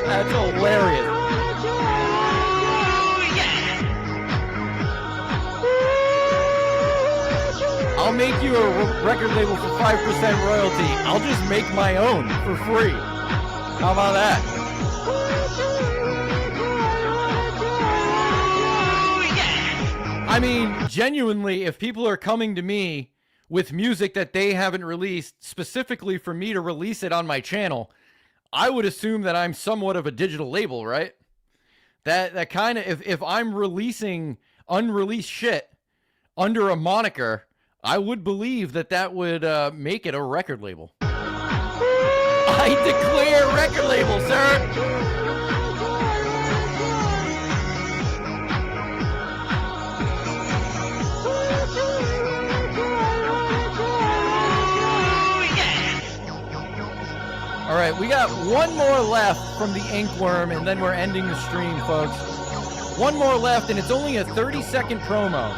That's hilarious. I'll make you a record label for 5% royalty. I'll just make my own for free. How about that? I mean, genuinely, if people are coming to me with music that they haven't released specifically for me to release it on my channel, I would assume that I'm somewhat of a digital label, right? That kind of, if I'm releasing unreleased shit under a moniker, I would believe that would make it a record label. I declare record label, sir! All right, we got one more left from the Inkworm, and then we're ending the stream, folks. One more left, and it's only a 30-second promo.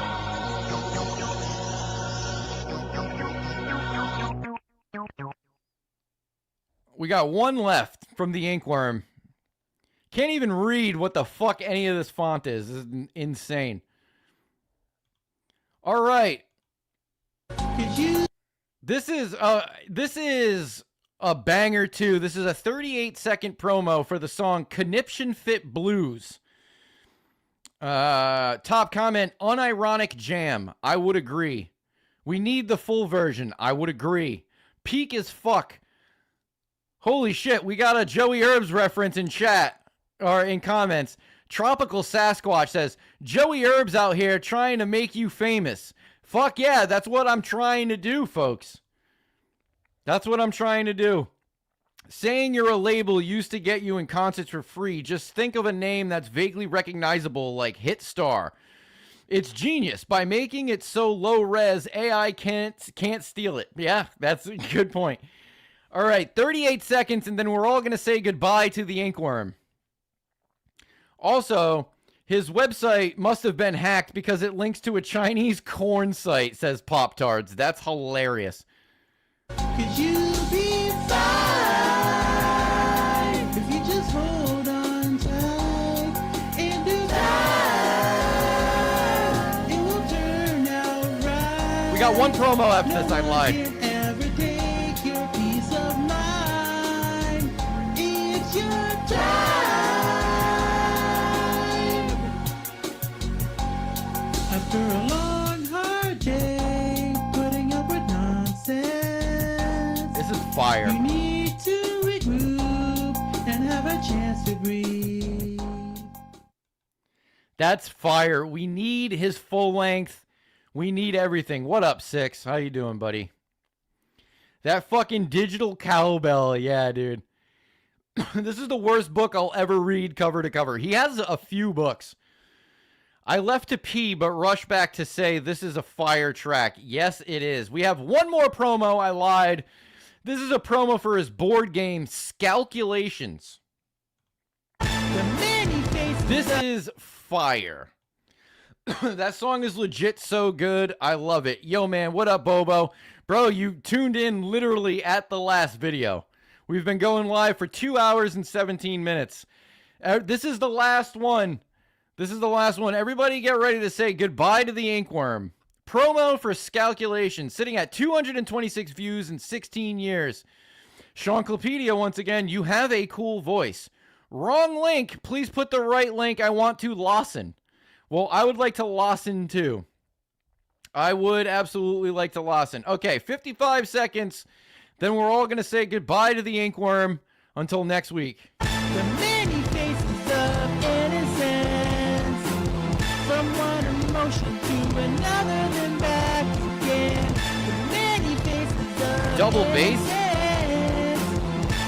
We got one left from the Inkworm. Can't even read what the fuck any of this font is. This is insane. All right. This is a banger too. This is a 38-second promo for the song Conniption Fit Blues. Top comment, unironic jam. I would agree. We need the full version. I would agree. Peak as fuck. Holy shit, we got a Joey Herbs reference in chat, or in comments. Tropical Sasquatch says, Joey Herbs out here trying to make you famous. Fuck yeah, that's what I'm trying to do, folks. That's what I'm trying to do. Saying you're a label used to get you in concerts for free. Just think of a name that's vaguely recognizable like Hitstar. It's genius. By making it so low res, AI can't steal it. Yeah, that's a good point. All right, 38 seconds, and then we're all going to say goodbye to the Inkworm. Also, his website must have been hacked because it links to a Chinese corn site, says Pop-Tards. That's hilarious. Could you be fine if you just hold on tight and do that? It will turn out right. We got one promo after this, I lied. Ever take your peace of mind. It's your time. After a long, hard day, putting up with nonsense. This is fire. You need to regroup and have a chance to breathe. That's fire. We need his full length. We need everything. What up, Six? How you doing, buddy? That fucking digital cowbell. Yeah, dude. This is the worst book I'll ever read cover to cover. He has a few books. I left to pee, but rushed back to say this is a fire track. Yes, it is. We have one more promo. I lied. This is a promo for his board game, Scalculations. This is fire. That song is legit so good. I love it. Yo, man, what up, Bobo? Bro, you tuned in literally at the last video. We've been going live for 2 hours and 17 minutes. This is the last one. This is the last one. Everybody get ready to say goodbye to the Inkworm. Promo for Scalculation, sitting at 226 views in 16 years. Seanclopedia, once again, you have a cool voice. Wrong link. Please put the right link. I want to Lawson. Well, I would like to Lawson too. I would absolutely like to Lawson. Okay, 55 seconds. Then we're all going to say goodbye to the Inkworm until next week. The many faces of innocence, from one emotion to another, then back again. The many faces of Double bass.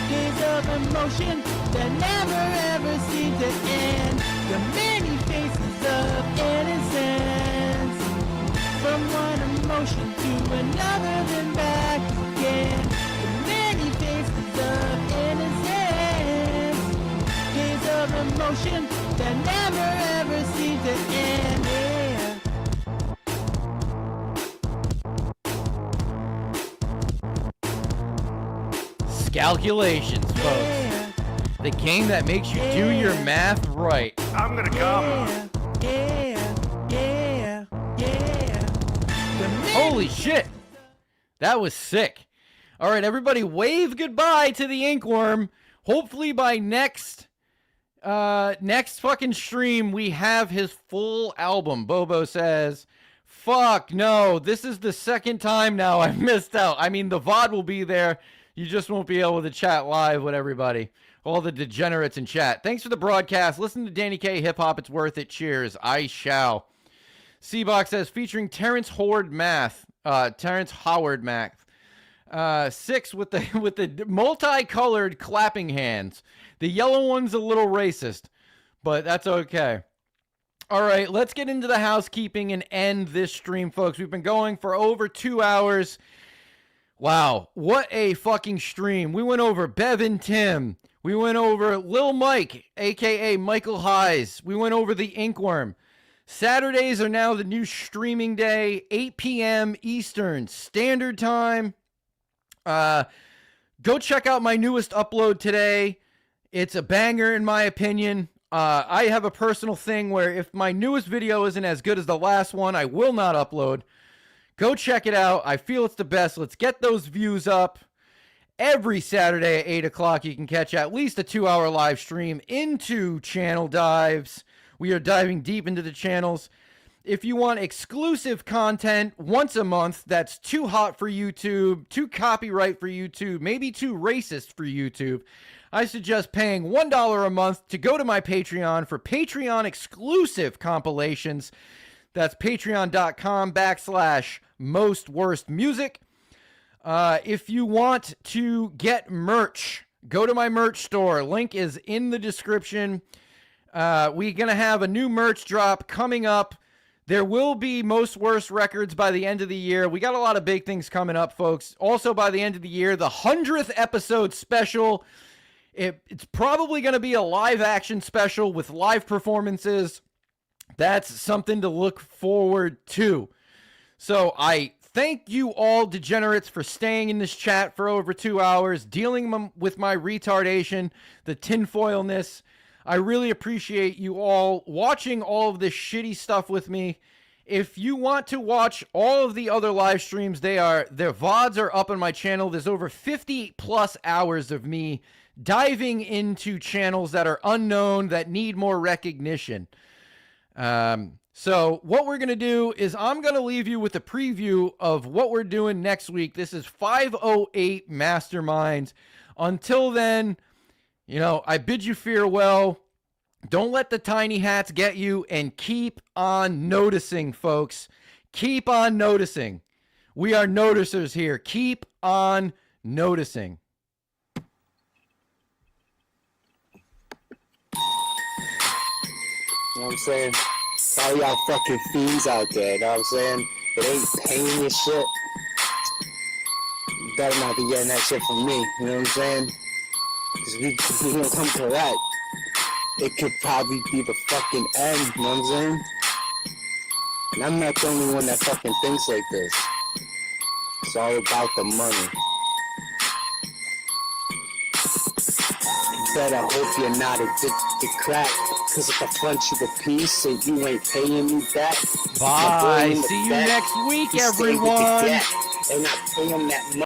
days of emotion that never ever seem to end. The many faces of innocence, from one emotion to another, then back again. The many faces of innocence, days of emotion that never ever seem to end. Scalculations, folks. The game that makes you do your math right. I'm gonna come. Holy shit. That was sick. All right, everybody, wave goodbye to the Inkworm. Hopefully by next fucking stream, we have his full album. Bobo says, fuck, no, this is the second time now I've missed out. I mean, the VOD will be there. You just won't be able to chat live with everybody. All the degenerates in chat. Thanks for the broadcast. Listen to Danny K. Hip Hop. It's worth it. Cheers. I shall. C-Box says, featuring Terrence Howard Math. Terrence Howard Math. 6 with the multicolored clapping hands. The yellow one's a little racist, but that's okay. All right, let's get into the housekeeping and end this stream, folks. We've been going for over 2 hours. Wow, what a fucking stream. We went over Bevan Tim. We went over Lil Mike, a.k.a. Michael Hise. We went over the Inkworm. Saturdays are now the new streaming day, 8 p.m. Eastern Standard Time. Go check out my newest upload today. It's a banger in my opinion. I have a personal thing where if my newest video isn't as good as the last one, I will not upload. Go check it out. I feel it's the best. Let's get those views up. Every Saturday at 8 o'clock, you can catch at least a 2-hour live stream into channel dives. We are diving deep into the channels. If you want exclusive content once a month that's too hot for YouTube, too copyright for YouTube, maybe too racist for YouTube, I suggest paying $1 a month to go to my Patreon for Patreon exclusive compilations. That's patreon.com/mostworstmusic. If you want to get merch, go to my merch store. Link is in the description. We're going to have a new merch drop coming up. There will be Most Worst Records by the end of the year. We got a lot of big things coming up, folks. Also, by the end of the year, the 100th episode special. It's probably going to be a live action special with live performances. That's something to look forward to. So I thank you all degenerates for staying in this chat for over 2 hours, dealing with my retardation, the tinfoilness. I really appreciate you all watching all of this shitty stuff with me. if you want to watch all of the other live streams, their VODs are up on my channel. There's over 50 plus hours of me diving into channels that are unknown, that need more recognition. So what we're going to do is I'm going to leave you with a preview of what we're doing next week. This is 508 Masterminds. Until then, you know, I bid you farewell. Don't let the tiny hats get you, and keep on noticing, folks. Keep on noticing. We are noticers here. Keep on noticing. You know what I'm saying? All y'all fucking fiends out there, you know what I'm saying? It ain't paying your shit. You better not be getting that shit from me, you know what I'm saying? Because we gonna come correct. It could probably be the fucking end, you know what I'm saying? And I'm not the only one that fucking thinks like this. It's all about the money. Better hope you're not addicted to crack. Cause if I punch you a piece and you ain't paying me back. Bye. See you next week, everyone. And I pay him that money.